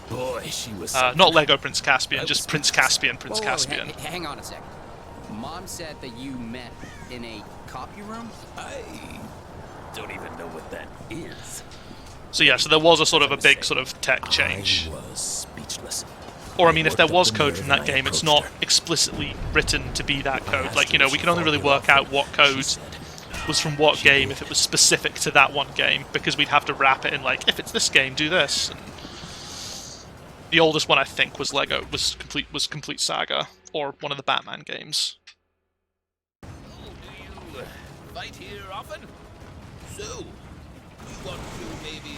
[SPEAKER 3] Boy, she was
[SPEAKER 1] not Lego Prince Caspian, just Prince Caspian.
[SPEAKER 5] Hang on a second. Mom said that you met in a copy room?
[SPEAKER 3] I don't even know what that is.
[SPEAKER 1] So yeah, so there was a sort of a big sort of tech change.
[SPEAKER 3] I was speechless.
[SPEAKER 1] Or I mean, if there was code from that game, it's not explicitly written to be that code. Like, you know, we can only really work out what code was from what game if it was specific to that one game, because we'd have to wrap it in like, if it's this game, do this. And the oldest one I think was Complete Saga, or one of the Batman games.
[SPEAKER 3] Do you fight here often? So, you want to maybe,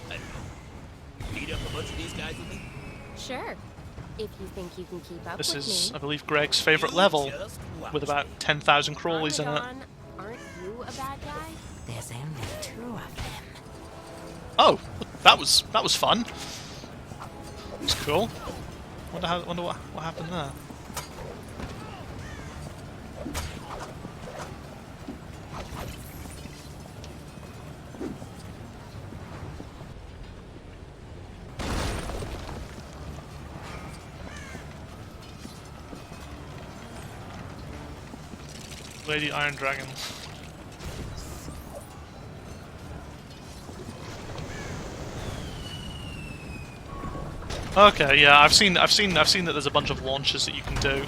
[SPEAKER 3] I don't know, beat up a bunch of these guys with me?
[SPEAKER 4] Sure. If you think you can keep up
[SPEAKER 1] This
[SPEAKER 4] with
[SPEAKER 1] is,
[SPEAKER 4] me.
[SPEAKER 1] I believe, Greg's favorite level, with about 10,000 crawlies in it.
[SPEAKER 4] Garmadon, aren't you a bad guy? There's only 2 of them.
[SPEAKER 1] Oh, that was fun. That was cool. Wonder what happened there. Lady Iron Dragon. Okay, yeah, I've seen that there's a bunch of launches that you can do.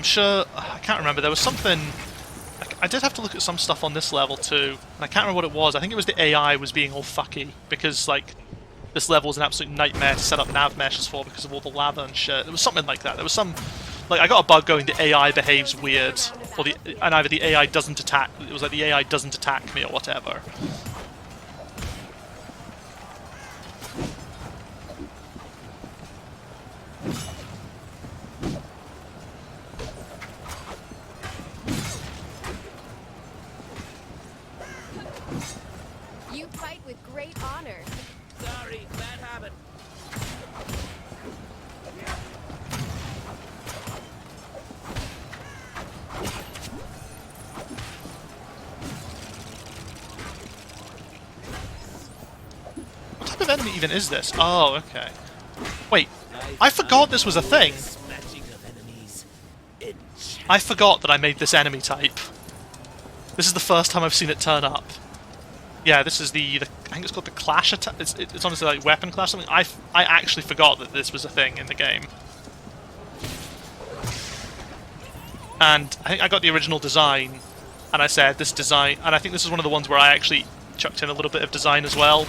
[SPEAKER 1] sure... I can't remember. There was something... I did have to look at some stuff on this level too, and I can't remember what it was. I think it was the AI was being all fucky, because, like, this level was an absolute nightmare to set up nav meshes for because of all the lava and shit. There was something like that. There was some... Like, I got a bug going, the AI behaves weird, or and either the AI doesn't attack... It was like, the AI doesn't attack me or whatever.
[SPEAKER 10] You fight with great honor.
[SPEAKER 3] Sorry, bad habit.
[SPEAKER 1] What type of enemy even is this? Oh, okay. Wait, I forgot this was a thing. I forgot that I made this enemy type. This is the first time I've seen it turn up. Yeah, this is the I think it's called the Clash attack. It's honestly like Weapon Clash something. I actually forgot that this was a thing in the game. And I think I got the original design, and I said this design, and I think this is one of the ones where I actually chucked in a little bit of design as well,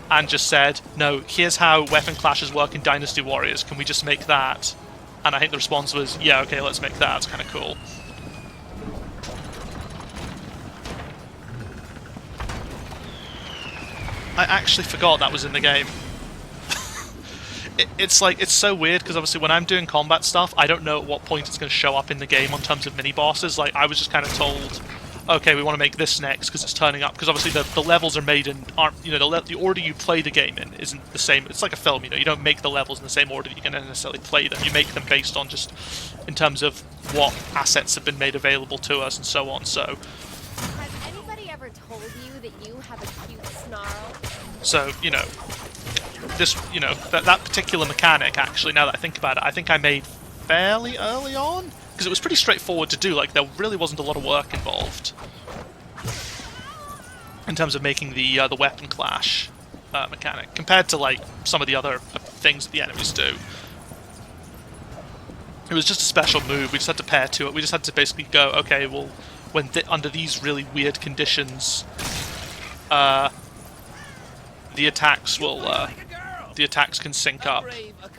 [SPEAKER 1] and just said, no, here's how Weapon Clashes work in Dynasty Warriors, can we just make that? And I think the response was, yeah, okay, let's make that, it's kind of cool. I actually forgot that was in the game. It's like, it's so weird, because obviously when I'm doing combat stuff, I don't know at what point it's going to show up in the game on terms of mini-bosses. Like, I was just kind of told, okay, we want to make this next, because it's turning up, because obviously the levels are made in, aren't, you know, the order you play the game in isn't the same. It's like a film, you know, you don't make the levels in the same order that you're going to necessarily play them. You make them based on just, in terms of what assets have been made available to us, and so on, so...
[SPEAKER 10] Has anybody ever told you that you have a cute snarl?
[SPEAKER 1] So, you know, this, you know, that particular mechanic, actually, now that I think about it, I think I made fairly early on, because it was pretty straightforward to do. Like, there really wasn't a lot of work involved in terms of making the weapon clash mechanic, compared to, like, some of the other things that the enemies do. It was just a special move. We just had to pair to it. We just had to basically go, okay, well, when under these really weird conditions, the attacks will, the attacks can sync up,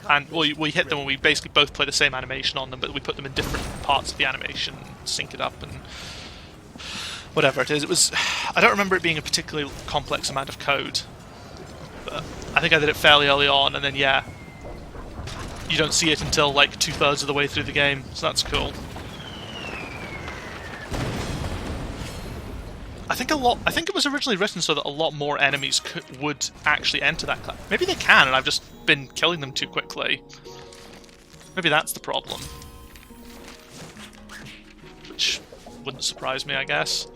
[SPEAKER 1] and we hit them and we basically both play the same animation on them, but we put them in different parts of the animation, sync it up, and whatever it is. It was, I don't remember it being a particularly complex amount of code, but I think I did it fairly early on, and then yeah, you don't see it until like 2/3 of the way through the game, so that's cool. I think it was originally written so that a lot more enemies would actually enter that class. Maybe they can, and I've just been killing them too quickly. Maybe that's the problem. Which wouldn't surprise me, I guess.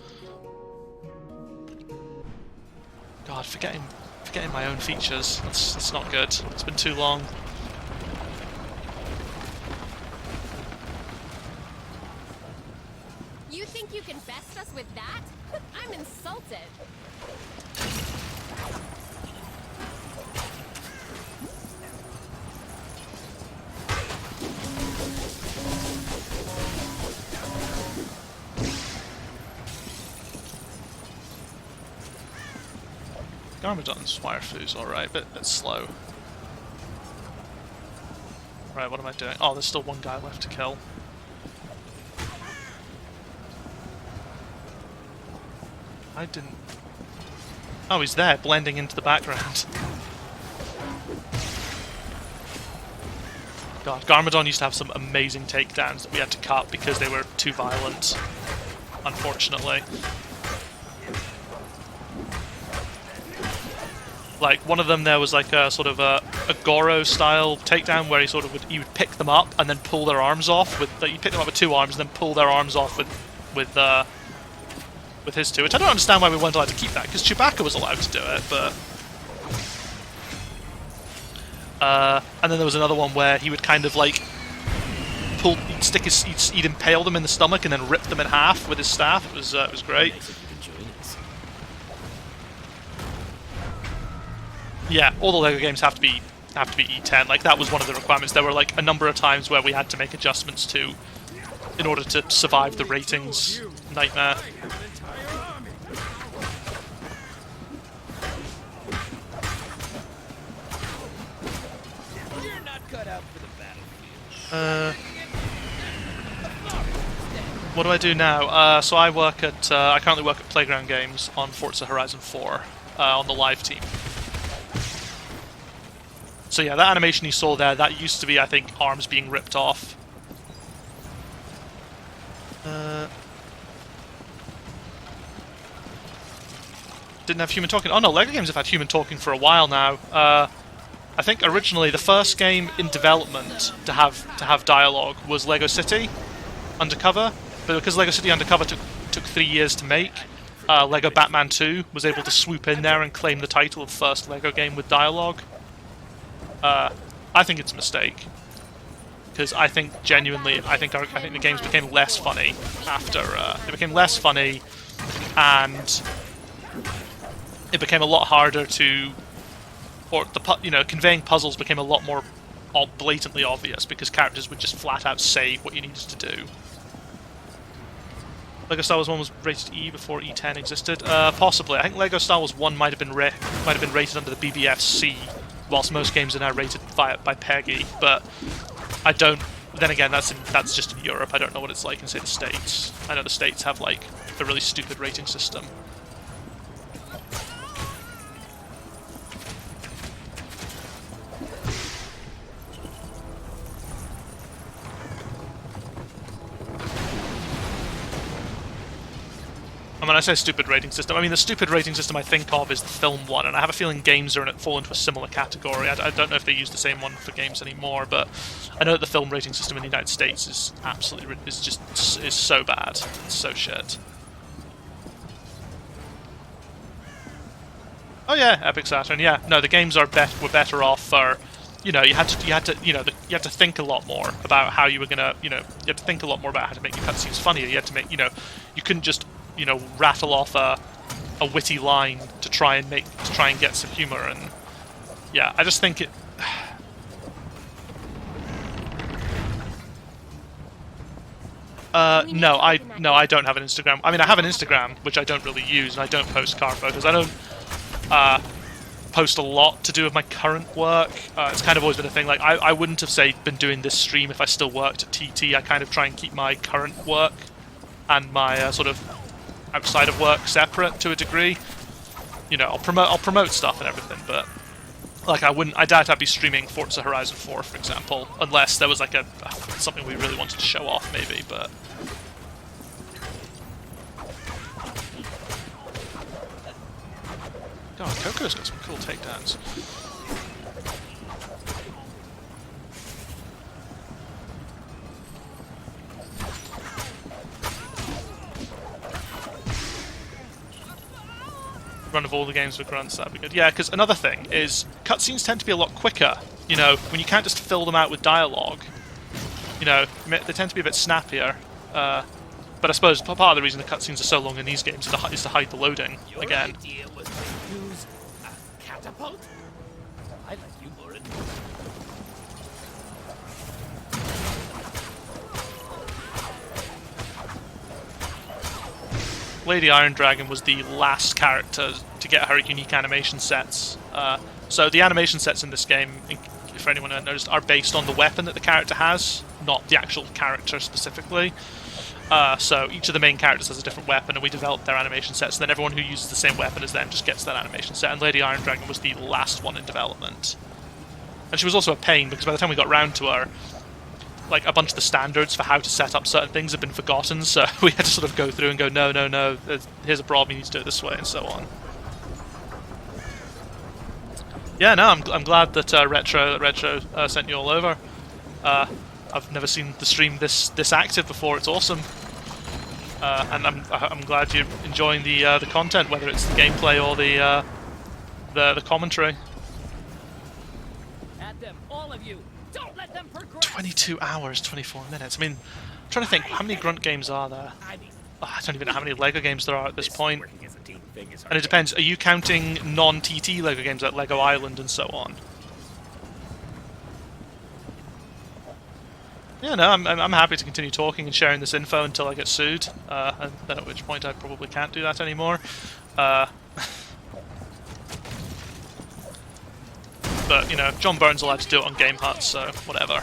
[SPEAKER 1] God, forgetting my own features. That's not good. It's been too long.
[SPEAKER 10] You think you can best us with that? I'm insulted.
[SPEAKER 1] Garmadon's wire foo's alright, but it's slow. Right, what am I doing? Oh, there's still one guy left to kill. I didn't... Oh, he's there, blending into the background. God, Garmadon used to have some amazing takedowns that we had to cut because they were too violent, unfortunately. Like, one of them there was like a sort of a Goro-style takedown where he would pick them up and then pull their arms off with... Like, you pick them up with two arms and then pull their arms off with his two, which I don't understand why we weren't allowed to keep that, because Chewbacca was allowed to do it, but... and then there was another one where he would kind of like he'd impale them in the stomach and then rip them in half with his staff. It was great. Yeah, all the LEGO games have to be E10. Like, that was one of the requirements. There were like a number of times where we had to make adjustments to in order to survive the ratings nightmare.
[SPEAKER 3] You're not cut out for the battlefield.
[SPEAKER 1] What do I do now? So I work at I currently work at Playground Games on Forza Horizon 4 on the live team. So yeah, that animation you saw there, that used to be, I think, arms being ripped off. Didn't have human talking. Oh no, LEGO games have had human talking for a while now. I think originally the first game in development to have dialogue was LEGO City Undercover, but because LEGO City Undercover took 3 years to make, LEGO Batman 2 was able to swoop in there and claim the title of first LEGO game with dialogue. I think it's a mistake, because I think genuinely, I think the games became less funny after they became less funny, and it became a lot harder to, or conveying puzzles became a lot more blatantly obvious because characters would just flat out say what you needed to do. LEGO Star Wars 1 was rated E before E10 existed. Possibly. I think LEGO Star Wars 1 might have been rated under the BBFC, whilst most games are now rated by PEGI. But I don't. Then again, that's just in Europe. I don't know what it's like in, say, the States. I know the States have like a really stupid rating system. And when I say stupid rating system, I mean the stupid rating system I think of is the film one, and I have a feeling games fall into a similar category. I don't know if they use the same one for games anymore, but I know that the film rating system in the United States is absolutely is so bad, it's so shit. Oh yeah, Epic Saturn. Yeah, no, the games were better off for, you had to think a lot more about how you were gonna, you had to think a lot more about how to make your cutscenes funnier. You had to make, you couldn't just rattle off a witty line to try and get some humor, and yeah, I just think it. No, I don't have an Instagram. I mean, I have an Instagram which I don't really use, and I don't post car photos. I don't post a lot to do with my current work. It's kind of always been a thing. Like I wouldn't have been doing this stream if I still worked at TT. I kind of try and keep my current work and my sort of outside of work separate to a degree. I'll promote stuff and everything, but like I doubt I'd be streaming Forza Horizon 4, for example, unless there was like something we really wanted to show off, maybe. But God, Coco's got some cool takedowns. Run of all the games with grunts, that'd be good. Yeah, because another thing is cutscenes tend to be a lot quicker. When you can't just fill them out with dialogue. They tend to be a bit snappier. But I suppose part of the reason the cutscenes are so long in these games is to hide the loading again.
[SPEAKER 3] Your idea was to use a catapult? I like you more than
[SPEAKER 1] Lady Iron Dragon was the last character to get her unique animation sets. So the animation sets in this game, for anyone who hasn't noticed, are based on the weapon that the character has, not the actual character specifically. So each of the main characters has a different weapon, and we developed their animation sets, and then everyone who uses the same weapon as them just gets that animation set, and Lady Iron Dragon was the last one in development. And she was also a pain, because by the time we got round to her, like, a bunch of the standards for how to set up certain things had been forgotten, so we had to sort of go through and go, no, here's a problem, you need to do it this way, and so on. Yeah, no, I'm glad that Retro sent you all over. I've never seen the stream this active before. It's awesome, and I'm glad you're enjoying the content, whether it's the gameplay or the commentary.
[SPEAKER 9] At them, all of you. Don't let them progress.
[SPEAKER 1] 22 hours, 24 minutes. I mean, I'm trying to think, how many grunt games are there? I don't even know how many LEGO games there are at this point. And it depends. Are you counting non-TT LEGO games like LEGO Island and so on? Yeah, no, I'm happy to continue talking and sharing this info until I get sued, and then at which point I probably can't do that anymore. But, you know, John Byrne's allowed to do it on Game Hut, so whatever.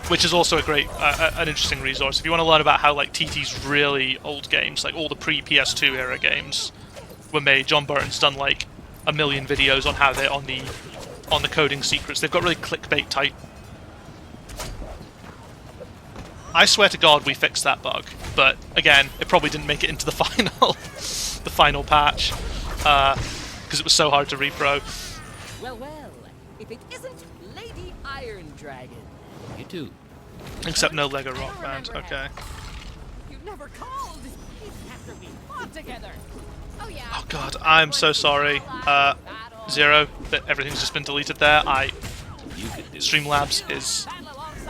[SPEAKER 1] Which is also a great, an interesting resource. If you want to learn about how, like, TT's really old games, like all the pre-PS2 era games were made, John Byrne's done, like, a million videos on how they're on the coding secrets. They've got really clickbait type. I swear to God we fixed that bug, but again, it probably didn't make it into the final patch, because it was so hard to repro.
[SPEAKER 9] Well, if it isn't Lady Iron Dragon.
[SPEAKER 3] You too.
[SPEAKER 1] Except no Lego Rock Band. Okay.
[SPEAKER 9] You never called after we fought together.
[SPEAKER 10] Oh yeah.
[SPEAKER 1] Oh God, I'm so sorry. Zero, that everything's just been deleted there. Streamlabs is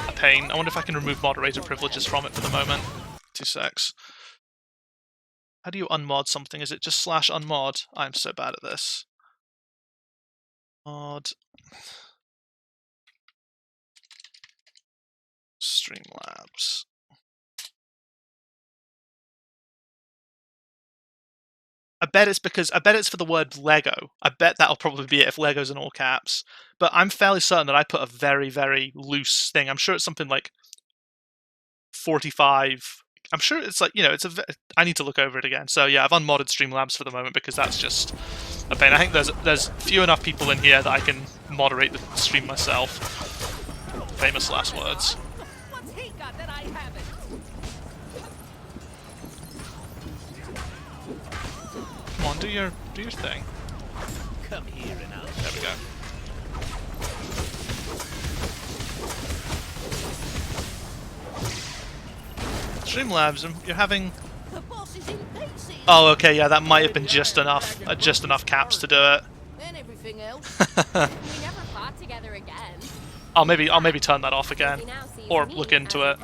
[SPEAKER 1] a pain. I wonder if I can remove moderator privileges from it for the moment. 2 secs. How do you unmod something? Is it just /unmod? I'm so bad at this. Mod. Streamlabs. I bet it's for the word Lego. I bet that'll probably be it if Lego's in all caps. But I'm fairly certain that I put a very, very loose thing. I'm sure it's something like 45. I'm sure it's like, you know, I need to look over it again. So yeah, I've unmodded Streamlabs for the moment because that's just a pain. I think there's few enough people in here that I can moderate the stream myself. Famous last words.
[SPEAKER 9] What's he got that I haven't?
[SPEAKER 1] Come on, do your thing.
[SPEAKER 3] Come here and I'll...
[SPEAKER 1] There we go. Streamlabs, you're having...
[SPEAKER 9] The boss is in pieces.
[SPEAKER 1] Oh, okay, yeah, that might have been just enough caps to do it.
[SPEAKER 9] And everything else.
[SPEAKER 10] We never fought together again.
[SPEAKER 1] I'll maybe turn that off again, or look into it.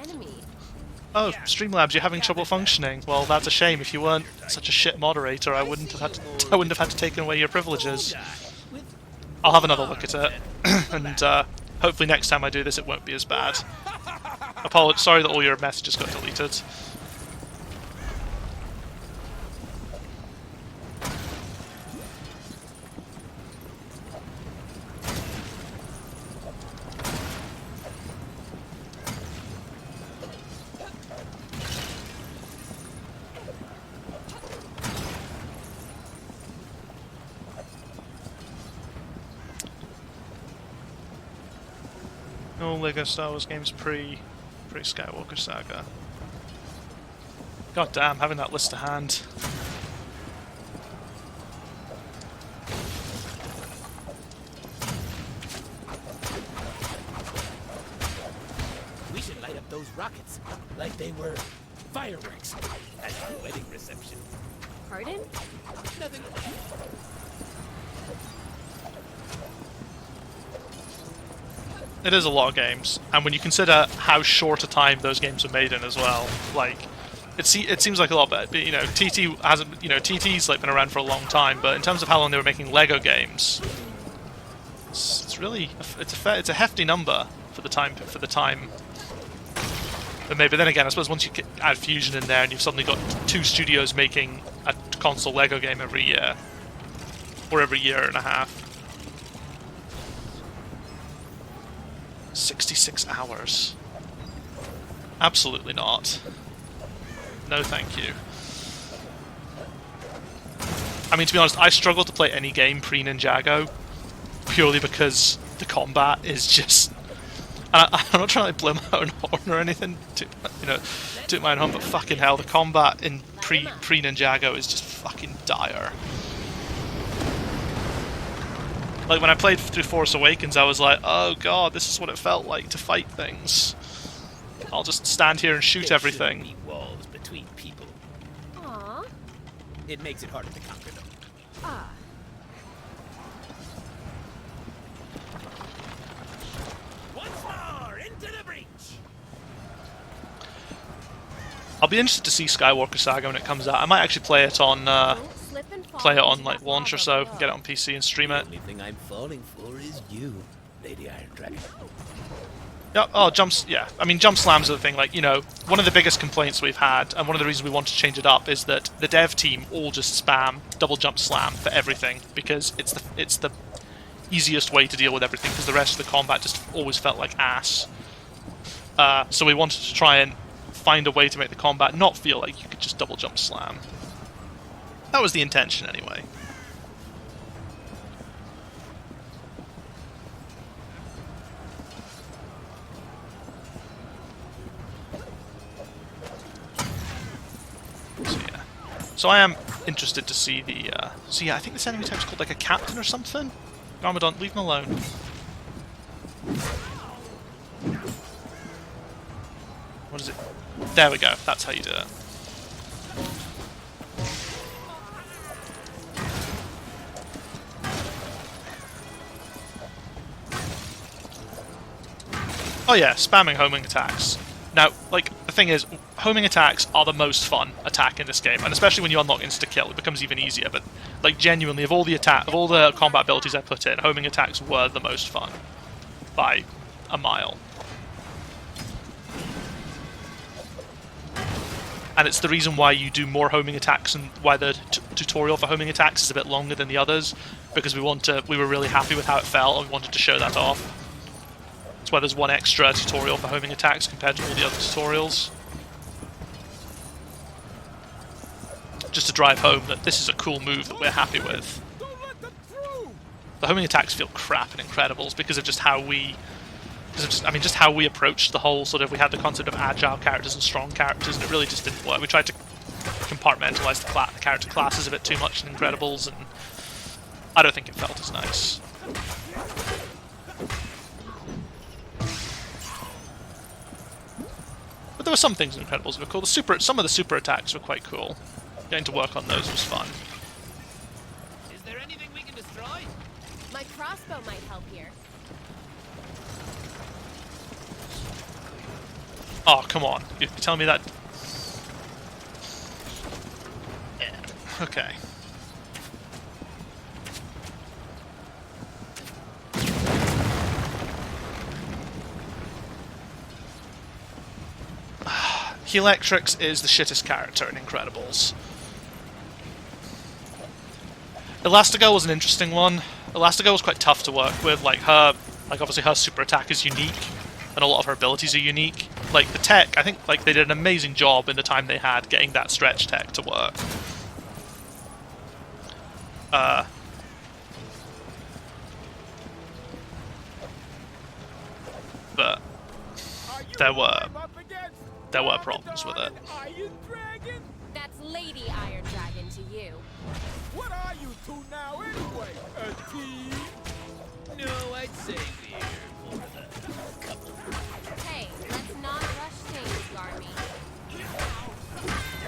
[SPEAKER 1] Oh, Streamlabs, you're having trouble functioning. Well, that's a shame. If you weren't such a shit moderator, I wouldn't have had to take away your privileges. I'll have another look at it, and hopefully next time I do this, it won't be as bad. Sorry that all your messages got deleted. No LEGO Star Wars games pre-Skywalker Saga. God damn, having that list to hand.
[SPEAKER 3] We should light up those rockets like they were fireworks at our wedding reception.
[SPEAKER 10] Pardon?
[SPEAKER 3] Nothing.
[SPEAKER 1] It is a lot of games, and when you consider how short a time those games were made in as well, like it seems like a lot, but you know, TT's like been around for a long time, but in terms of how long they were making Lego games, it's a hefty number for the time. But maybe then again, I suppose once you add Fusion in there, and you've suddenly got 2 studios making a console Lego game every year, or every year and a half. 66 hours. Absolutely not. No thank you. I mean, to be honest, I struggle to play any game pre-Ninjago purely because the combat is just... I'm not trying to blow my own horn or anything, to my own horn, but fucking hell, the combat in pre-Ninjago is just fucking dire. Like, when I played through Force Awakens, I was like, oh god, this is what it felt like to fight things. I'll just stand here and shoot everything.
[SPEAKER 3] There shouldn't be walls between people.
[SPEAKER 10] Aww.
[SPEAKER 3] It makes it harder to conquer them.
[SPEAKER 10] Ah.
[SPEAKER 3] Once more, into the breach!
[SPEAKER 1] I'll be interested to see Skywalker Saga when it comes out. I might actually play it on like launch or so, get it on PC and stream it.
[SPEAKER 3] The only thing I'm falling for is you. Lady Iron Dragon.
[SPEAKER 1] Yeah, oh, jumps, yeah. I mean, jump slams are the thing, like, you know, one of the biggest complaints we've had, and one of the reasons we want to change it up, is that the dev team all just spam double jump slam for everything, because it's the easiest way to deal with everything, because the rest of the combat just always felt like ass. So we wanted to try and find a way to make the combat not feel like you could just double jump slam. That was the intention, anyway. So yeah. So I am interested to see the... So yeah, I think this enemy type's called like a captain or something? Garmadon, leave him alone. What is it? There we go, that's how you do it. Oh yeah, spamming homing attacks. Now, like, the thing is, homing attacks are the most fun attack in this game, and especially when you unlock insta-kill, it becomes even easier, but, like, genuinely, of all the combat abilities I put in, homing attacks were the most fun. By a mile. And it's the reason why you do more homing attacks and why the tutorial for homing attacks is a bit longer than the others, because we were really happy with how it felt and we wanted to show that off. That's why there's one extra tutorial for homing attacks compared to all the other tutorials. Just to drive home that this is a cool move that we're happy with. The homing attacks feel crap in Incredibles because of just how we... just how we approached the whole sort of... We had the concept of agile characters and strong characters, and it really just didn't work. We tried to compartmentalize the character classes a bit too much in Incredibles, and I don't think it felt as nice. But there were some things in Incredibles that were cool. Some of the super attacks were quite cool. Getting to work on those was fun.
[SPEAKER 3] Is there anything we can destroy?
[SPEAKER 10] My crossbow might help here.
[SPEAKER 1] Oh, come on. You're telling me that... Yeah. Okay. Electrix is the shittest character in Incredibles. Elastigirl was an interesting one. Elastigirl was quite tough to work with. Obviously her super attack is unique, and a lot of her abilities are unique. Like, the tech, I think, they did an amazing job in the time they had getting that stretch tech to work. But there were problems with it.
[SPEAKER 10] That's Lady Iron Dragon to you.
[SPEAKER 9] What are you two now anyway? A team?
[SPEAKER 3] No, I'd say we're more of a couple.
[SPEAKER 10] Hey, let's not rush things, Garmy.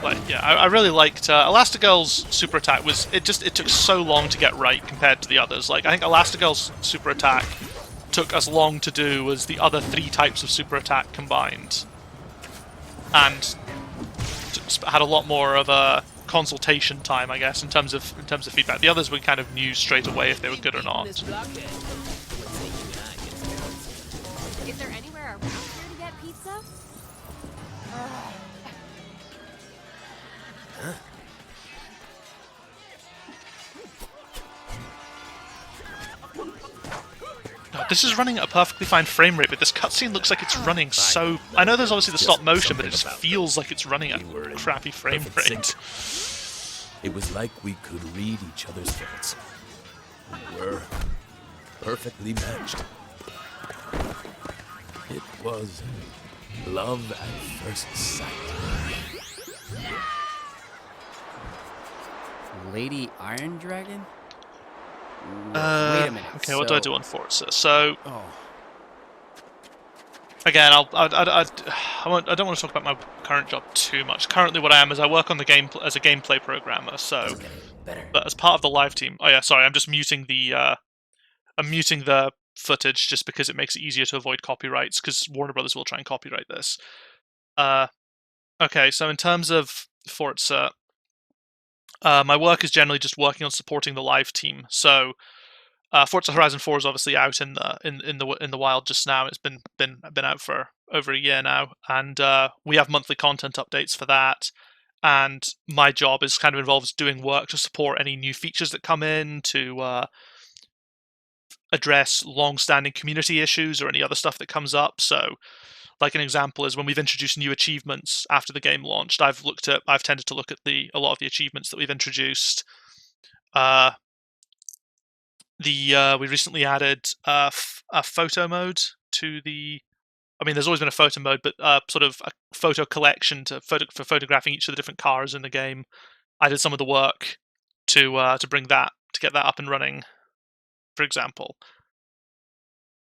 [SPEAKER 1] Like, yeah, I really liked Elastigirl's super attack. It took so long to get right compared to the others. Like, I think Elastigirl's super attack took as long to do as the other 3 types of super attack combined, and had a lot more of a consultation time, I guess, in terms of feedback. The others we kind of knew straight away if they were good or not.
[SPEAKER 10] Is there anywhere around here to get pizza?
[SPEAKER 1] This is running at a perfectly fine frame rate, but this cutscene looks like it's running so... I know there's obviously the stop motion, but it just feels like it's running at a crappy frame rate.
[SPEAKER 3] It was like we could read each other's thoughts. We were perfectly matched. It was love at first sight.
[SPEAKER 5] Lady Iron Dragon? Wait a minute.
[SPEAKER 1] Okay, what do I do on Forza? So,
[SPEAKER 5] Oh.
[SPEAKER 1] again, I don't want to talk about my current job too much. Currently, what I am is I work on the game as a gameplay programmer. So, but as part of the live team. Oh yeah, sorry, I'm just muting the footage just because it makes it easier to avoid copyrights. Because Warner Brothers will try and copyright this. Okay, so in terms of Forza. My work is generally just working on supporting the live team. So Forza Horizon 4 is obviously out in the wild just now. It's been out for over a year now, and we have monthly content updates for that. And my job is kind of involves doing work to support any new features that come in, to address long-standing community issues or any other stuff that comes up. So, like an example is when we've introduced new achievements after the game launched. I've tended to look at a lot of the achievements that we've introduced. We recently added a photo mode to the. I mean, there's always been a photo mode, but sort of a photo collection for photographing each of the different cars in the game. I did some of the work to get that up and running, for example.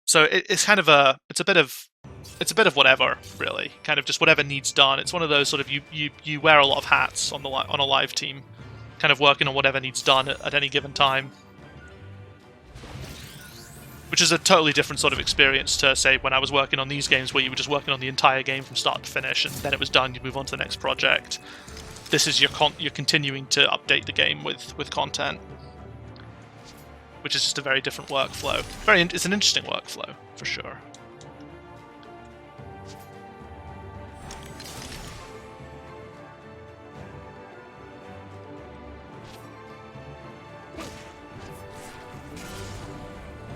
[SPEAKER 1] So it's kind of a bit of whatever, really, kind of just whatever needs done. It's one of those sort of you wear a lot of hats on a live team, kind of working on whatever needs done at any given time. Which is a totally different sort of experience to, say, when I was working on these games where you were just working on the entire game from start to finish, and then it was done, you move on to the next project. This is you're continuing to update the game with content, which is just a very different workflow. It's an interesting workflow, for sure.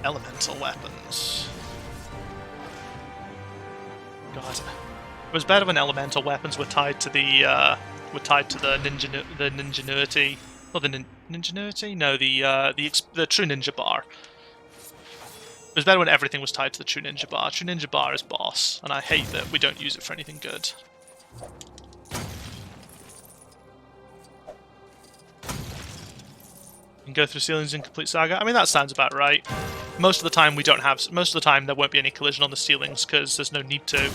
[SPEAKER 1] Elemental weapons. God, it was better when elemental weapons were tied to the ninjanuity. Or the ninjanuity? No, the true ninja bar. It was better when everything was tied to the true ninja bar. True ninja bar is boss, and I hate that we don't use it for anything good. You can go through ceilings in complete saga. I mean, that sounds about right. Most of the time there won't be any collision on the ceilings because there's no need to.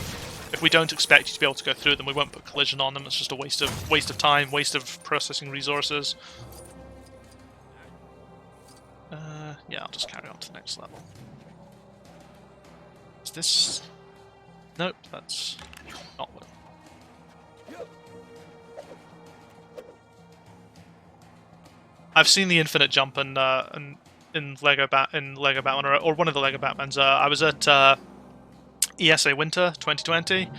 [SPEAKER 1] If we don't expect you to be able to go through them, we won't put collision on them. It's just a waste of time, waste of processing resources. Yeah, I'll just carry on to the next level. Is this? Nope, that's not what. I've seen the infinite jump in Lego Batman or one of the Lego Batmans. I was at ESA Winter 2020,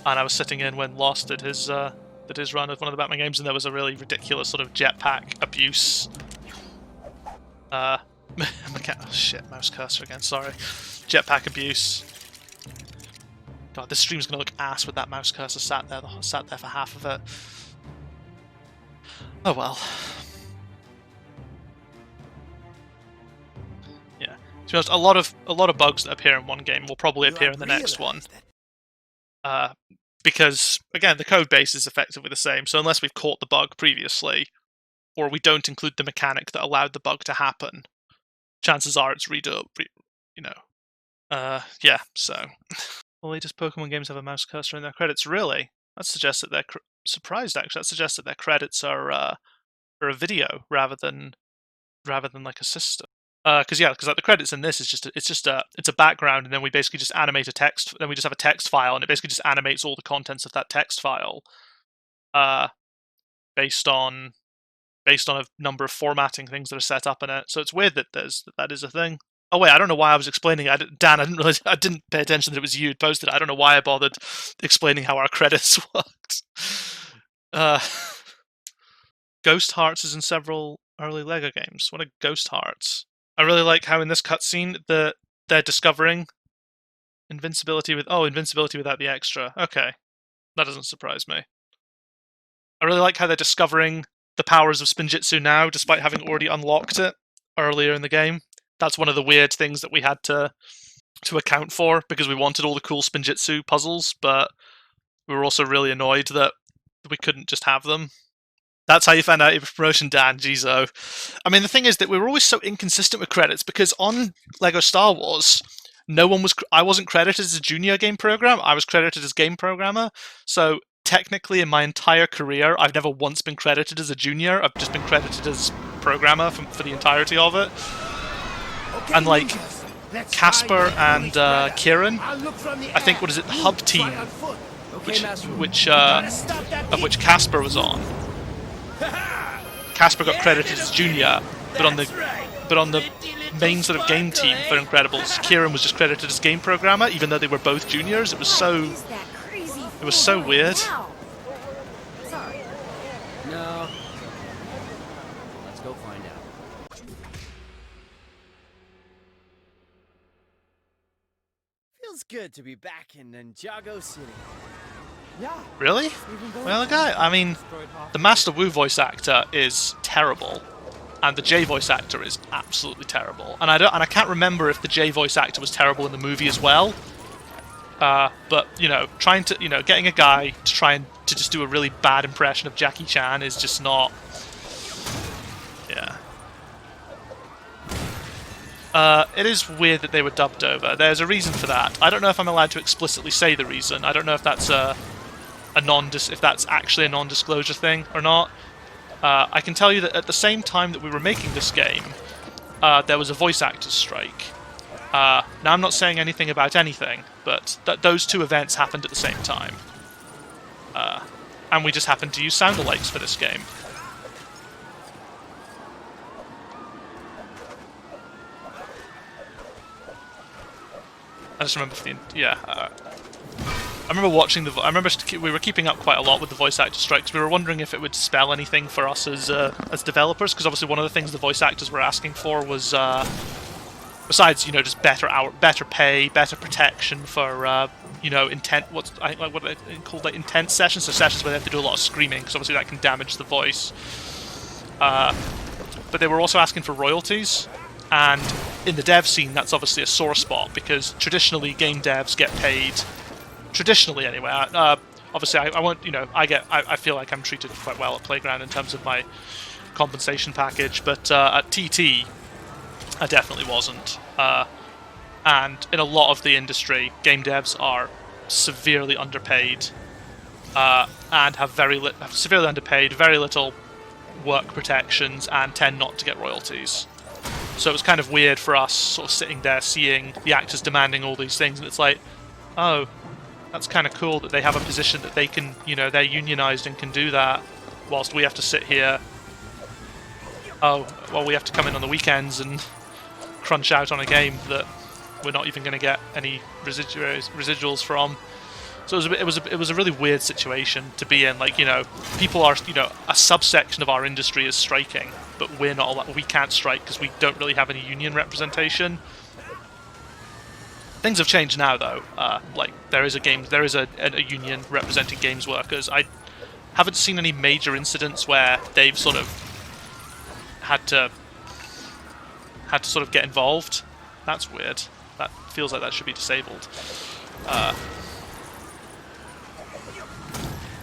[SPEAKER 1] and I was sitting in when Lost did his run of one of the Batman games, and there was a really ridiculous sort of jetpack abuse. Oh shit, mouse cursor again. Sorry, jetpack abuse. God, this stream's gonna look ass with that mouse cursor sat there for half of it. Oh well. Yeah, to be honest, a lot of bugs that appear in one game will probably appear in the next one. Because again, the code base is effectively the same. So unless we've caught the bug previously, or we don't include the mechanic that allowed the bug to happen, chances are it's yeah. So the latest Pokemon games have a mouse cursor in their credits. Really? That suggests that they're surprised. Actually, that suggests that their credits are a video rather than like a system. Because like the credits in this is it's a background, and then we basically just animate a text. Then we just have a text file, and it basically just animates all the contents of that text file, based on a number of formatting things that are set up in it. So it's weird that that is a thing. Oh wait, I don't know why I was explaining it. Dan, I didn't pay attention that it was you who posted it. I don't know why I bothered explaining how our credits worked. Ghost Hearts is in several early LEGO games. What are Ghost Hearts? I really like how in this cutscene they're discovering invincibility without the extra. Okay, that doesn't surprise me. I really like how they're discovering the powers of Spinjitzu now, despite having already unlocked it earlier in the game. That's one of the weird things that we had to account for, because we wanted all the cool Spinjitzu puzzles, but we were also really annoyed that we couldn't just have them. That's how you found out your promotion, Dan. Jeez, I mean, the thing is that we were always so inconsistent with credits, because on LEGO Star Wars, I wasn't credited as a junior game program. I was credited as game programmer. So technically, in my entire career, I've never once been credited as a junior. I've just been credited as programmer for the entirety of it. Okay, and like Casper and Kieran, I think the hub team, of which Casper was on. Casper got credited as junior, but on the main sort of game team for Incredibles, Kieran was just credited as game programmer, even though they were both juniors. It was so weird.
[SPEAKER 4] Sorry.
[SPEAKER 5] No. Let's go find out.
[SPEAKER 8] Feels good to be back in Ninjago City.
[SPEAKER 6] Yeah.
[SPEAKER 1] Really? Well, I mean, the Master Wu voice actor is terrible, and the J voice actor is absolutely terrible. And I can't remember if the J voice actor was terrible in the movie as well. But getting a guy to try and to just do a really bad impression of Jackie Chan is just not. Yeah. It is weird that they were dubbed over. There's a reason for that. I don't know if I'm allowed to explicitly say the reason. I don't know if that's if that's actually a non-disclosure thing or not. I can tell you that at the same time that we were making this game, there was a voice actors strike. Now I'm not saying anything about anything, but those two events happened at the same time. And we just happened to use sound-alikes for this game. I just remember I remember watching I remember we were keeping up quite a lot with the voice actor strikes. We were wondering if it would spell anything for us as developers, because obviously one of the things the voice actors were asking for was, besides just better pay, better protection for intent. What are they called, like intense sessions? So sessions where they have to do a lot of screaming, because obviously that can damage the voice. But they were also asking for royalties. And in the dev scene, that's obviously a sore spot, because traditionally game devs get paid. Traditionally, anyway. Obviously, I won't. I feel like I'm treated quite well at Playground in terms of my compensation package, but at TT, I definitely wasn't. And in a lot of the industry, game devs are severely underpaid, and have severely underpaid, very little work protections, and tend not to get royalties. So it was kind of weird for us sort of sitting there seeing the actors demanding all these things, and it's like, oh, that's kind of cool that they have a position that they can, they're unionized and can do that, whilst we have to sit here. Oh, well, we have to come in on the weekends and crunch out on a game that we're not even going to get any residuals from. So it was a really weird situation to be in. Like, people are, a subsection of our industry is striking, but we're not. We can't strike because we don't really have any union representation. Things have changed now, though. There is a union representing games workers. I haven't seen any major incidents where they've sort of had to sort of get involved. That's weird. That feels like that should be disabled.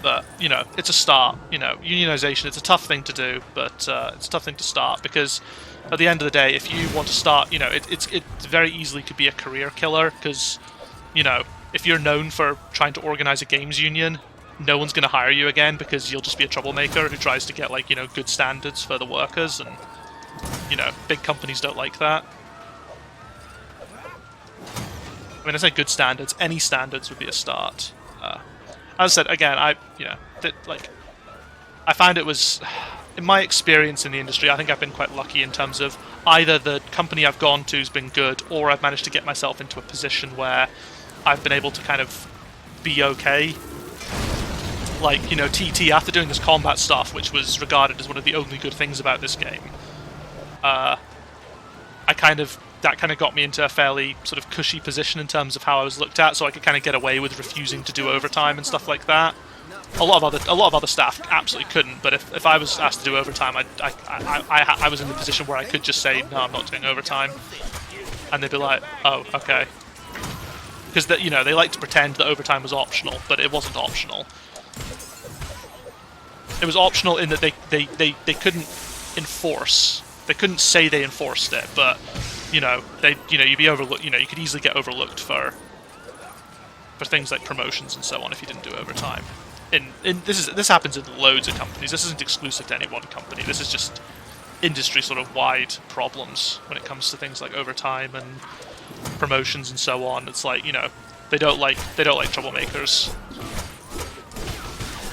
[SPEAKER 1] But, it's a start. Unionization, it's a tough thing to do, but it's a tough thing to start, because at the end of the day, if you want to start, it very easily could be a career killer, because, if you're known for trying to organize a games union, no one's going to hire you again, because you'll just be a troublemaker who tries to get, good standards for the workers, and, big companies don't like that. I mean, I say good standards, any standards would be a start. As I said, again, I found it was, in my experience in the industry, I think I've been quite lucky in terms of either the company I've gone to has been good, or I've managed to get myself into a position where I've been able to kind of be okay. Like, TT, after doing this combat stuff, which was regarded as one of the only good things about this game, that kind of got me into a fairly sort of cushy position in terms of how I was looked at, so I could kind of get away with refusing to do overtime and stuff like that. A lot of other staff absolutely couldn't, but if I was asked to do overtime, I was in the position where I could just say, no, I'm not doing overtime, and they'd be like, oh, okay. Because they like to pretend that overtime was optional, but it wasn't optional. It was optional in that they couldn't enforce. They couldn't say they enforced it, but you'd be overlooked. You could easily get overlooked for things like promotions and so on if you didn't do overtime. This happens in loads of companies. This isn't exclusive to any one company. This is just industry sort of wide problems when it comes to things like overtime and promotions and so on. It's like, they don't like troublemakers.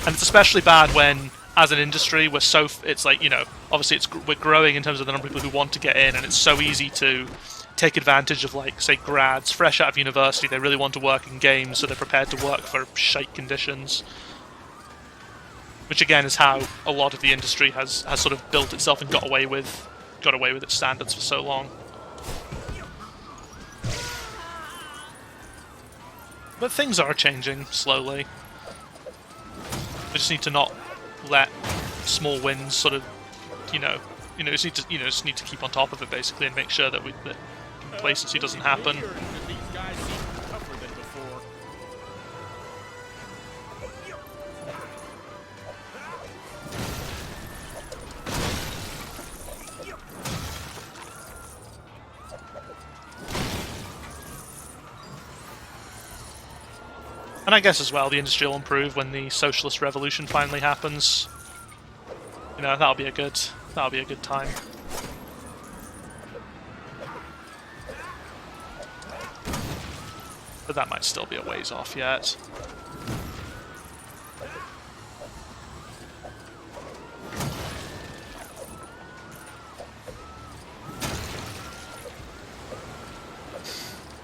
[SPEAKER 1] And it's especially bad when as an industry, it's like, you know, obviously we're growing in terms of the number of people who want to get in, and it's so easy to take advantage of, like, say, grads fresh out of university. They really want to work in games, so they're prepared to work for shite conditions. Which again is how a lot of the industry has sort of built itself and got away with its standards for so long. But things are changing slowly. We just need to not let small wins sort of, just need to keep on top of it basically and make sure that that complacency doesn't happen.
[SPEAKER 9] These guys seem tougher than before.
[SPEAKER 1] And I guess as well, the industry will improve when the socialist revolution finally happens. You know, that'll be a good time. But that might still be a ways off yet.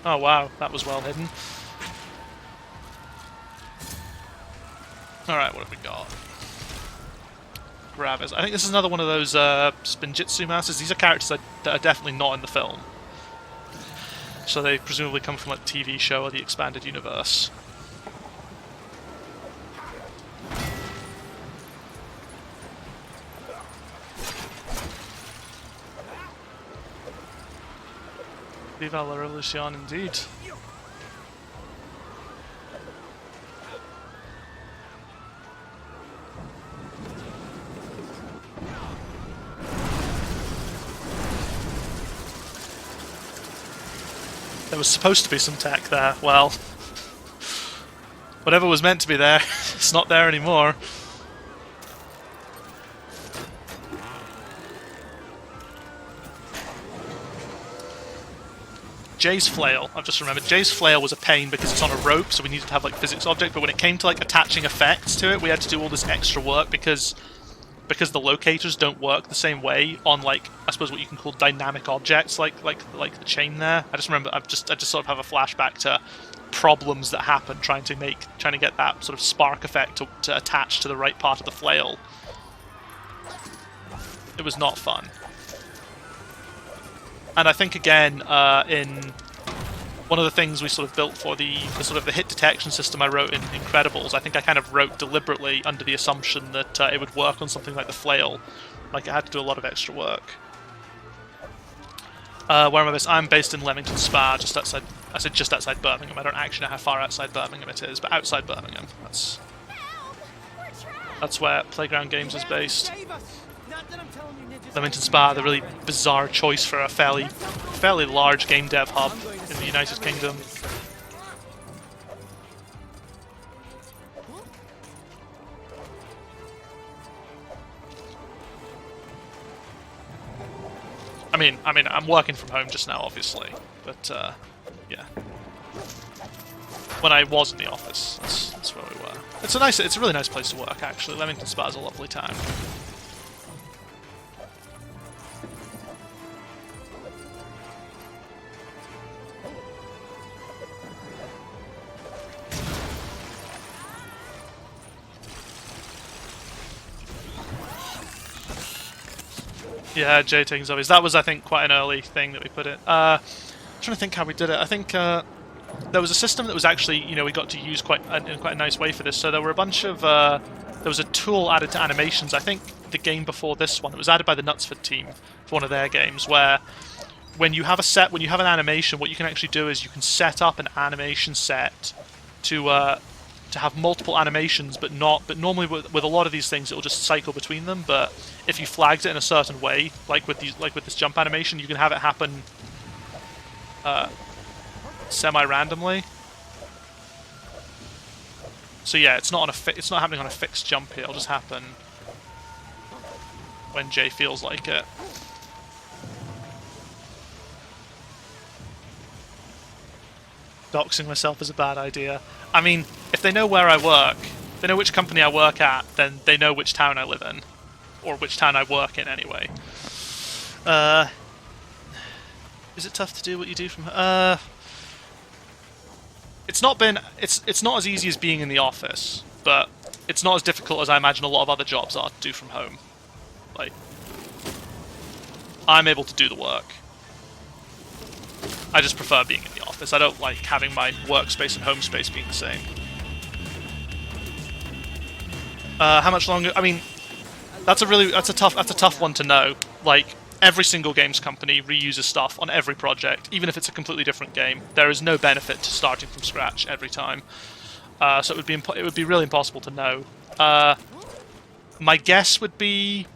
[SPEAKER 1] Oh wow, that was well hidden. Alright, what have we got? Grabbers. I think this is another one of those Spinjitzu masters. These are characters that are definitely not in the film. So they presumably come from like the TV show or the expanded universe. Viva la Revolution indeed. There was supposed to be some tech there. Well, whatever was meant to be there, it's not there anymore. Jay's flail, I've just remembered, Jay's flail was a pain because it's on a rope, so we needed to have like physics object, but when it came to like attaching effects to it, we had to do all this extra work because the locators don't work the same way on, like, I suppose what you can call dynamic objects, like the chain there. I just remember, I just sort of have a flashback to problems that happen trying to get that sort of spark effect to attach to the right part of the flail. It was not fun. And I think again, in one of the things we sort of built for the sort of the hit detection system I wrote in Incredibles, I think I kind of wrote deliberately under the assumption that it would work on something like the flail. Like, I had to do a lot of extra work. Where am I based? I'm based in Leamington Spa, just outside. I said just outside Birmingham. I don't actually know how far outside Birmingham it is, but outside Birmingham. That's where Playground Games is based. Leamington Spa, the really bizarre choice for a fairly large game dev hub in the United Kingdom. I mean, I'm working from home just now, obviously, but yeah. When I was in the office, that's where we were. It's a really nice place to work, actually. Leamington Spa is a lovely town. Yeah, Jay taking zombies. That was, I think, quite an early thing that we put in. I'm trying to think how we did it. I think there was a system that was actually, we got to use in quite a nice way for this. So there were a bunch of... there was a tool added to animations. I think the game before this one, it was added by the Knutsford team for one of their games, where when you have an animation, what you can actually do is you can set up an animation set to have multiple animations, but normally with a lot of these things, it'll just cycle between them. But if you flagged it in a certain way, like with this jump animation, you can have it happen semi-randomly. So yeah, it's not happening on a fixed jump here. It'll just happen when Jay feels like it. Doxing myself is a bad idea. I mean, if they know where I work, they know which company I work at, then they know which town I live in. Or which town I work in, anyway. Is it tough to do what you do from... It's not as easy as being in the office, but it's not as difficult as I imagine a lot of other jobs are to do from home. Like, I'm able to do the work. I just prefer being in the office. I don't like having my workspace and home space being the same. How much longer? I mean, that's a tough one to know. Like, every single games company reuses stuff on every project, even if it's a completely different game. There is no benefit to starting from scratch every time. So it would be really impossible to know. My guess would be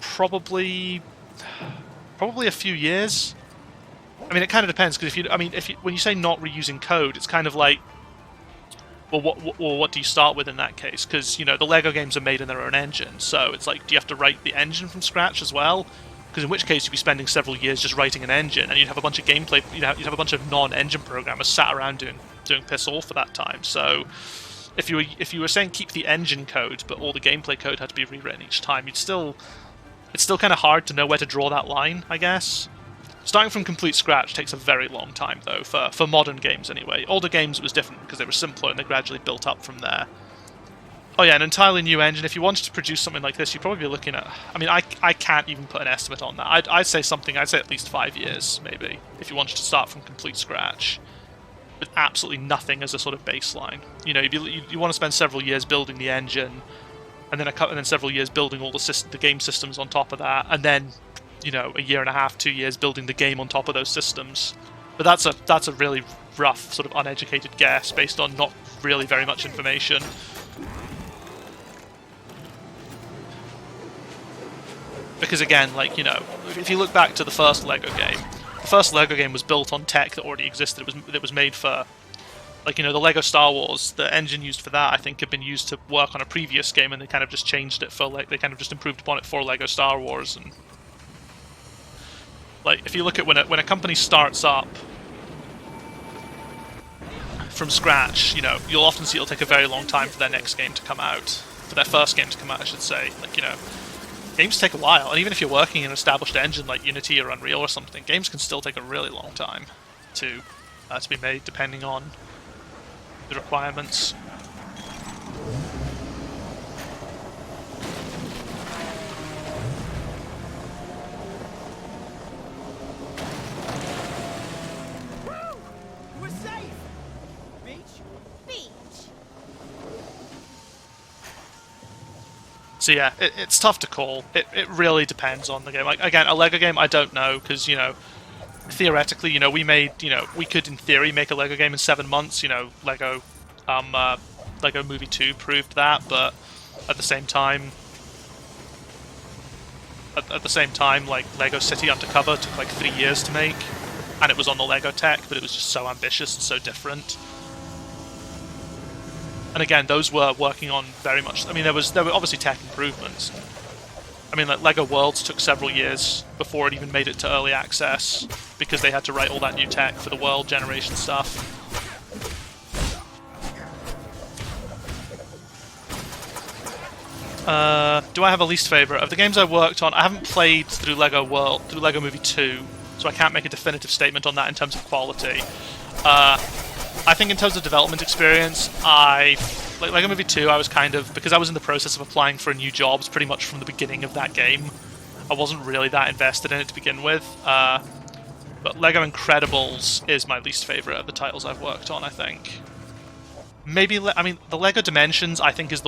[SPEAKER 1] probably a few years. I mean, it kind of depends, because when you say not reusing code, it's kind of like, well, what do you start with in that case? Because, you know, the LEGO games are made in their own engine, so it's like, do you have to write the engine from scratch as well? Because in which case you'd be spending several years just writing an engine, and you'd have a bunch of gameplay, you'd have a bunch of non-engine programmers sat around doing piss all for that time. So if you were saying keep the engine code, but all the gameplay code had to be rewritten each time, it's still kind of hard to know where to draw that line, I guess. Starting from complete scratch takes a very long time, though, for modern games anyway. Older games it was different because they were simpler and they gradually built up from there. Oh yeah, an entirely new engine. If you wanted to produce something like this, you'd probably be looking at... I mean, I can't even put an estimate on that. I'd say at least 5 years, maybe, if you wanted to start from complete scratch, with absolutely nothing as a sort of baseline. You know, you want to spend several years building the engine, and then several years building all the game systems on top of that, and then, you know, a year and a half, 2 years building the game on top of those systems. But that's a really rough, sort of uneducated guess based on not really very much information. Because again, like, you know, if you look back to the first LEGO game was built on tech that already existed. It was made for, like, you know, the LEGO Star Wars, the engine used for that, I think, had been used to work on a previous game, and they kind of just changed it for, like, they kind of just improved upon it for LEGO Star Wars. And like, if you look at when a company starts up from scratch, you know, you'll often see it'll take a very long time for their next game to come out, for their first game to come out, I should say. Like, you know, games take a while, and even if you're working in an established engine like Unity or Unreal or something, games can still take a really long time to be made, depending on the requirements.
[SPEAKER 6] We're safe! Beach?
[SPEAKER 10] Beach.
[SPEAKER 1] So yeah, it's tough to call. It really depends on the game. Like, again, a LEGO game, I don't know, because, you know, theoretically, you know, we could in theory make a LEGO game in 7 months. You know, LEGO Movie 2 proved that, but at the same time, like, LEGO City Undercover took like 3 years to make, and it was on the LEGO tech, but it was just so ambitious and so different. And again, those were working on very much... I mean, there were obviously tech improvements. I mean, like, LEGO Worlds took several years before it even made it to early access, because they had to write all that new tech for the world generation stuff. Do I have a least favourite? Of the games I worked on, I haven't played through LEGO Movie 2, so I can't make a definitive statement on that in terms of quality. I think in terms of development experience, like LEGO Movie 2, I was kind of, because I was in the process of applying for new jobs pretty much from the beginning of that game, I wasn't really that invested in it to begin with. But LEGO Incredibles is my least favourite of the titles I've worked on, I think. Maybe, I mean, the LEGO Dimensions, I think, is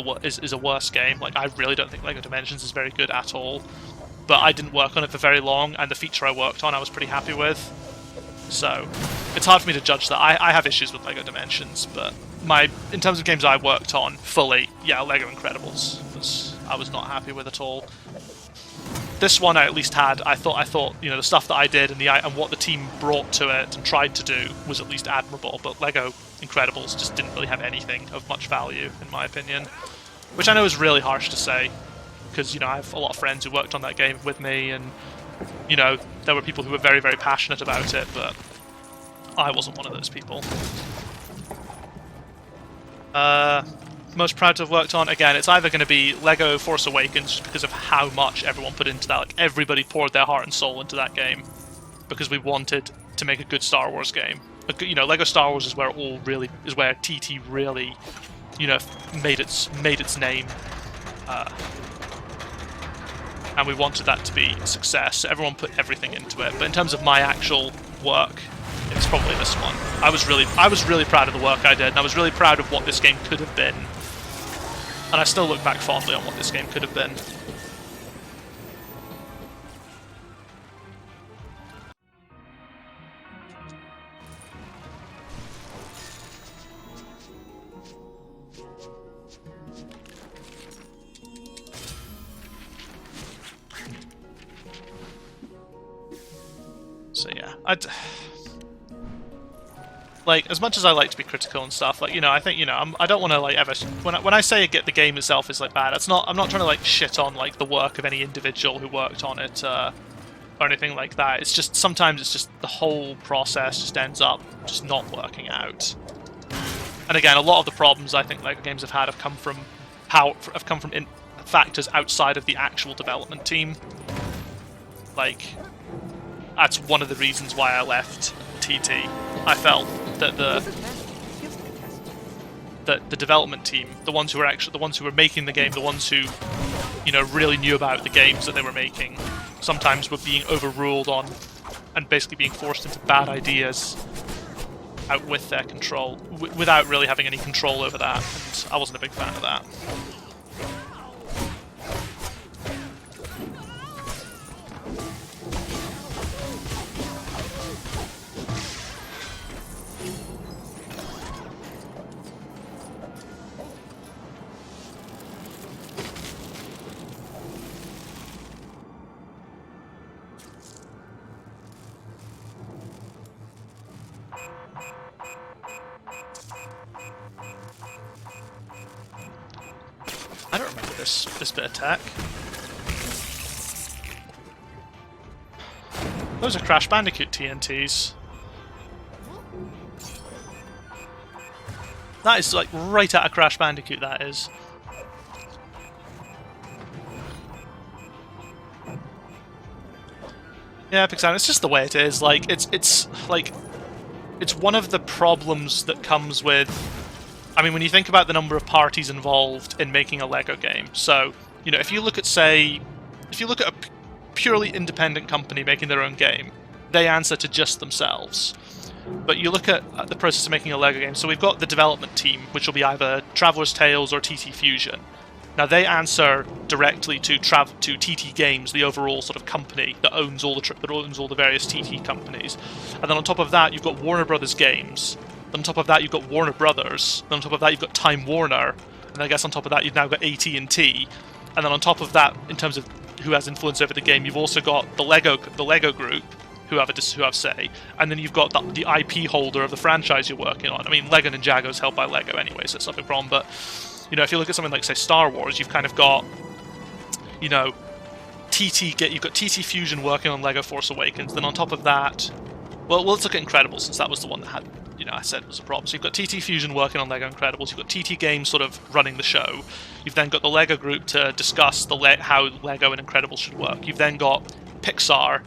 [SPEAKER 1] a worse game. Like, I really don't think LEGO Dimensions is very good at all. But I didn't work on it for very long, and the feature I worked on I was pretty happy with. So, it's hard for me to judge that. I have issues with LEGO Dimensions, but in terms of games I worked on fully, yeah, LEGO Incredibles I was not happy with at all. This one I at least had, I thought, you know, the stuff that I did and what the team brought to it and tried to do was at least admirable, but LEGO Incredibles just didn't really have anything of much value, in my opinion. Which I know is really harsh to say, because, you know, I have a lot of friends who worked on that game with me, and, you know, there were people who were very, very passionate about it, but I wasn't one of those people. most proud to have worked on, again, it's either going to be LEGO Force Awakens because of how much everyone put into that. Like, everybody poured their heart and soul into that game because we wanted to make a good Star Wars game. You know, LEGO Star Wars is where where TT really, you know, made its name, and we wanted that to be a success. So everyone put everything into it. But in terms of my actual work, it's probably this one. I was really proud of the work I did, and I was really proud of what this game could have been. And I still look back fondly on what this game could have been. So yeah, like, as much as I like to be critical and stuff, like, you know, I think, you know, I don't want to, like, ever, when I say the game itself is, like, bad, I'm not trying to, like, shit on, like, the work of any individual who worked on it, or anything like that. It's just, sometimes it's just, the whole process just ends up just not working out. And again, a lot of the problems I think LEGO games have had have come from factors outside of the actual development team. Like, that's one of the reasons why I left TT. I felt that the development team, the ones who were making the game, the ones who, you know, really knew about the games that they were making, sometimes were being overruled on and basically being forced into bad ideas out with their control, without really having any control over that, and I wasn't a big fan of that. I don't remember this bit of tech. Those are Crash Bandicoot TNTs. That is, like, right out of Crash Bandicoot, that is. Yeah, Pixar, it's just the way it is. Like, it's one of the problems that comes with, I mean, when you think about the number of parties involved in making a LEGO game, so, you know, if you look at a purely independent company making their own game, they answer to just themselves. But you look at the process of making a LEGO game, so we've got the development team, which will be either Traveller's Tales or TT Fusion. Now, they answer directly to TT Games, the overall sort of company that owns all the various TT companies. And then on top of that, you've got Warner Brothers Games. On top of that, you've got Warner Brothers. Then on top of that, you've got Time Warner. And I guess on top of that, you've now got AT&T. And then on top of that, in terms of who has influence over the game, you've also got the Lego Group, who have say. And then you've got the IP holder of the franchise you're working on. I mean, LEGO Ninjago is held by LEGO anyway, so it's not a problem. But, you know, if you look at something like, say, Star Wars, you've kind of got, you know, you've got TT Fusion working on LEGO Force Awakens. Then on top of that, well, let's look at Incredibles, since that was the one that had, you know, I said was a problem. So you've got TT Fusion working on LEGO Incredibles, you've got TT Games sort of running the show, you've then got the LEGO Group to discuss how LEGO and Incredibles should work, you've then got Pixar,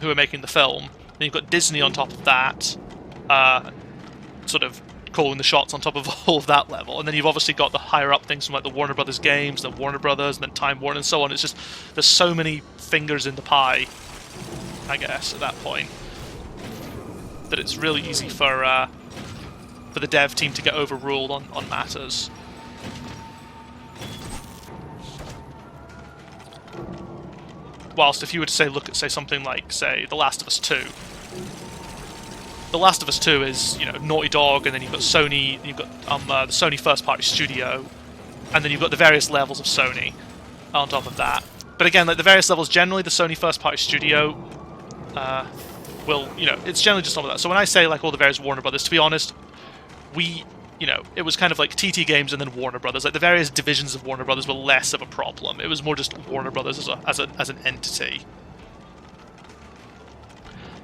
[SPEAKER 1] who are making the film, then you've got Disney on top of that, sort of calling the shots on top of all of that level, and then you've obviously got the higher up things from like the Warner Brothers Games, the Warner Brothers, and then Time Warner, and so on. It's just, there's so many fingers in the pie, I guess, at that point, that it's really easy for the dev team to get overruled on matters. Whilst if you were to look at something like, say, The Last of Us 2. The Last of Us 2 is, you know, Naughty Dog, and then you've got Sony, you've got the Sony first-party studio, and then you've got the various levels of Sony on top of that. But again, like, the various levels, generally the Sony first-party studio will, you know, it's generally just all of that. So when I say, like, all the various Warner Brothers, to be honest, you know, it was kind of like TT Games and then Warner Brothers. Like, the various divisions of Warner Brothers were less of a problem. It was more just Warner Brothers as an entity.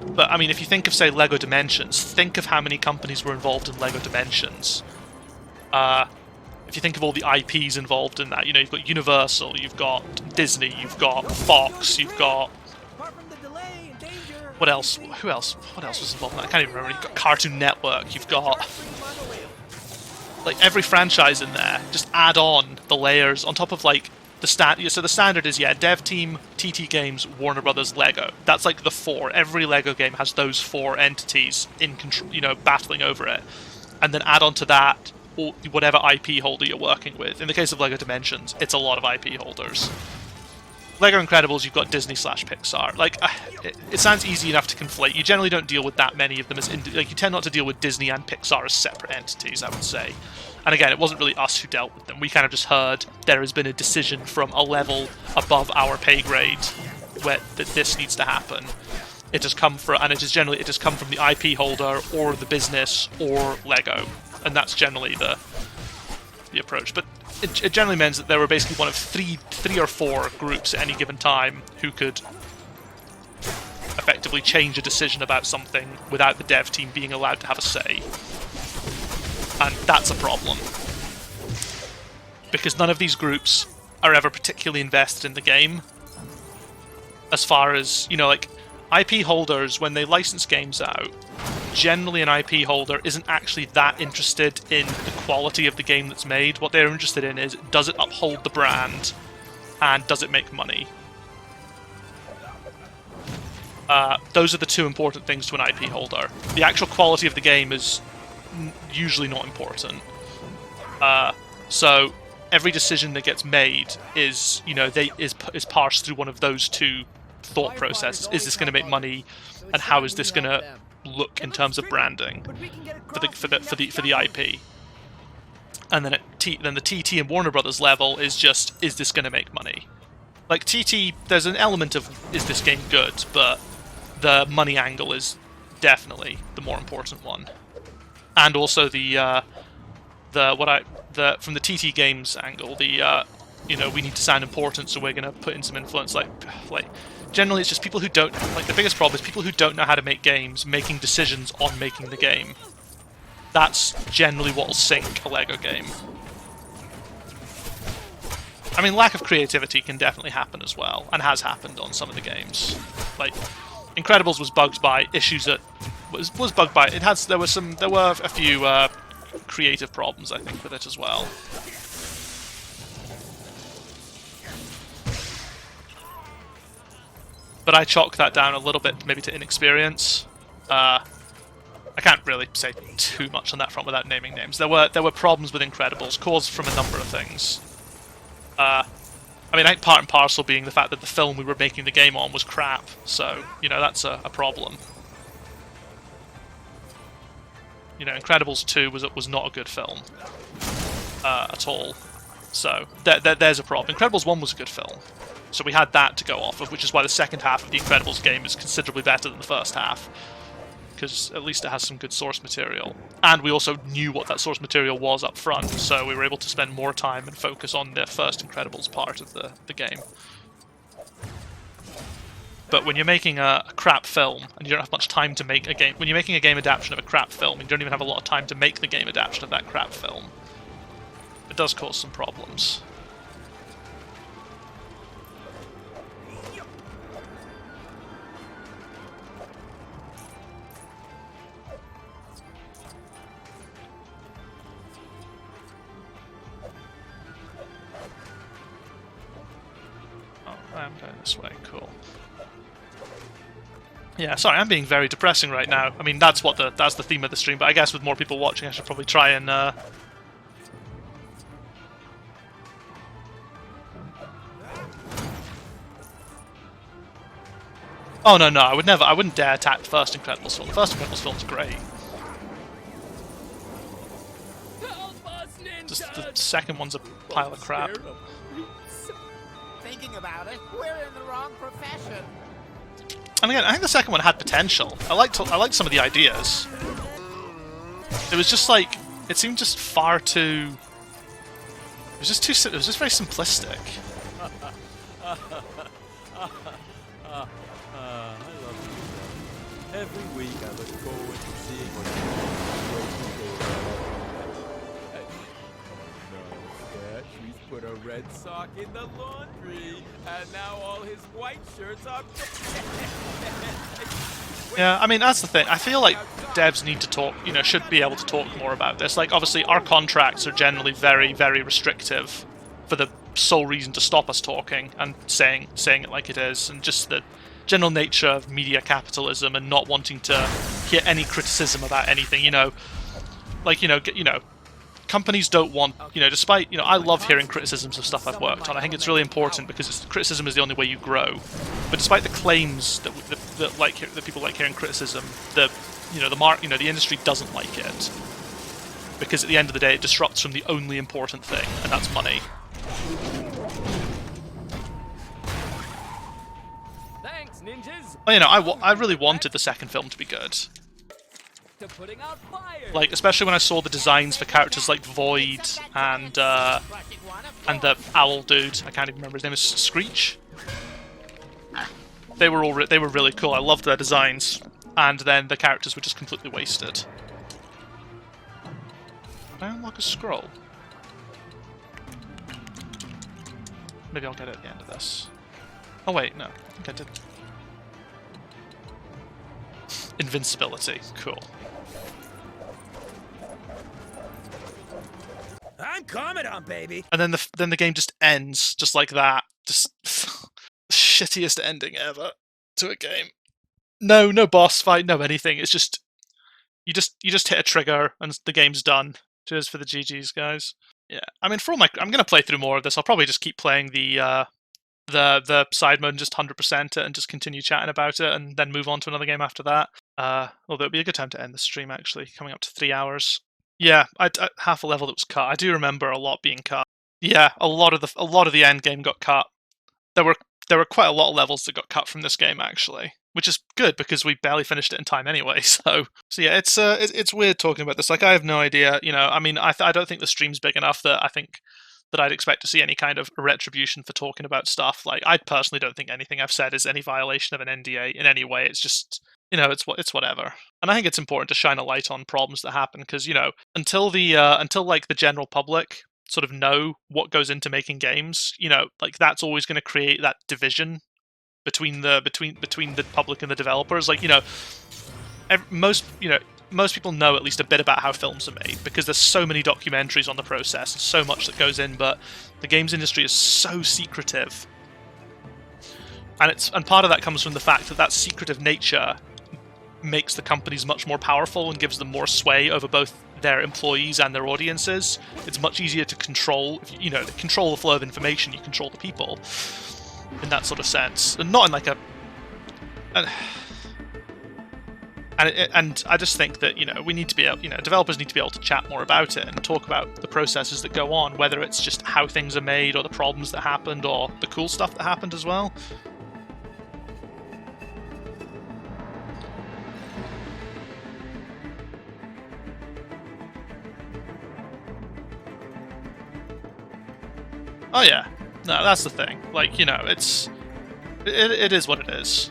[SPEAKER 1] But, I mean, if you think of, say, LEGO Dimensions, think of how many companies were involved in LEGO Dimensions. if you think of all the IPs involved in that, you know, you've got Universal, you've got Disney, you've got Fox, you've got... What else? Who else? What else was involved in that? I can't even remember. You've got Cartoon Network, you've got... Like, every franchise in there. Just add on the layers on top of, like, the so the standard is, yeah, Dev Team, TT Games, Warner Brothers, Lego. That's like the 4. Every Lego game has those 4 entities in control, you know, battling over it. And then add on to that whatever IP holder you're working with. In the case of LEGO Dimensions, it's a lot of IP holders. LEGO Incredibles, you've got Disney/Pixar. Like, it sounds easy enough to conflate. You generally don't deal with that many of them as... Like, you tend not to deal with Disney and Pixar as separate entities, I would say. And again, it wasn't really us who dealt with them. We kind of just heard there has been a decision from a level above our pay grade that this needs to happen. It has come from... And it has come from the IP holder, or the business, or LEGO. And that's generally the approach. But it generally means that there were basically one of three or four groups at any given time who could effectively change a decision about something without the dev team being allowed to have a say. And that's a problem. Because none of these groups are ever particularly invested in the game. As far as, you know, like, IP holders, when they license games out, generally an IP holder isn't actually that interested in the quality of the game that's made. What they're interested in is, does it uphold the brand, and does it make money? Those are the two important things to an IP holder. The actual quality of the game is usually not important. So every decision that gets made is, you know, is parsed through one of those two thought processes. Is this going to make money, and how is this going to look in terms of branding for the IP? And then the TT and Warner Brothers level is just, is this going to make money? Like TT, there's an element of, is this game good, but the money angle is definitely the more important one. And also from the TT Games angle, you know, we need to sound important, so we're going to put in some influence. Like generally, it's just people who don't, like, the biggest problem is people who don't know how to make games making decisions on making the game. That's generally what will sink a LEGO game. I mean, lack of creativity can definitely happen as well, and has happened on some of the games. Like, Incredibles was bugged by issues that was bugged by. There were a few creative problems, I think, with it as well. But I chalk that down a little bit, maybe to inexperience. I can't really say too much on that front without naming names. There were problems with Incredibles, caused from a number of things. I mean, I think part and parcel being the fact that the film we were making the game on was crap. So, you know, that's a problem. You know, Incredibles 2 was not a good film at all. So there's a problem. Incredibles 1 was a good film. So we had that to go off of, which is why the second half of the Incredibles game is considerably better than the first half. Because at least it has some good source material. And we also knew what that source material was up front, so we were able to spend more time and focus on the first Incredibles part of the game. But when you're making a crap film, and you don't have much time to make a game... When you're making a game adaptation of a crap film, and you don't even have a lot of time to make the game adaptation of that crap film, it does cause some problems. I'm going this way, cool. Yeah, sorry, I'm being very depressing right now. I mean, that's the theme of the stream, but I guess with more people watching, I should probably try and Oh no, I wouldn't dare attack the first Incredibles film. The first Incredibles film's great. Just the second one's a pile of crap.
[SPEAKER 6] Thinking about it, we're in the wrong profession.
[SPEAKER 1] And again, I think the second one had potential. I liked some of the ideas. It was just like, it seemed just far too... It was just very simplistic.
[SPEAKER 8] I love you. Every week I look forward to seeing what you
[SPEAKER 3] put a red sock in the laundry, and now all his white shirts are...
[SPEAKER 1] Yeah, I mean, that's the thing. I feel like devs need to talk, you know, should be able to talk more about this. Like, obviously, our contracts are generally very, very restrictive for the sole reason to stop us talking and saying it like it is, and just the general nature of media capitalism and not wanting to hear any criticism about anything, you know. Like, you know, companies don't want, you know, despite, you know, I love hearing criticisms of stuff I've worked on. I think it's really important because criticism is the only way you grow. But despite the claims that people like hearing criticism, the industry doesn't like it, because at the end of the day, it disrupts from the only important thing, and that's money.
[SPEAKER 9] Thanks, ninjas.
[SPEAKER 1] Well, you know, I really wanted the second film to be good.
[SPEAKER 9] To putting out fires.
[SPEAKER 1] Like, especially when I saw the designs for characters like Void and the owl dude. I can't even remember his name. Is Screech? They were really cool. I loved their designs, and then the characters were just completely wasted. Did I unlock a scroll? Maybe I'll get it at the end of this. Oh wait, no. I think I did. Invincibility. Cool.
[SPEAKER 3] I'm Garmadon, baby!
[SPEAKER 1] And then the game just ends just like that. Just shittiest ending ever to a game. No boss fight, no anything. It's just you just hit a trigger and the game's done. Cheers for the GGs, guys. Yeah, I mean, I'm gonna play through more of this. I'll probably just keep playing the side mode and just 100% it and just continue chatting about it and then move on to another game after that. Although it'd be a good time to end the stream, actually, coming up to 3 hours. Yeah, half a level that was cut. I do remember a lot being cut. Yeah, a lot of the end game got cut. There were quite a lot of levels that got cut from this game, actually, which is good because we barely finished it in time anyway. So yeah, it's weird talking about this. Like, I have no idea. You know, I mean, I don't think the stream's big enough that I'd expect to see any kind of retribution for talking about stuff. Like, I personally don't think anything I've said is any violation of an NDA in any way. It's just, you know, it's whatever. And I think it's important to shine a light on problems that happen because, you know, until like the general public sort of know what goes into making games, you know, like that's always going to create that division between the public and the developers. Like, you know, most people know at least a bit about how films are made because there's so many documentaries on the process and so much that goes in, but the games industry is so secretive. And part of that comes from the fact that secretive nature makes the companies much more powerful and gives them more sway over both their employees and their audiences. It's much easier to control, you know, control the flow of information, you control the people in that sort of sense. And not in like a... And I just think that, you know, we need to be able, you know, developers need to be able to chat more about it and talk about the processes that go on, whether it's just how things are made or the problems that happened or the cool stuff that happened as well. Oh yeah, no, that's the thing. Like, you know, it is what it is.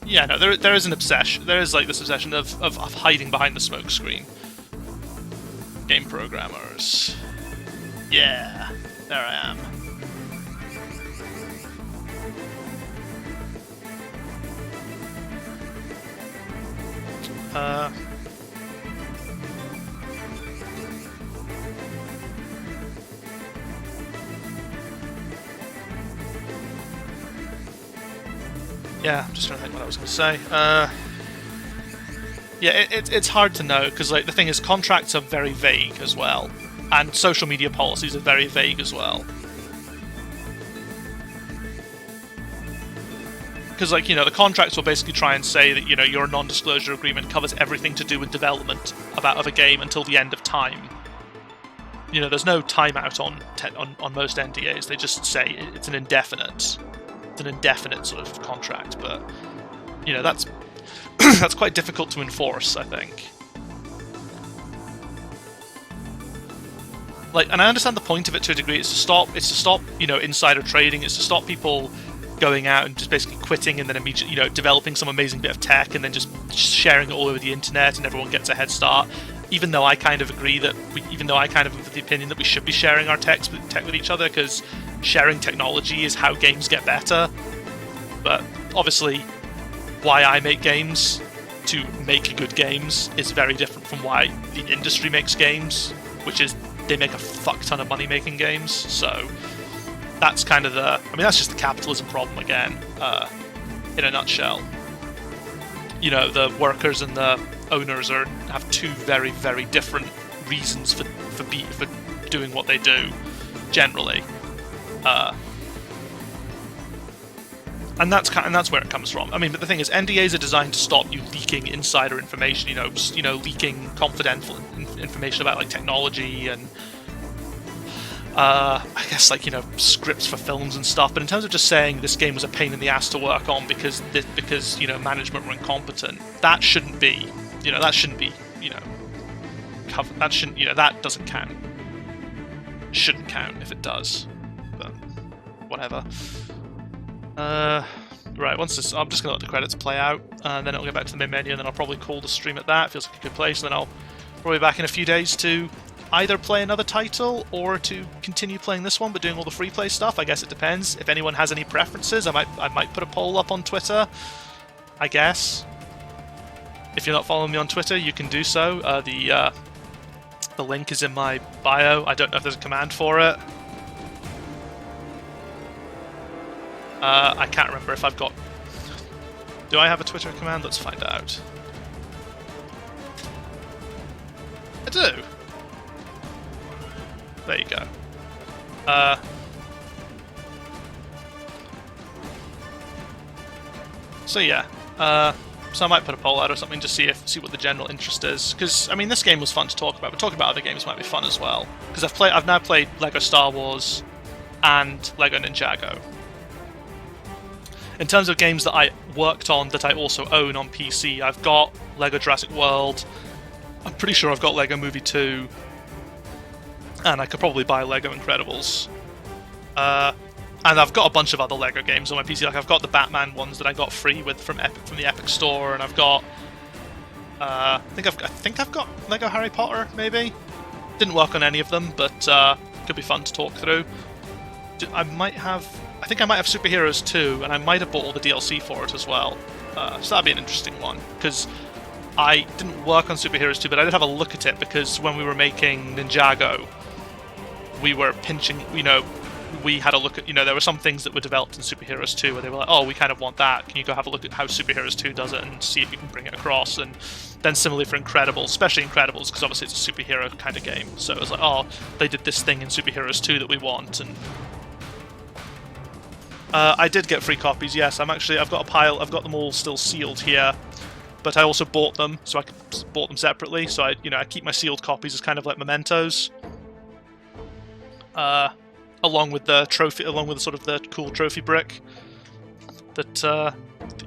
[SPEAKER 1] Yeah, no, there is an obsession. There is like this obsession of hiding behind the smoke screen. Game programmers. Yeah, there I am. Yeah, I'm just trying to think what I was going to say. Yeah, it's hard to know, because like the thing is, contracts are very vague as well, and social media policies are very vague as well. Because, like, you know, the contracts will basically try and say that, you know, your non-disclosure agreement covers everything to do with development of a game until the end of time. You know, there's no timeout on most NDAs. They just say it's an indefinite sort of contract. But, you know, that's that's quite difficult to enforce, I think. Like, and I understand the point of it to a degree. It's to stop, you know, insider trading. It's to stop people going out and just basically quitting and then immediately, you know, developing some amazing bit of tech and then just sharing it all over the internet and everyone gets a head start. Even though I kind of agree that, even though I kind of have the opinion that we should be sharing our tech with each other, because sharing technology is how games get better. But obviously, why I make games to make good games is very different from why the industry makes games, which is they make a fuck ton of money making games. So that's kind of I mean, that's just the capitalism problem again, in a nutshell. You know, the workers and the owners have two very, very different reasons for doing what they do, generally. And that's where it comes from. I mean, but the thing is, NDAs are designed to stop you leaking insider information. You know, leaking confidential information about like technology and I guess like, you know, scripts for films and stuff. But in terms of just saying this game was a pain in the ass to work on because you know, management were incompetent, that shouldn't be. You know, that shouldn't be. You know, that shouldn't. You know, that doesn't count. Shouldn't count if it does. But whatever. Right, once this, I'm just going to let the credits play out, and then it'll go back to the main menu, and then I'll probably call the stream at that. Feels like a good place, and then I'll probably be back in a few days to either play another title, or to continue playing this one, but doing all the free play stuff. I guess it depends. If anyone has any preferences, I might put a poll up on Twitter, I guess. If you're not following me on Twitter, you can do so. The link is in my bio. I don't know if there's a command for it. I can't remember if I've got... Do I have a Twitter command? Let's find out. I do! There you go. So yeah, so I might put a poll out or something to see what the general interest is. Because I mean, this game was fun to talk about, but talking about other games might be fun as well. Because I've now played LEGO Star Wars and LEGO Ninjago. In terms of games that I worked on that I also own on PC, I've got LEGO Jurassic World. I'm pretty sure I've got LEGO Movie 2. And I could probably buy LEGO Incredibles. And I've got a bunch of other LEGO games on my PC. Like I've got the Batman ones that I got free from the Epic Store, and I've got I think I've got LEGO Harry Potter, maybe. Didn't work on any of them, but could be fun to talk through. I think I might have Superheroes 2, and I might have bought all the DLC for it as well. So that'd be an interesting one, because I didn't work on Superheroes 2, but I did have a look at it, because when we were making Ninjago, we were pinching, you know, we had a look at, you know, there were some things that were developed in Superheroes 2 where they were like, oh, we kind of want that. Can you go have a look at how Superheroes 2 does it and see if you can bring it across? And then similarly for Incredibles, especially Incredibles, because obviously it's a superhero kind of game. So it was like, oh, they did this thing in Superheroes 2 that we want. And I did get free copies, yes. I've got a pile, I've got them all still sealed here. But I also bought them, so I bought them separately. So I keep my sealed copies as kind of like mementos. Along with the trophy, along with sort of the cool trophy brick that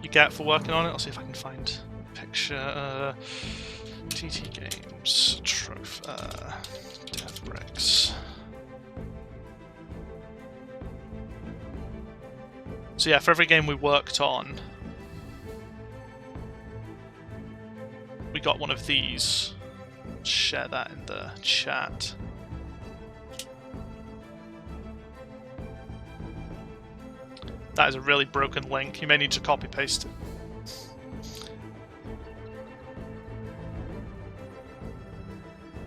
[SPEAKER 1] you get for working on it. I'll see if I can find a picture. TT Games trophy dev bricks. So yeah, for every game we worked on, we got one of these. Share that in the chat. That is a really broken link. You may need to copy paste it.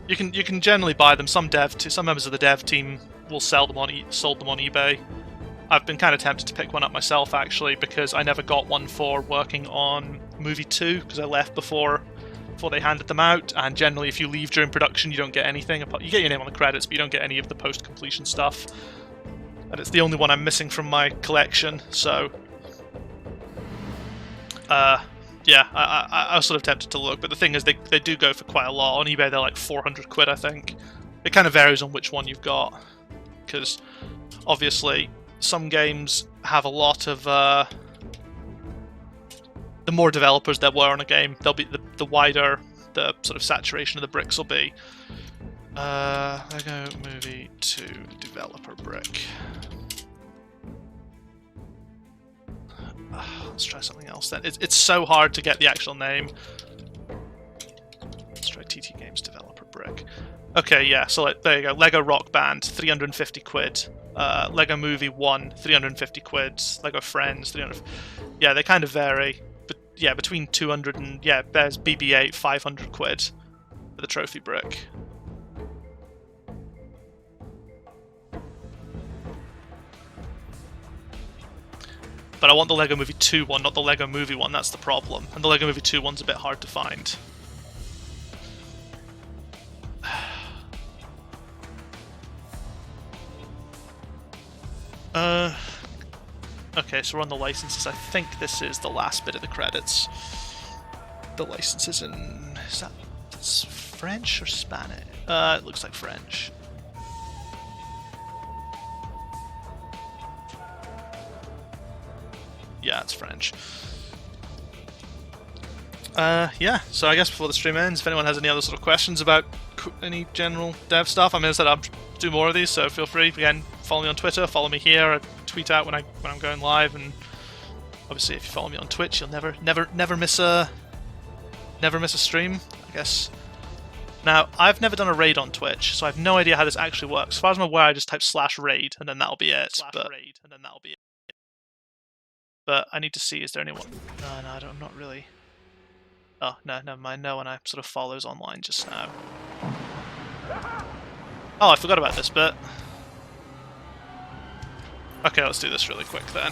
[SPEAKER 1] You can generally buy them. Some members of the dev team will sold them on eBay. I've been kind of tempted to pick one up myself actually, because I never got one for working on Movie 2 because I left before they handed them out. And generally, if you leave during production, you don't get anything. You get your name on the credits, but you don't get any of the post-completion stuff. And it's the only one I'm missing from my collection, so... yeah, I was sort of tempted to look, but the thing is, they do go for quite a lot. On eBay, they're like 400 quid, I think. It kind of varies on which one you've got, because obviously some games have a lot of... the more developers there were on a game, they'll be the wider the sort of saturation of the bricks will be. LEGO Movie 2 developer brick. Let's try something else then. It's so hard to get the actual name. Let's try TT Games developer brick. Okay, yeah, so there you go. LEGO Rock Band, 350 quid. LEGO Movie 1, 350 quid. LEGO Friends, 300. Yeah, they kind of vary. But yeah, between 200 and yeah, there's BB-8, 500 quid for the trophy brick. But I want the LEGO Movie 2 one, not the LEGO Movie one, that's the problem. And the LEGO Movie 2 one's a bit hard to find. Okay, so we're on the licenses. I think this is the last bit of the credits. The licenses in... is that... it's French or Spanish? It looks like French. Yeah, it's French. Yeah, so I guess before the stream ends, if anyone has any other sort of questions about any general dev stuff, I mean, as I said, I'll do more of these, so feel free. Again, follow me on Twitter, follow me here, I tweet out when I'm going live, and obviously if you follow me on Twitch, you'll never miss a stream, I guess. Now, I've never done a raid on Twitch, so I have no idea how this actually works. As far as I'm aware, I just type /raid, and then that'll be it. But I need to see, is there anyone? No, I'm not really. Oh, no, never mind. No one I sort of follows online just now. Oh, I forgot about this bit. Okay, let's do this really quick then.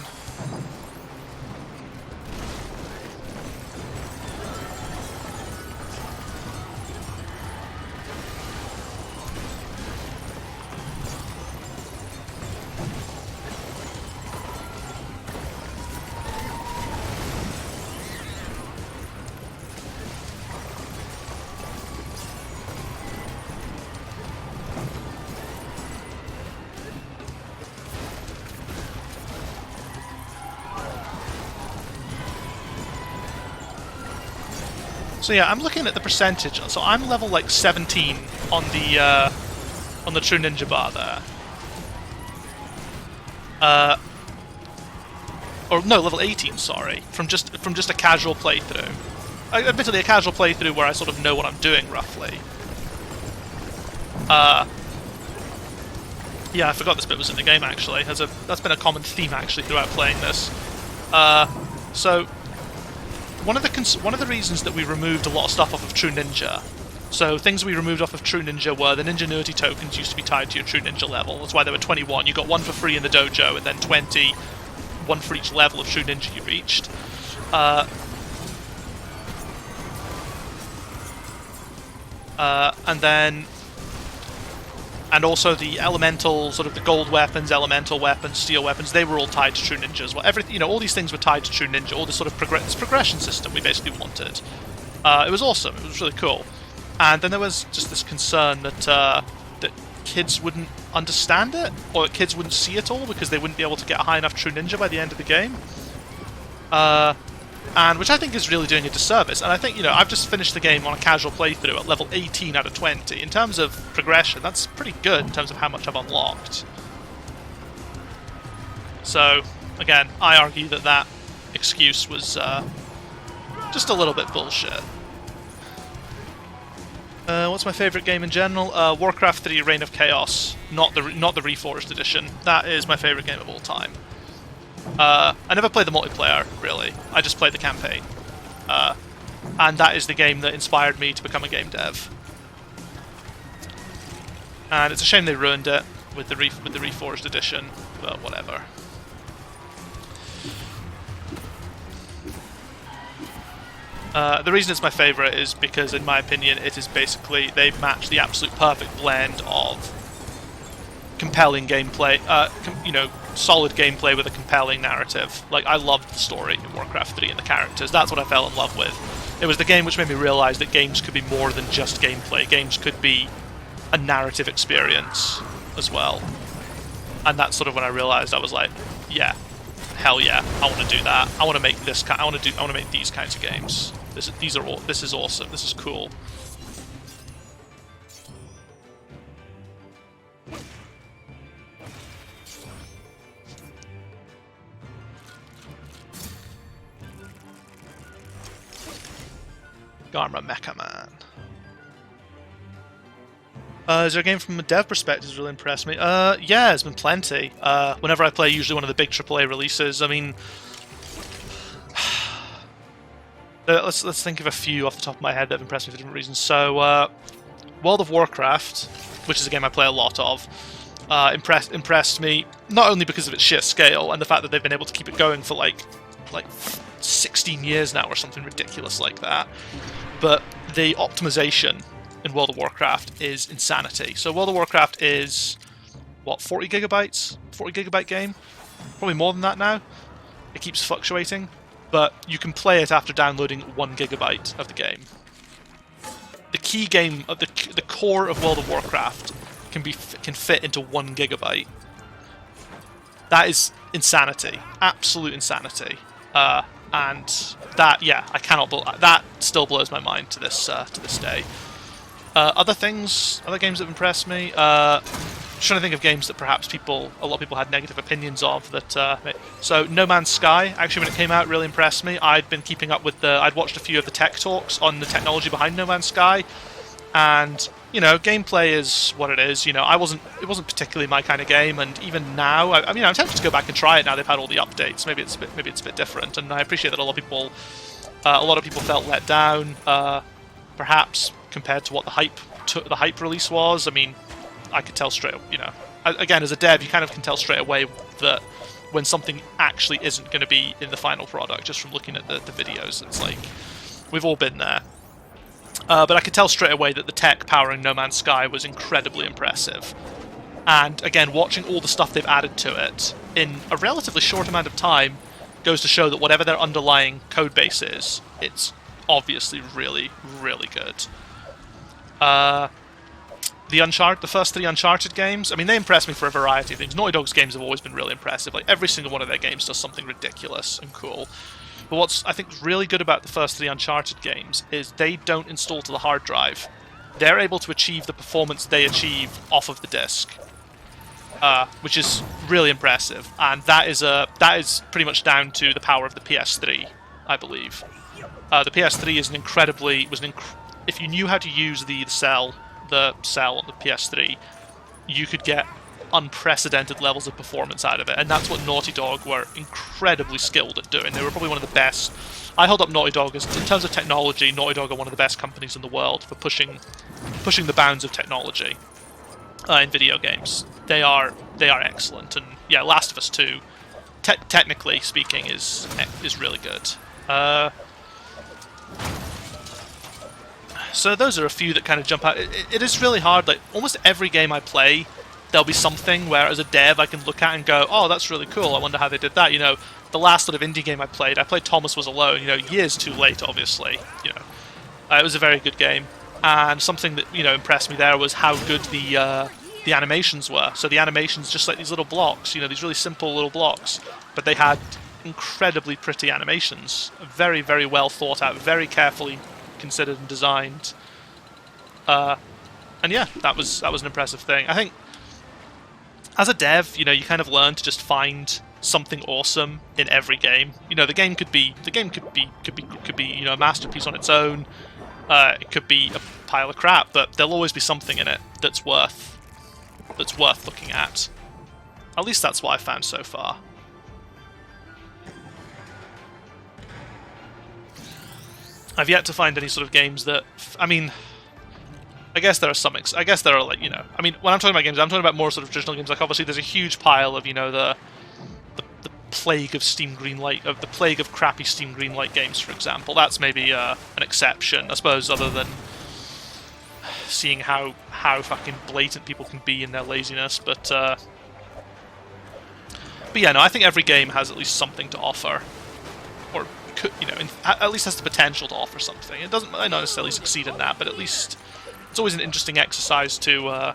[SPEAKER 1] So yeah, I'm looking at the percentage. So I'm level like 17 on the True Ninja bar there. Or no, level 18. Sorry, from just a casual playthrough. Admittedly, a casual playthrough where I sort of know what I'm doing roughly. Yeah, I forgot this bit was in the game actually. That's been a common theme actually throughout playing this. So. One of the reasons that we removed a lot of stuff off of True Ninja, so things we removed off of True Ninja were the Ninjanuity tokens used to be tied to your True Ninja level. That's why there were 21. You got one for free in the dojo, and then 20, one for each level of True Ninja you reached. And also the elemental, sort of the gold weapons, elemental weapons, steel weapons, they were all tied to True Ninja as well. Everything, you know, all these things were tied to True Ninja, all this sort of progression system we basically wanted. It was awesome, it was really cool. And then there was just this concern that that kids wouldn't understand it, or that kids wouldn't see it all because they wouldn't be able to get a high enough True Ninja by the end of the game. And which I think is really doing a disservice. And I think, you know, I've just finished the game on a casual playthrough at level 18 out of 20. In terms of progression, that's pretty good in terms of how much I've unlocked. So, again, I argue that that excuse was just a little bit bullshit. What's my favourite game in general? Warcraft 3 Reign of Chaos, not the Reforged edition. That is my favourite game of all time. I never played the multiplayer, really. I just played the campaign. And that is the game that inspired me to become a game dev. And it's a shame they ruined it with the Reforged edition, but whatever. The reason it's my favourite is because, in my opinion, it is basically, they match the absolute perfect blend of compelling gameplay, you know, solid gameplay with a compelling narrative. Like, I loved the story in Warcraft 3 and the characters. That's what I fell in love with. It was the game which made me realise that games could be more than just gameplay. Games could be a narrative experience as well. And that's sort of when I realised, I was like, yeah, hell yeah, I want to do that. I want to make this. I want to make these kinds of games. This is awesome. This is cool. Garma Mecha Man. Is there a game from a dev perspective that's really impressed me? Yeah, there's been plenty. Whenever I play usually one of the big AAA releases, I mean... let's think of a few off the top of my head that have impressed me for different reasons. So, World of Warcraft, which is a game I play a lot of, impressed me not only because of its sheer scale and the fact that they've been able to keep it going for like 16 years now or something ridiculous like that, but the optimization in World of Warcraft is insanity. So World of Warcraft is, what, 40 gigabytes? 40 gigabyte game? Probably more than that now. It keeps fluctuating, but you can play it after downloading 1 gigabyte of the game. The key game, the core of World of Warcraft can fit into 1 gigabyte. That is insanity, absolute insanity, and that, yeah, I cannot. That still blows my mind to this day. Other games that have impressed me. Just trying to think of games that perhaps a lot of people had negative opinions of. So No Man's Sky, actually, when it came out, really impressed me. I'd been keeping up with I'd watched a few of the tech talks on the technology behind No Man's Sky, and gameplay is what it is. It wasn't particularly my kind of game, and even now, I'm tempted to go back and try it now they've had all the updates. Maybe it's a bit different, and I appreciate that a lot of people felt let down, perhaps compared to what the hype release was. I mean, I could tell straight, again, as a dev, you kind of can tell straight away that when something actually isn't going to be in the final product, just from looking at the videos. It's like, we've all been there. But I could tell straight away that the tech powering No Man's Sky was incredibly impressive. And again, watching all the stuff they've added to it in a relatively short amount of time goes to show that whatever their underlying code base is, it's obviously really, really good. The first 3 Uncharted games, I mean, they impressed me for a variety of things. Naughty Dog's games have always been really impressive. Like, every single one of their games does something ridiculous and cool. But what's, I think, really good about the first 3 Uncharted games is they don't install to the hard drive. They're able to achieve the performance they achieve off of the disc, which is really impressive. And that is pretty much down to the power of the PS3, I believe. The PS3 is if you knew how to use the cell on the PS3, you could get unprecedented levels of performance out of it, and that's what Naughty Dog were incredibly skilled at doing. They were probably one of the best. I hold up Naughty Dog as, in terms of technology, Naughty Dog are one of the best companies in the world for pushing the bounds of technology in video games. They are excellent, and yeah, Last of Us 2, technically speaking, is really good. So those are a few that kind of jump out. It is really hard. Like, almost every game I play, there'll be something where, as a dev, I can look at and go, oh, that's really cool, I wonder how they did that. The last sort of indie game I played Thomas Was Alone, years too late, obviously. It was a very good game. And something that, impressed me there was how good the animations were. So the animations, just like these little blocks, these really simple little blocks, but they had incredibly pretty animations. Very, very well thought out, very carefully considered and designed, and yeah, that was an impressive thing. I think as a dev, you kind of learn to just find something awesome in every game. The game could be a masterpiece on its own. It could be a pile of crap, but there'll always be something in it that's worth looking at. At least that's what I've found so far. I've yet to find any sort of games that, I mean, I guess there are some, I guess there are, like, I mean, when I'm talking about games, I'm talking about more sort of traditional games. Like, obviously, there's a huge pile of, the plague of Steam Greenlight, of the plague of crappy Steam Greenlight games, for example. That's maybe an exception, I suppose, other than seeing how fucking blatant people can be in their laziness. But yeah, no, I think every game has at least something to offer, or at least has the potential to offer something. It might not necessarily succeed in that, but at least it's always an interesting exercise to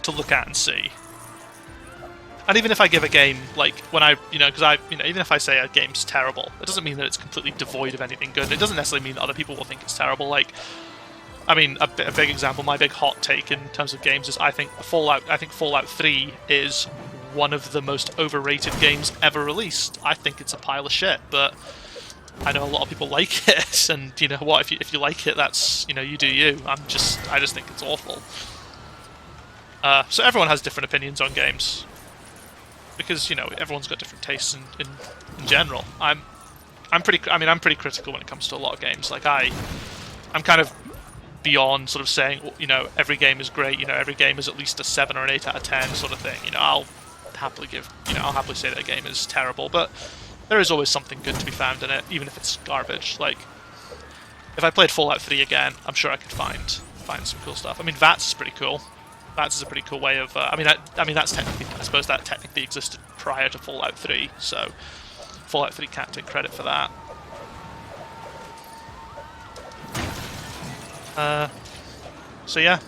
[SPEAKER 1] look at and see. And even if I give a game, like, when even if I say a game's terrible, it doesn't mean that it's completely devoid of anything good. It doesn't necessarily mean that other people will think it's terrible. Like, I mean, a big example, my big hot take in terms of games is I think Fallout 3 is one of the most overrated games ever released. I think it's a pile of shit, but I know a lot of people like it, and you know what? If you like it, that's, you know, you do you. I just think it's awful. So everyone has different opinions on games, because, you know, everyone's got different tastes in general. I'm pretty critical when it comes to a lot of games. Like I'm kind of beyond sort of saying, you know, every game is great. You know, every game is at least a 7 or an 8 out of 10 sort of thing. You know, I'll happily say that a game is terrible, but there is always something good to be found in it, even if it's garbage. Like, if I played Fallout 3 again, I'm sure I could find some cool stuff. I mean, VATS is pretty cool. VATS is a pretty cool way of. I mean, that's technically. I suppose that technically existed prior to Fallout 3, so Fallout 3 can't take credit for that. So yeah,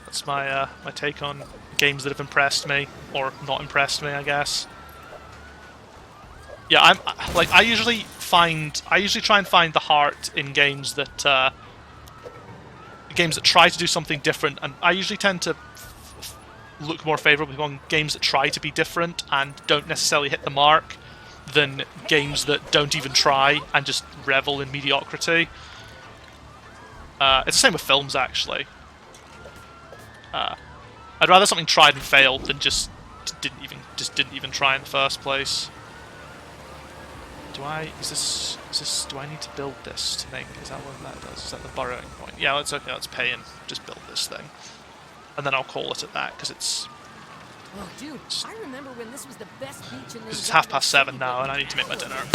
[SPEAKER 1] that's my my take on games that have impressed me or not impressed me, I guess. Yeah, I usually try and find the heart in games that try to do something different, and I usually tend to look more favourably on games that try to be different and don't necessarily hit the mark than games that don't even try and just revel in mediocrity. It's the same with films, actually. I'd rather something tried and failed than just didn't even try in the first place. Do I need to build this to make? Is that what that does? Is that the burrowing point? Yeah, it's okay. Let's pay and just build this thing, and then I'll call it at that because it's.
[SPEAKER 11] Oh, dude, I remember when this was the best beach in this.
[SPEAKER 1] It's 7:30 now, and I need to make my dinner.
[SPEAKER 11] I'm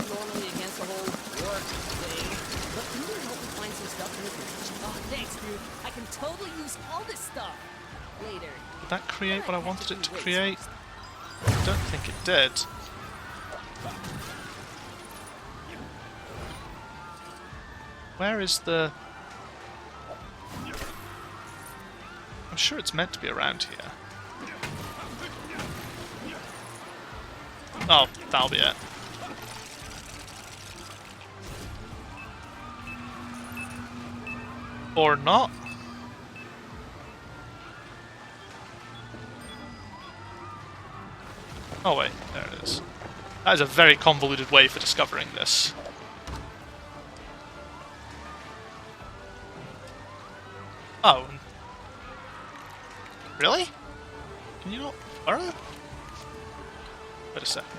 [SPEAKER 11] normally against the whole work thing, but can you help me find some stuff in the beach? Oh, thanks, dude. I can totally use all this stuff later.
[SPEAKER 1] Did that create what I wanted it to create? I don't think it did. Where is the... I'm sure it's meant to be around here. Oh, that'll be it. Or not. Oh wait, there it is. That is a very convoluted way for discovering this. Oh. Really? Can you not burrow? Wait a second.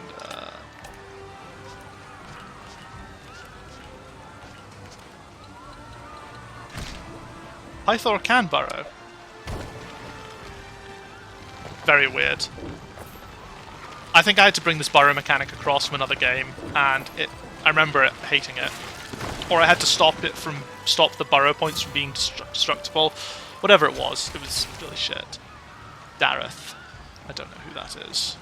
[SPEAKER 1] Pythor can burrow. Very weird. I think I had to bring this burrow mechanic across from another game, and I remember hating it. Or I had to stop the burrow points from being destructible. Whatever it was really shit. Dareth. I don't know who that is.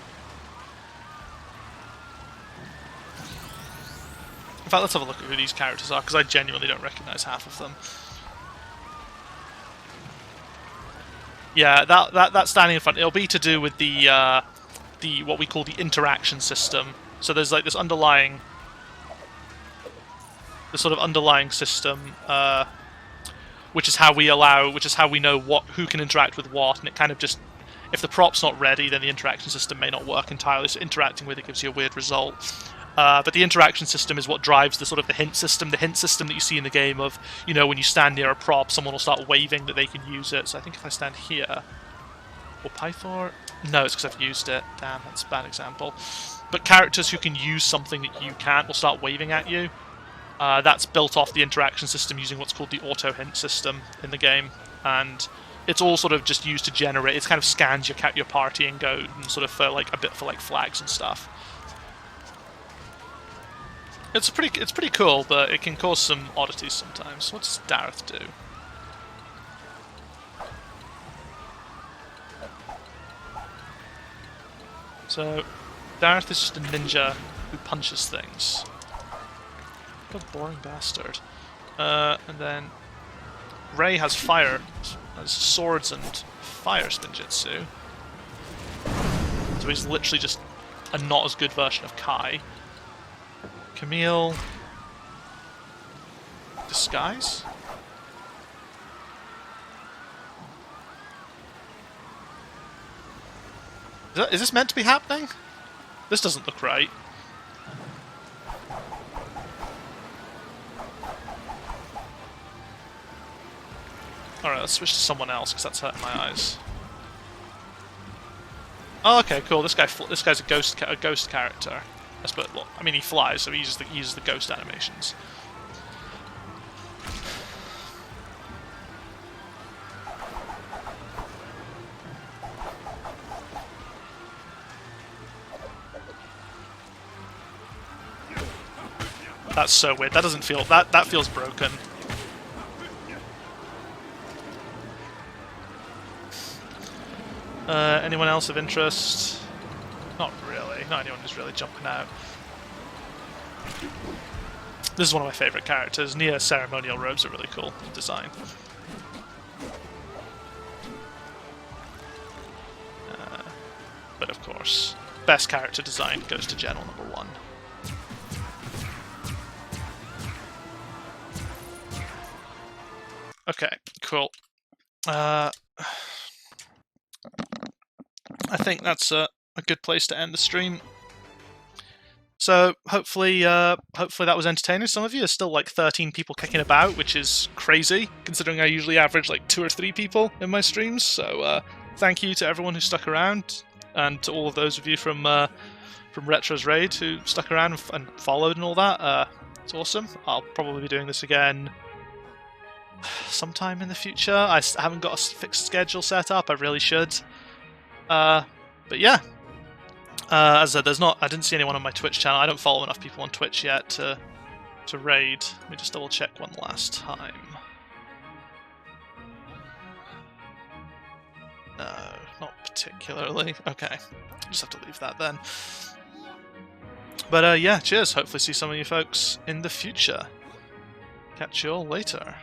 [SPEAKER 1] In fact, let's have a look at who these characters are, because I genuinely don't recognize half of them. Yeah, that standing in front, it'll be to do with the what we call the interaction system. So there's like this sort of underlying system, which is how we know who can interact with what, and it kind of just, if the prop's not ready, then the interaction system may not work entirely. So interacting with it gives you a weird result. But the interaction system is what drives the hint system. The hint system that you see in the game of, you know, when you stand near a prop, someone will start waving that they can use it. So I think if I stand here, or Pythor, no, it's because I've used it. Damn, that's a bad example. But characters who can use something that you can't will start waving at you. That's built off the interaction system using what's called the auto hint system in the game, and it's all sort of just used to generate. It kind of scans your party and go and sort of for like flags and stuff. It's pretty cool, but it can cause some oddities sometimes. What does Dareth do? So, Dareth is just a ninja who punches things. What a boring bastard. And then Ray has fire, has swords and fire spinjitzu. So he's literally just a not as good version of Kai. Camille... Disguise? Is this meant to be happening? This doesn't look right. Alright, let's switch to someone else, because that's hurting my eyes. Oh, okay, cool. This guy's a ghost character. Well, I mean, he flies, so he uses the ghost animations. That's so weird. That doesn't feel that feels broken. Anyone else of interest? Not really. Not anyone who's really jumping out. This is one of my favourite characters. Nia's ceremonial robes are really cool in design. But of course, best character design goes to General number 1. Okay, cool. I think that's a good place to end the stream. So hopefully that was entertaining. Some of you, there's still like 13 people kicking about, which is crazy considering I usually average like 2 or 3 people in my streams. So thank you to everyone who stuck around, and to all of those of you from Retro's Raid who stuck around and followed and all that. It's awesome. I'll probably be doing this again sometime in the future. I haven't got a fixed schedule set up. I really should. But yeah. As I said, I didn't see anyone on my Twitch channel. I don't follow enough people on Twitch yet to raid. Let me just double check one last time. No, not particularly. Okay, just have to leave that then. But yeah, cheers. Hopefully see some of you folks in the future. Catch you all later.